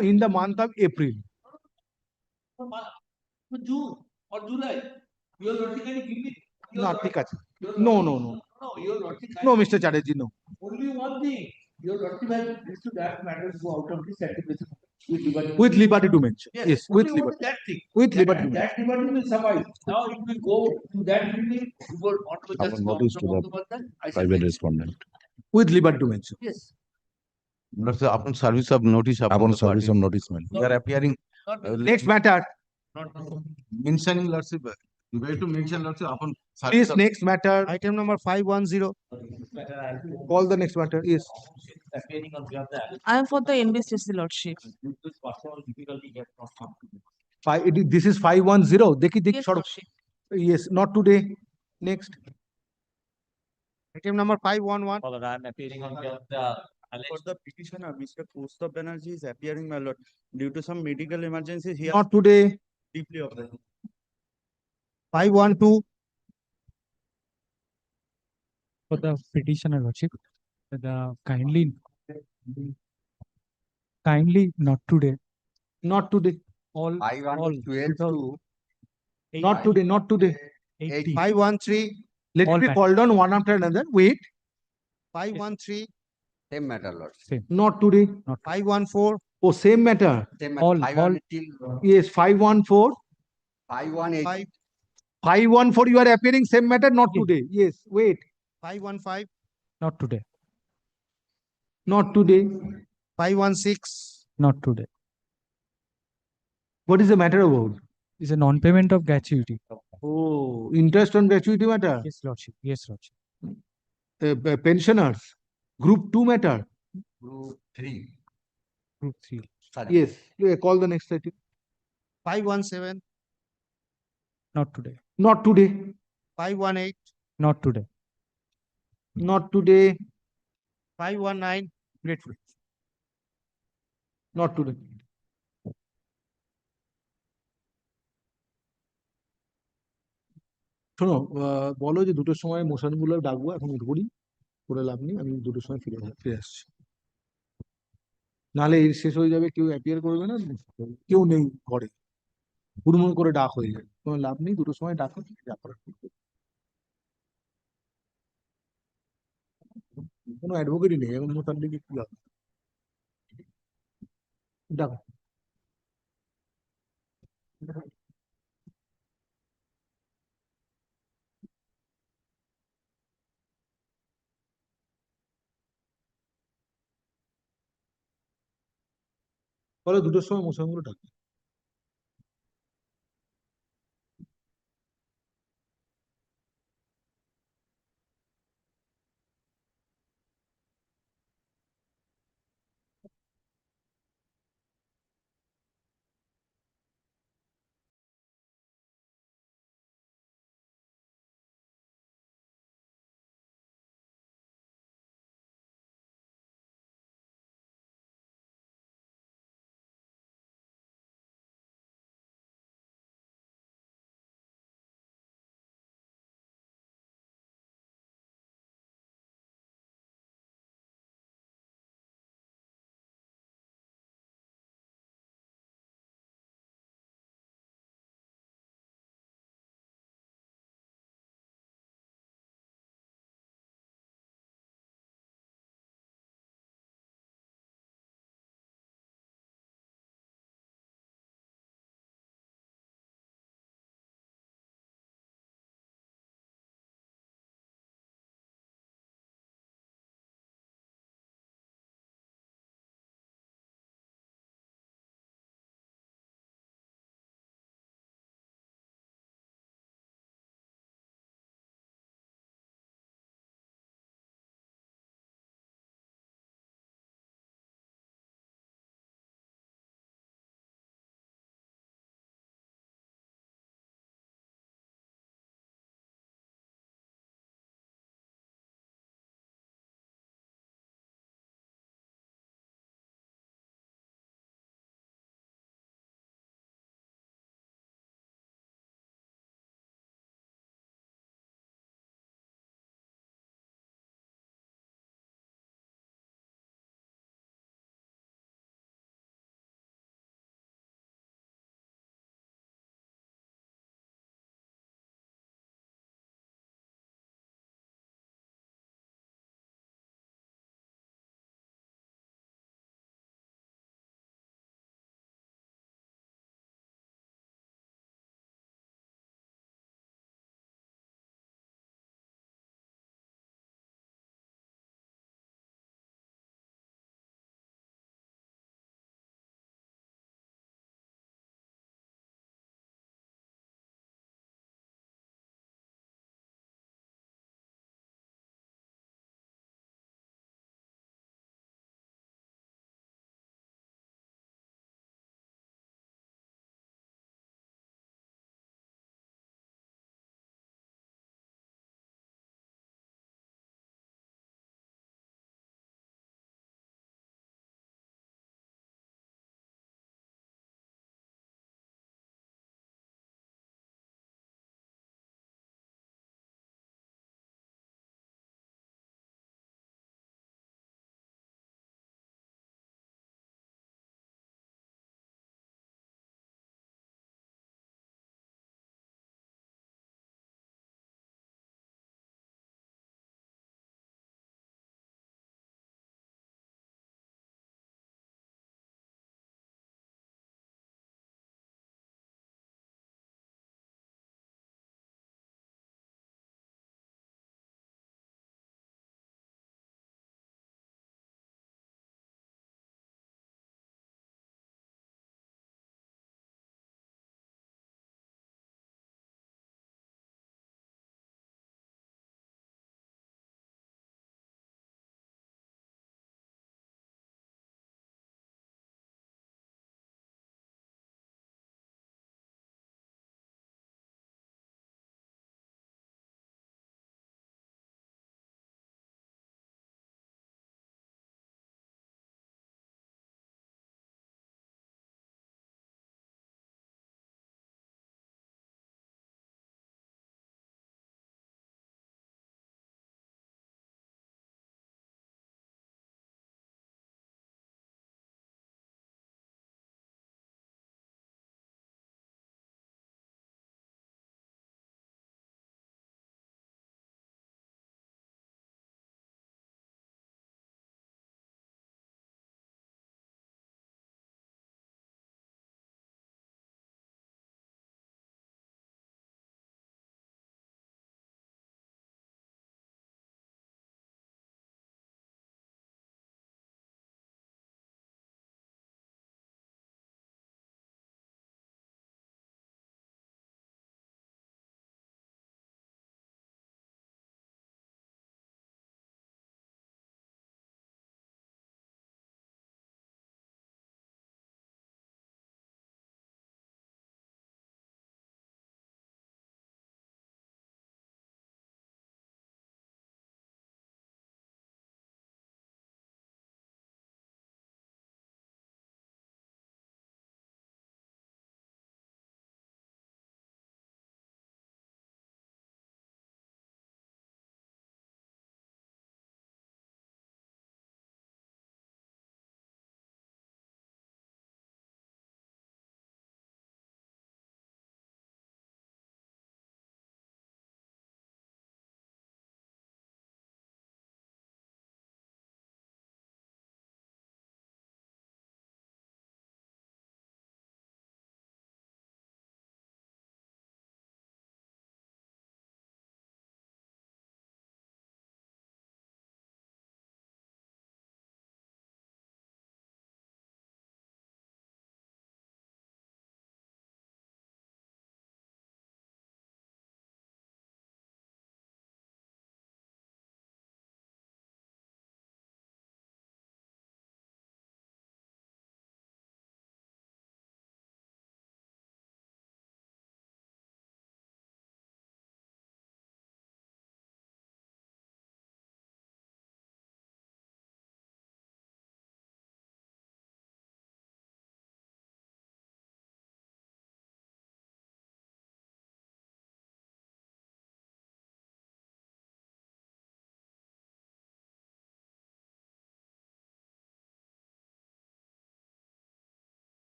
[SPEAKER 1] in the month of April.
[SPEAKER 12] June or July. Your lordship, can you give me?
[SPEAKER 1] না ঠিক আছে no no no
[SPEAKER 12] No, your lordship.
[SPEAKER 1] no Mr. Chatterjee no.
[SPEAKER 12] Only one thing. Your lordship has this to that matter to go out of this activity
[SPEAKER 1] With liberty to mention. Yes, with
[SPEAKER 12] only
[SPEAKER 1] liberty.
[SPEAKER 12] that thing.
[SPEAKER 1] With
[SPEAKER 12] That-
[SPEAKER 1] liberty to
[SPEAKER 12] That liberty will suffice. Now it will go to that building. You go on to
[SPEAKER 23] Our
[SPEAKER 12] just
[SPEAKER 23] notice to the private respondent.
[SPEAKER 1] with liberty to mention.
[SPEAKER 12] Yes.
[SPEAKER 11] Lord, sir, upon service of notice
[SPEAKER 23] Upon service of notice, man.
[SPEAKER 11] we are appearing.
[SPEAKER 1] Next matter,
[SPEAKER 11] Mentioning lordship, you have to mention lordship upon. service
[SPEAKER 1] please
[SPEAKER 11] of-
[SPEAKER 1] next matter,
[SPEAKER 19] Item number 510.
[SPEAKER 1] call the next matter. Yes.
[SPEAKER 12] Appearing on behalf of the
[SPEAKER 2] I am for the NBCC lordship.
[SPEAKER 12] due to personal difficulty he has not come.
[SPEAKER 1] This is 510. দেখি দেখি
[SPEAKER 2] Yes,
[SPEAKER 1] সরো।
[SPEAKER 2] lordship.
[SPEAKER 1] Yes, not today. Next.
[SPEAKER 19] Item number 511.
[SPEAKER 12] Lord, I am appearing on behalf of the
[SPEAKER 8] For the petitioner, Mr. Kaustubh Banerjee is appearing, my lord. Due to some medical emergency, he has
[SPEAKER 1] Not today.
[SPEAKER 8] deeply operated.
[SPEAKER 1] 512.
[SPEAKER 15] For the petitioner lordship, kindly not today.
[SPEAKER 1] Not today.
[SPEAKER 15] All
[SPEAKER 4] 512 to
[SPEAKER 1] Not today. Not today.
[SPEAKER 19] 513.
[SPEAKER 1] Let
[SPEAKER 15] All
[SPEAKER 1] it be
[SPEAKER 15] matter.
[SPEAKER 1] called on one after another. Wait.
[SPEAKER 19] 513.
[SPEAKER 4] same matter, Lord.
[SPEAKER 1] Not today.
[SPEAKER 19] 514.
[SPEAKER 1] Oh, same matter.
[SPEAKER 4] Same
[SPEAKER 15] All-
[SPEAKER 4] matter.
[SPEAKER 15] all-
[SPEAKER 4] 512,
[SPEAKER 1] Yes, 514.
[SPEAKER 4] 518.
[SPEAKER 1] 514. You are appearing same matter. Not
[SPEAKER 15] Yes.
[SPEAKER 1] today. Yes. Wait.
[SPEAKER 19] 515.
[SPEAKER 15] Not today.
[SPEAKER 1] Not today.
[SPEAKER 19] 516.
[SPEAKER 15] Not today.
[SPEAKER 1] What is the matter about?
[SPEAKER 15] It's a non-payment of gratuity.
[SPEAKER 1] Oh, interest on gratuity matter.
[SPEAKER 15] Yes, lordship. Yes, lordship.
[SPEAKER 1] Pensioners. Group 2 matter.
[SPEAKER 4] Group 3.
[SPEAKER 15] Group 3.
[SPEAKER 1] Yes. Call the next item.
[SPEAKER 19] 517.
[SPEAKER 15] Not today.
[SPEAKER 1] Not today.
[SPEAKER 19] 518.
[SPEAKER 15] Not today.
[SPEAKER 1] Not today.
[SPEAKER 19] 519.
[SPEAKER 15] Grateful.
[SPEAKER 1] Not today. শোনো বলো যে দুটোর সময় মোশনগুলো ডাকবো এখন উঠবো করে লাভ নেই আমি দুটোর সময় ফিরে আসছি নাহলে এর শেষ হয়ে যাবে কেউ অ্যাপিয়ার করবে না কেউ নেই ঘরে হুড়মুড় করে ডাক হয়ে যাবে কোনো লাভ নেই দুটোর সময় ডাকো যা করার করবে। কোনো অ্যাডভোকেটই নেই এখন মোতাবেক কি হবে ডাকো বলো দুটোর সময় মোশনগুলো ডাকো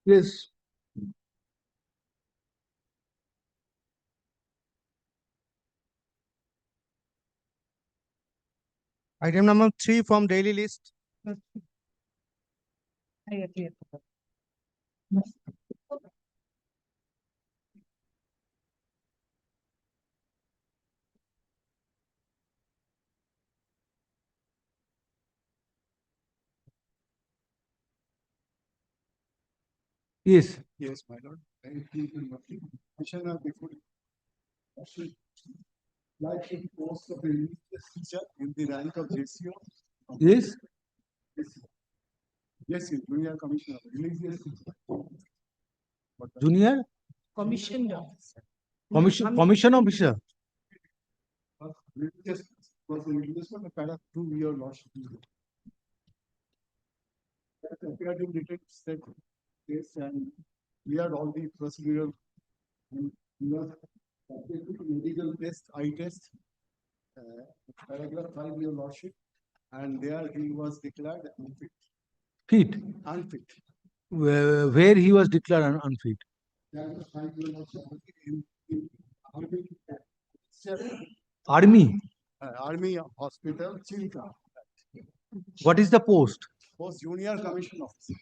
[SPEAKER 1] Yes.
[SPEAKER 19] Item number 3 from daily list.
[SPEAKER 1] Yes.
[SPEAKER 9] Yes, my lord. Thank you. Commissioner, before like in post of the religious teacher in the rank of JCO.
[SPEAKER 1] Yes.
[SPEAKER 9] Yes, junior commissioner, religious teacher.
[SPEAKER 1] Junior
[SPEAKER 2] Commissioned officer.
[SPEAKER 1] commission officer.
[SPEAKER 9] Religious was the religious one, para 2-year lordship. That appeared in written said case and cleared all the procedural and he was subjected to medical test, eye test, paragraph 5 your lordship, and there he was declared unfit.
[SPEAKER 1] Fit.
[SPEAKER 9] Unfit.
[SPEAKER 1] Where he was declared unfit.
[SPEAKER 9] Paragraph 5 your lordship in
[SPEAKER 1] Army.
[SPEAKER 9] Army hospital, Chilka.
[SPEAKER 1] What is the post?
[SPEAKER 9] Post junior commission officer.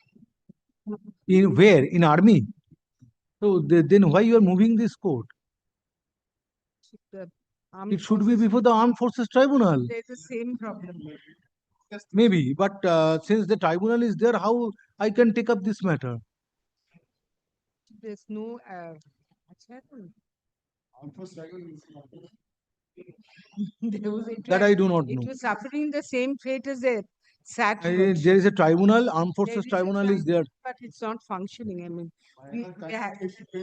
[SPEAKER 1] In where? In army. So then why you are moving this court? It should be before the Armed Forces Tribunal.
[SPEAKER 2] There's the same problem.
[SPEAKER 1] Maybe, but since the tribunal is there, how I can take up this matter?
[SPEAKER 2] There's no.
[SPEAKER 9] Armed Forces Tribunal is not there.
[SPEAKER 1] That I do not know.
[SPEAKER 2] It was suffering the same fate as the SAT.
[SPEAKER 1] There is a tribunal, Armed Forces Tribunal is there.
[SPEAKER 2] But it's not functioning. I mean,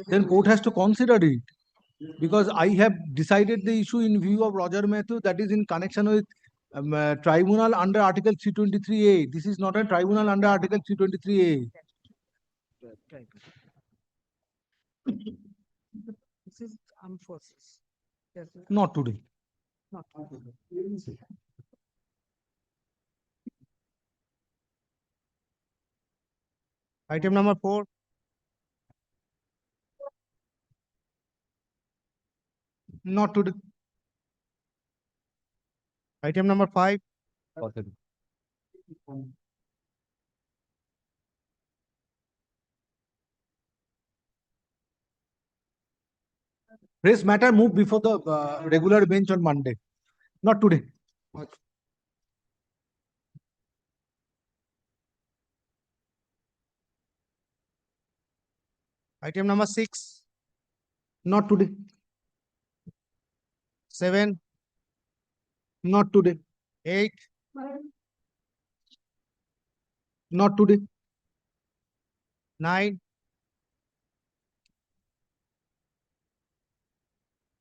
[SPEAKER 1] Then court has to consider it. Because I have decided the issue in view of Roger Matthew, that is in connection with tribunal under Article 323A. This is not a tribunal under Article 323A.
[SPEAKER 2] This is armed forces.
[SPEAKER 1] Not today.
[SPEAKER 2] Not
[SPEAKER 19] Item number 4.
[SPEAKER 1] Not today.
[SPEAKER 19] Item number 5.
[SPEAKER 1] Race matter move before the regular bench on Monday. Not today.
[SPEAKER 19] Item number 6.
[SPEAKER 1] Not today.
[SPEAKER 19] 7.
[SPEAKER 1] Not today.
[SPEAKER 19] 8.
[SPEAKER 1] Not today.
[SPEAKER 19] 9.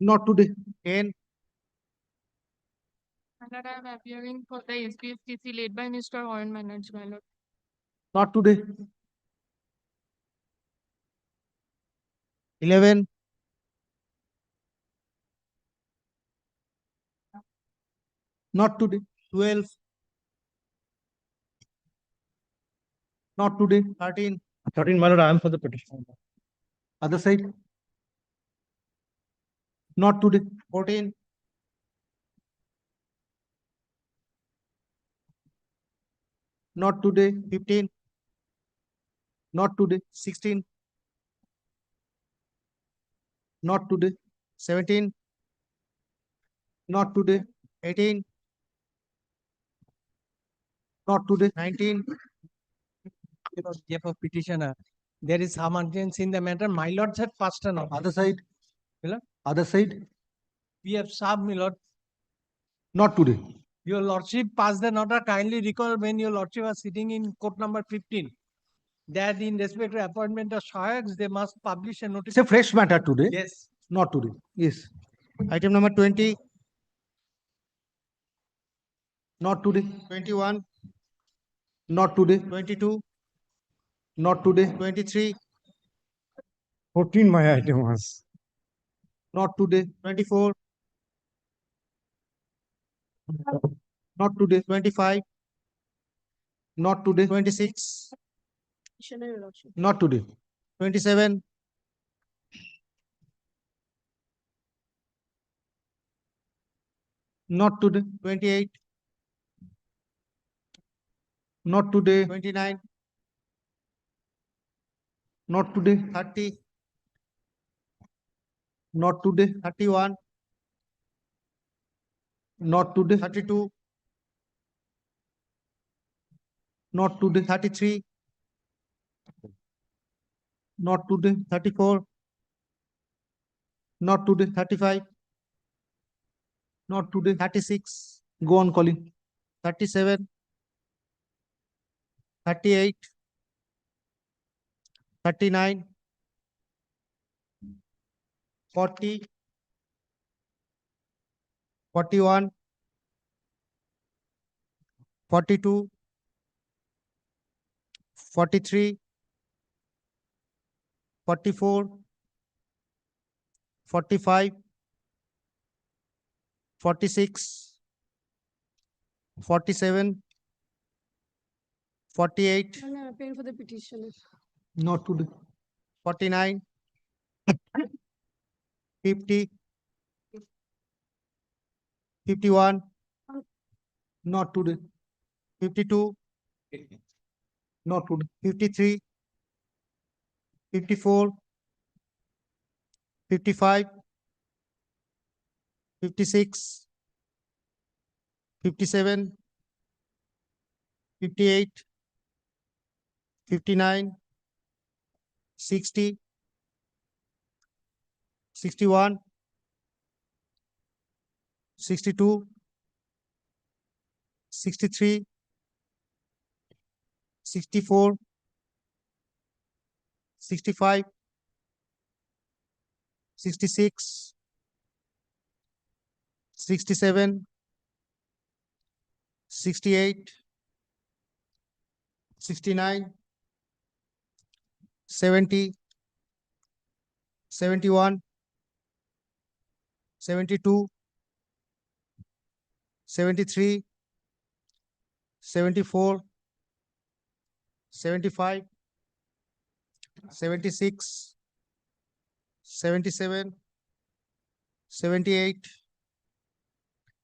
[SPEAKER 1] Not today.
[SPEAKER 19] 10.
[SPEAKER 13] And I am appearing for the SPFTC led by Mr. HON'BLE, my lord.
[SPEAKER 1] Not today.
[SPEAKER 19] 11. 12.
[SPEAKER 1] Not today.
[SPEAKER 19] 13.
[SPEAKER 10] 13, my lord, I am for the petition.
[SPEAKER 1] Other side. Not today.
[SPEAKER 19] 14.
[SPEAKER 1] Not today.
[SPEAKER 19] 15.
[SPEAKER 1] Not today.
[SPEAKER 19] 16.
[SPEAKER 1] Not today.
[SPEAKER 19] 17.
[SPEAKER 1] Not today.
[SPEAKER 19] 18.
[SPEAKER 1] Not today.
[SPEAKER 19] 19.
[SPEAKER 10] Behalf of petitioner, there is some urgency in the matter. My lord said first and all.
[SPEAKER 1] Other side.
[SPEAKER 10] Hello?
[SPEAKER 1] Other side.
[SPEAKER 10] We have served, my lord.
[SPEAKER 1] Not today.
[SPEAKER 10] Your lordship passed the order. Kindly recall when your lordship was sitting in court number 15. That in respect to appointment of Shayaks, they must publish a notice.
[SPEAKER 1] It's a fresh matter today.
[SPEAKER 10] Yes.
[SPEAKER 1] Not today. Yes.
[SPEAKER 19] Item number 20.
[SPEAKER 1] Not today.
[SPEAKER 19] 21.
[SPEAKER 1] Not today.
[SPEAKER 19] 22.
[SPEAKER 1] Not today.
[SPEAKER 19] 23.
[SPEAKER 10] 14 my item was.
[SPEAKER 1] Not today.
[SPEAKER 19] 24.
[SPEAKER 1] Not today.
[SPEAKER 19] 25.
[SPEAKER 1] Not today.
[SPEAKER 19] 26.
[SPEAKER 1] Not today.
[SPEAKER 19] 27,
[SPEAKER 1] Not today.
[SPEAKER 19] 28,
[SPEAKER 1] Not today.
[SPEAKER 19] 29,
[SPEAKER 1] Not today.
[SPEAKER 19] 30,
[SPEAKER 1] Not today.
[SPEAKER 19] 31,
[SPEAKER 1] Not today.
[SPEAKER 19] 32,
[SPEAKER 1] Not today.
[SPEAKER 19] 33,
[SPEAKER 1] Not today.
[SPEAKER 19] 34,
[SPEAKER 1] Not today.
[SPEAKER 19] 35,
[SPEAKER 1] Not today.
[SPEAKER 19] 36,
[SPEAKER 1] Go on calling.
[SPEAKER 19] 37, 38, 39, 40, 41, 42, 43, 44, 45, 46, 47, 48,
[SPEAKER 2] I'm appealing for the petitioner.
[SPEAKER 1] Not today.
[SPEAKER 19] 49, 50, 51,
[SPEAKER 1] Not today.
[SPEAKER 19] 52,
[SPEAKER 1] Not today.
[SPEAKER 19] 53, 54, 55, 56, 57, 58, 59, 60, 61, 62, 63, 64, 65, 66, 67, 68, 69, 70, 71, 72, 73, 74, 75, 76, 77, 78,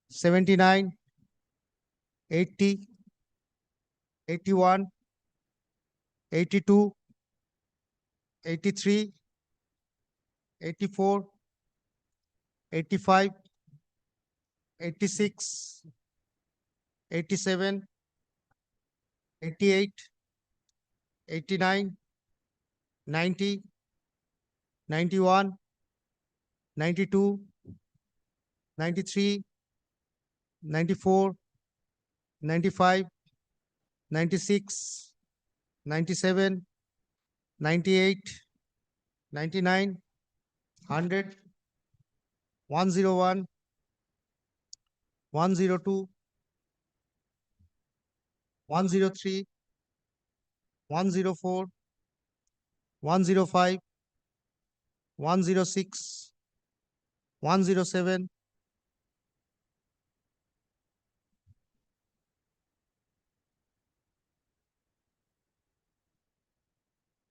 [SPEAKER 19] 79, 80, 81, 82, 83, 84, 85, 86, 87, 88, 89, 90, 91, 92, 93, 94, 95, 96, 97, 98, 99, 100, 101, 102, 103, 104, 105, 106, 107,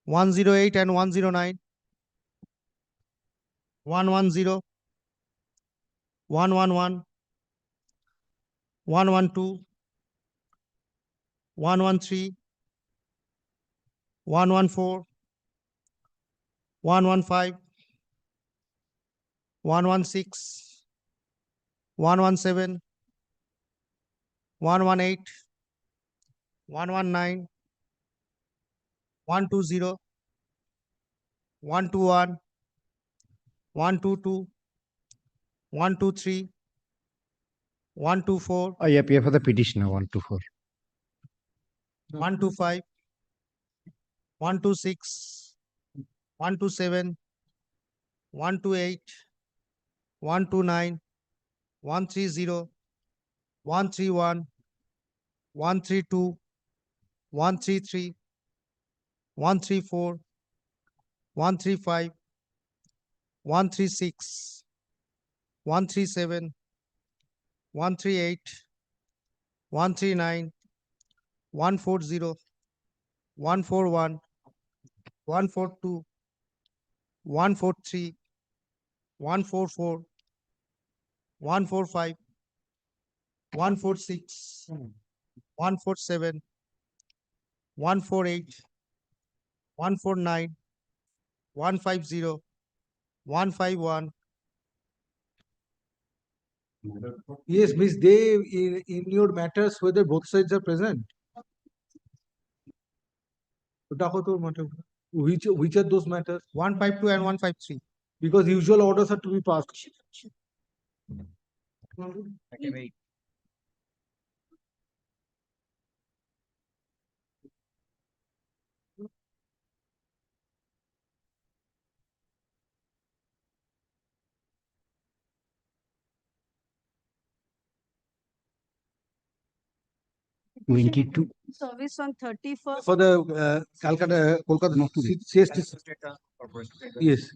[SPEAKER 19] 108 and 109, 110, 111, 112, 113, 114, 115, 116, 117, 118, 119, 120, 121, 122, 123, 124, I appear for the petitioner 124.
[SPEAKER 1] 125, 126, 127, 128, 129, 130, 131, 132, 133, 134, 135, 136, 137, 138, 139, 140, 141, 142,
[SPEAKER 19] 143, 144, 145, 146, 147, 148, 149, 150, 151.
[SPEAKER 1] Yes, Miss, they in your matters whether both sides are present. Which are those matters?
[SPEAKER 19] 152 and 153.
[SPEAKER 1] Because usual orders are to be passed.
[SPEAKER 10] Okay, wait.
[SPEAKER 2] Service on 31st.
[SPEAKER 1] For the Calcutta, Kolkata, not today. CST. Yes.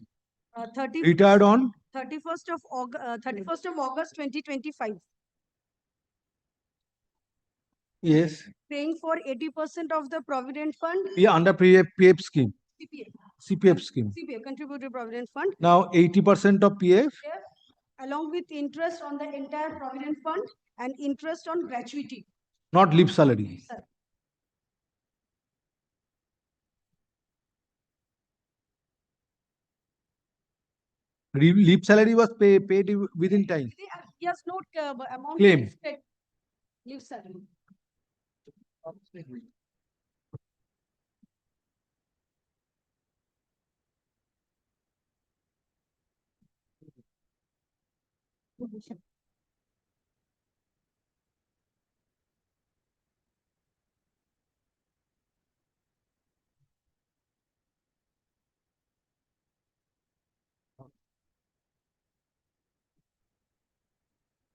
[SPEAKER 2] 30
[SPEAKER 1] Retired on
[SPEAKER 2] 31st of August 2025.
[SPEAKER 1] yes.
[SPEAKER 2] Paying for 80% of the provident fund.
[SPEAKER 1] Yeah, under PF scheme.
[SPEAKER 2] CPF.
[SPEAKER 1] CPF scheme.
[SPEAKER 2] CPF, contributory provident fund.
[SPEAKER 1] Now 80% of PF.
[SPEAKER 2] Along with interest on the entire provident fund and interest on gratuity.
[SPEAKER 1] Not leave salary.
[SPEAKER 2] Sir.
[SPEAKER 1] Leave salary was paid within time.
[SPEAKER 2] Yes, note amount.
[SPEAKER 1] Claim.
[SPEAKER 2] Leave salary.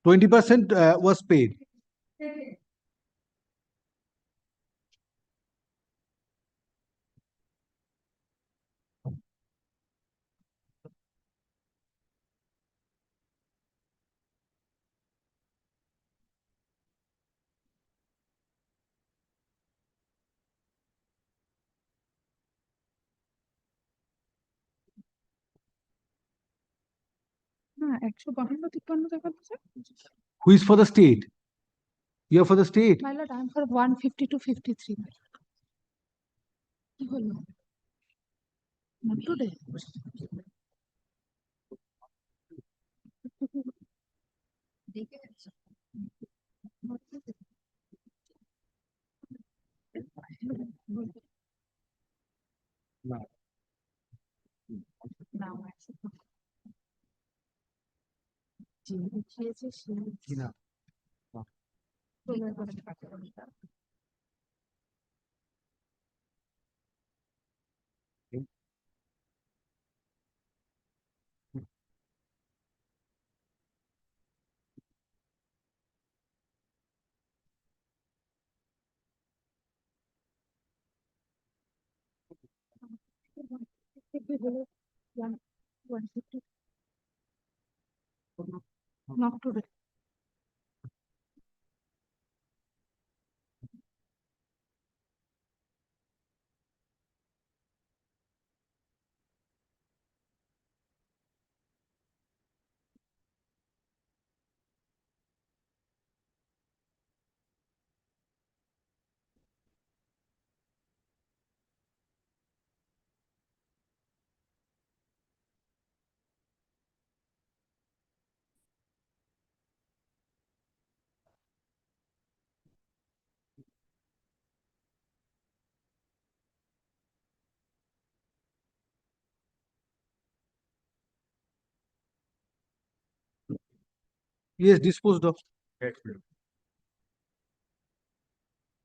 [SPEAKER 1] 20% was paid. Who is for the state? You are for the state.
[SPEAKER 5] My lord, I am for 150 to 53. Not today. Not today.
[SPEAKER 1] Yes, disposed of.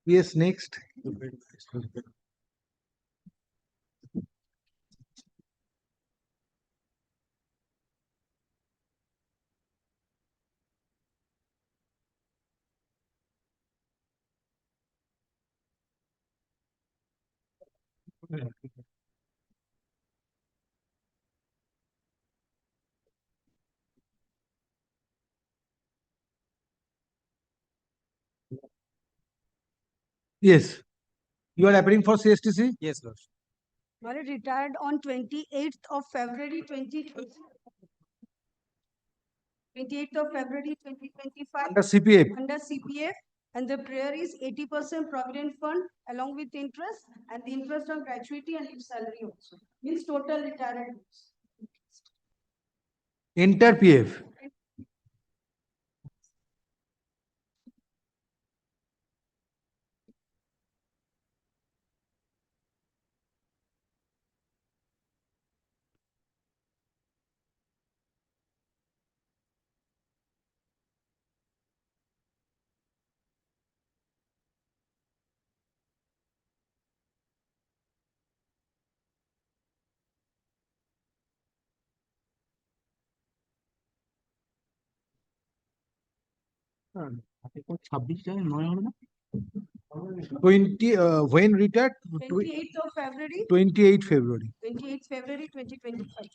[SPEAKER 1] Yes, next. Yes. You are appearing for CSTC?
[SPEAKER 10] Yes, Lord.
[SPEAKER 2] Malad retired on 28th of February 2020. 28th of February 2025.
[SPEAKER 1] Under CPF.
[SPEAKER 2] Under CPF. And the prayer is 80% provident fund along with interest and the interest on gratuity and leave salary also. Means total retired.
[SPEAKER 1] Enter PF.
[SPEAKER 6] Hmm.
[SPEAKER 1] 20 when retired?
[SPEAKER 2] 28th of February.
[SPEAKER 1] 28 February.
[SPEAKER 2] 28th February 2025.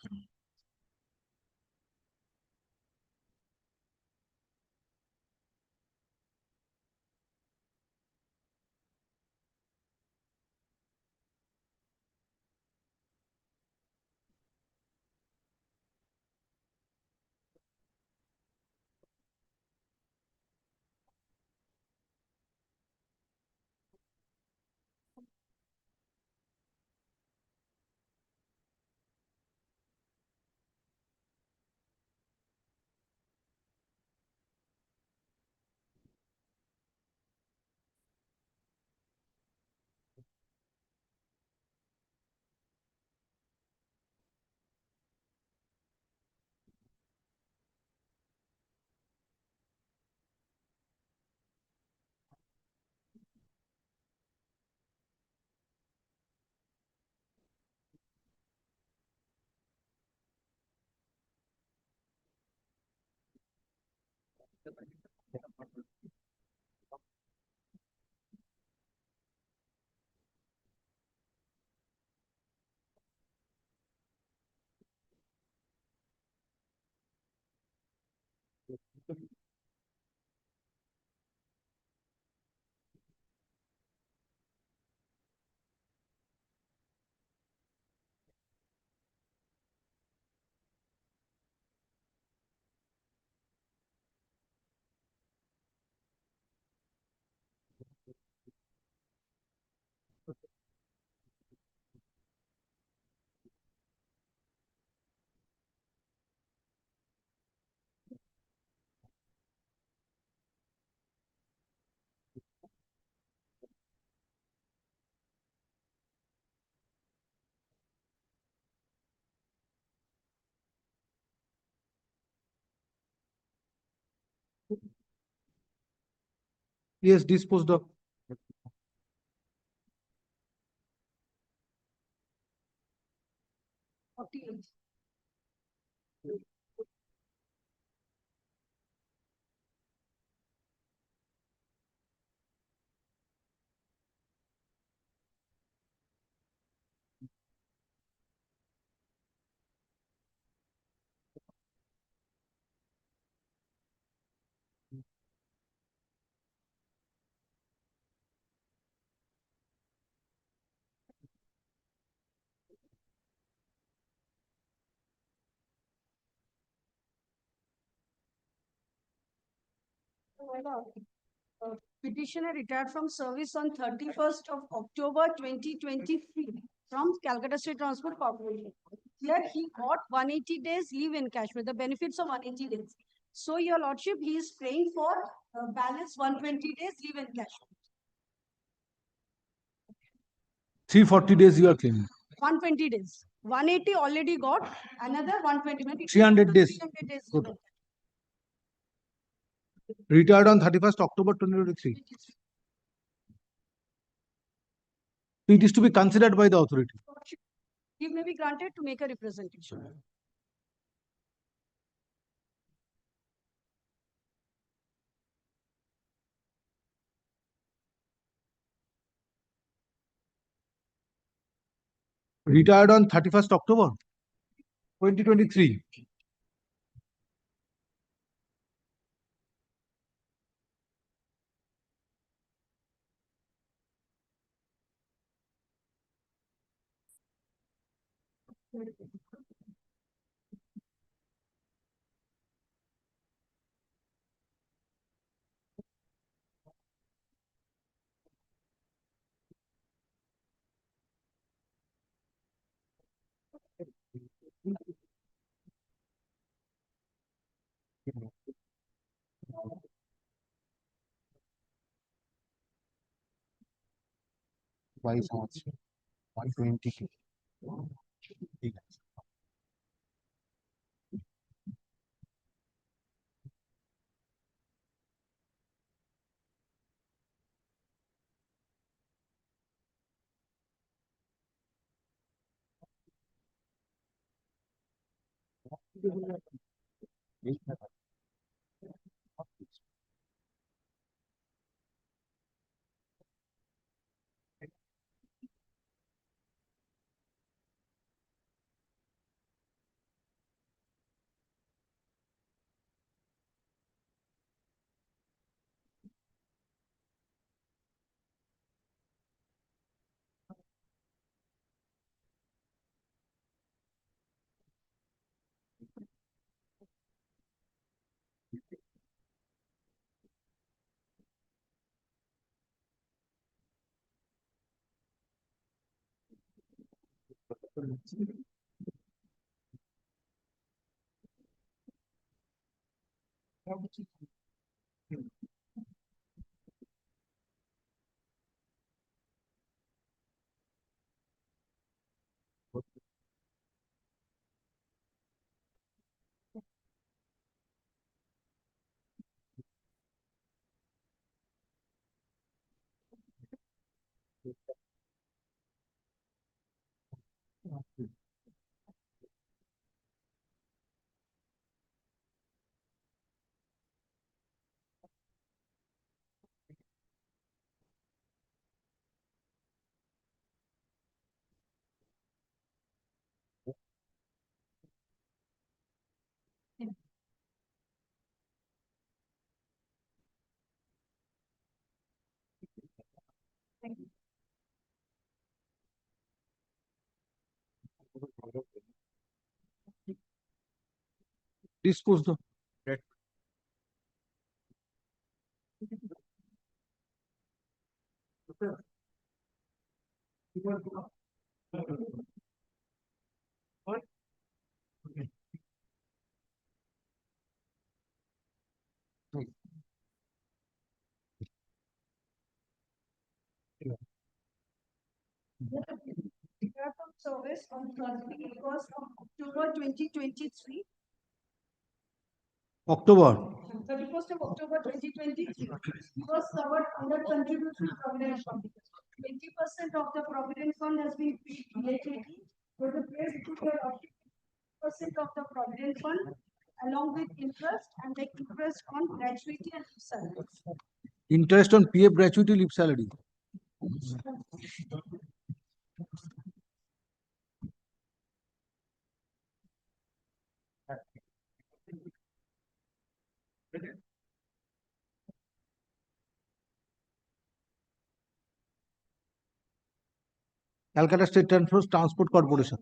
[SPEAKER 1] Yes, disposed of.
[SPEAKER 2] Petitioner retired from service on 31st of October 2023 from Calcutta State Transport Corporation. Here he got 180 days leave encashment, the benefits of 180 days. So your lordship, he is praying for balance 120 days leave encashment.
[SPEAKER 1] 340 days you are claiming.
[SPEAKER 2] 120 days. 180 already got, another 120.
[SPEAKER 1] 300 days.
[SPEAKER 2] 300 days.
[SPEAKER 1] Good. Retired on 31st October 2023. It is to be considered by the authority.
[SPEAKER 2] Leave may be granted to make a representation.
[SPEAKER 1] Retired on 31st October 2023. Wise how much? 120. Dispose the.
[SPEAKER 2] Declared from service on 31st of October 2023.
[SPEAKER 1] October.
[SPEAKER 2] 31st of October 2023 was covered under contributory provident fund. 20% of the provident fund has been paid immediately for the place to the 20% of the provident fund along with interest and the interest on gratuity and salary.
[SPEAKER 1] Interest on PF gratuity leave salary. Calcutta State Transport Corporation.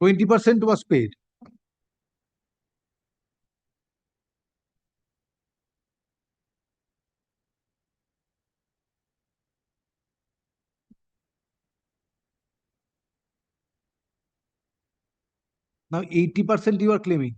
[SPEAKER 1] 20% was paid. Now 80% you are claiming.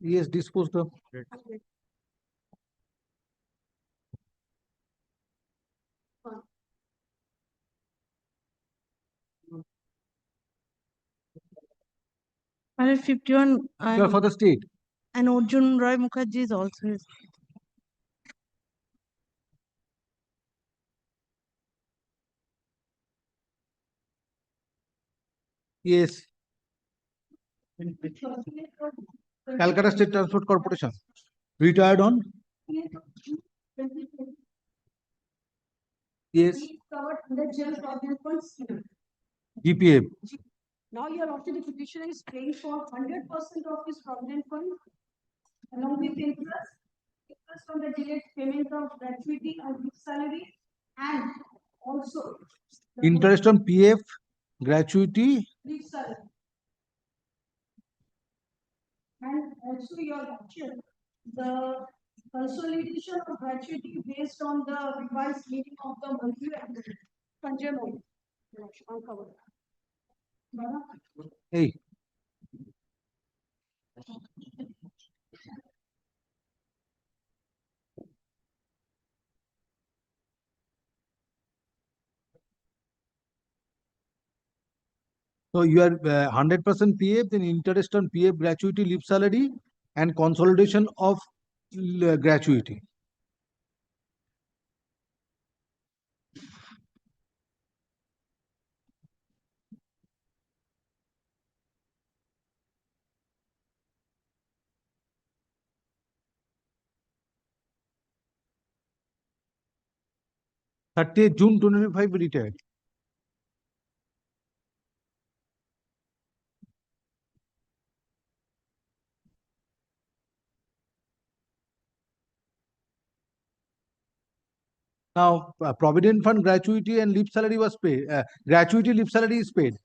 [SPEAKER 1] Yes, disposed of.
[SPEAKER 14] Madam 51
[SPEAKER 1] You are for the state.
[SPEAKER 14] and Arjun Roy Mukherjee is also his.
[SPEAKER 1] Yes. Calcutta State Transport Corporation. Retired on? Yes.
[SPEAKER 2] Covered under general provident fund scheme.
[SPEAKER 1] GPF.
[SPEAKER 2] Now your option, the petitioner is paying for 100% of his provident fund along with interest on the delayed payment of gratuity and leave salary, and also the
[SPEAKER 1] Interest on PF, gratuity.
[SPEAKER 2] leave salary. And also your option, the consolidation of gratuity based on the revised meaning of the monthly consumer. Uncovered.
[SPEAKER 1] Hey. So you are 100% PF, then interest on PF, gratuity, leave salary, and consolidation of gratuity. June 25 retired. Now, provident fund gratuity and leave salary was paid. Gratuity leave salary is paid.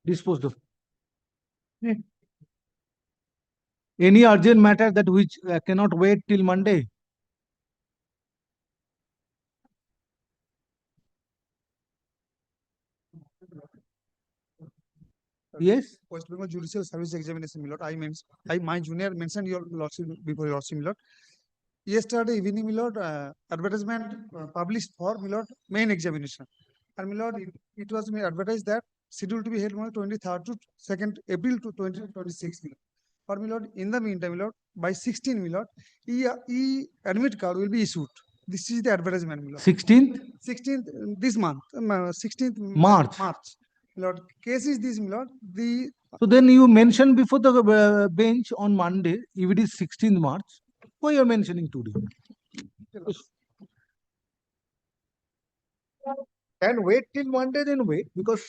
[SPEAKER 1] disposed of. Any urgent matter that which cannot wait till Monday? Yes.
[SPEAKER 16] West Bengal Judicial Service Examination, my lord. My junior mentioned your lordship before your lordship, my lord. Yesterday evening, my lord, advertisement published for my lord main examination, and my lord, it was advertised that scheduled to be held on 23rd to 2nd April to 2026. Or my lord, in the meantime, my lord, by 16, my lord, admit card will be issued. This is the advertisement, my lord.
[SPEAKER 1] 16th
[SPEAKER 16] 16th this month, 16th
[SPEAKER 1] March.
[SPEAKER 16] My lord, case is this, my lord.
[SPEAKER 1] So then you mentioned before the bench on Monday, if it is 16th March, why you are mentioning today? And wait till Monday, then wait, because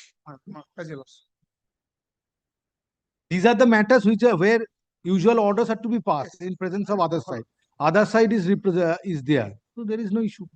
[SPEAKER 1] these are the matters which are where usual orders are to be passed in presence of other side. Other side is there, so there is no issue.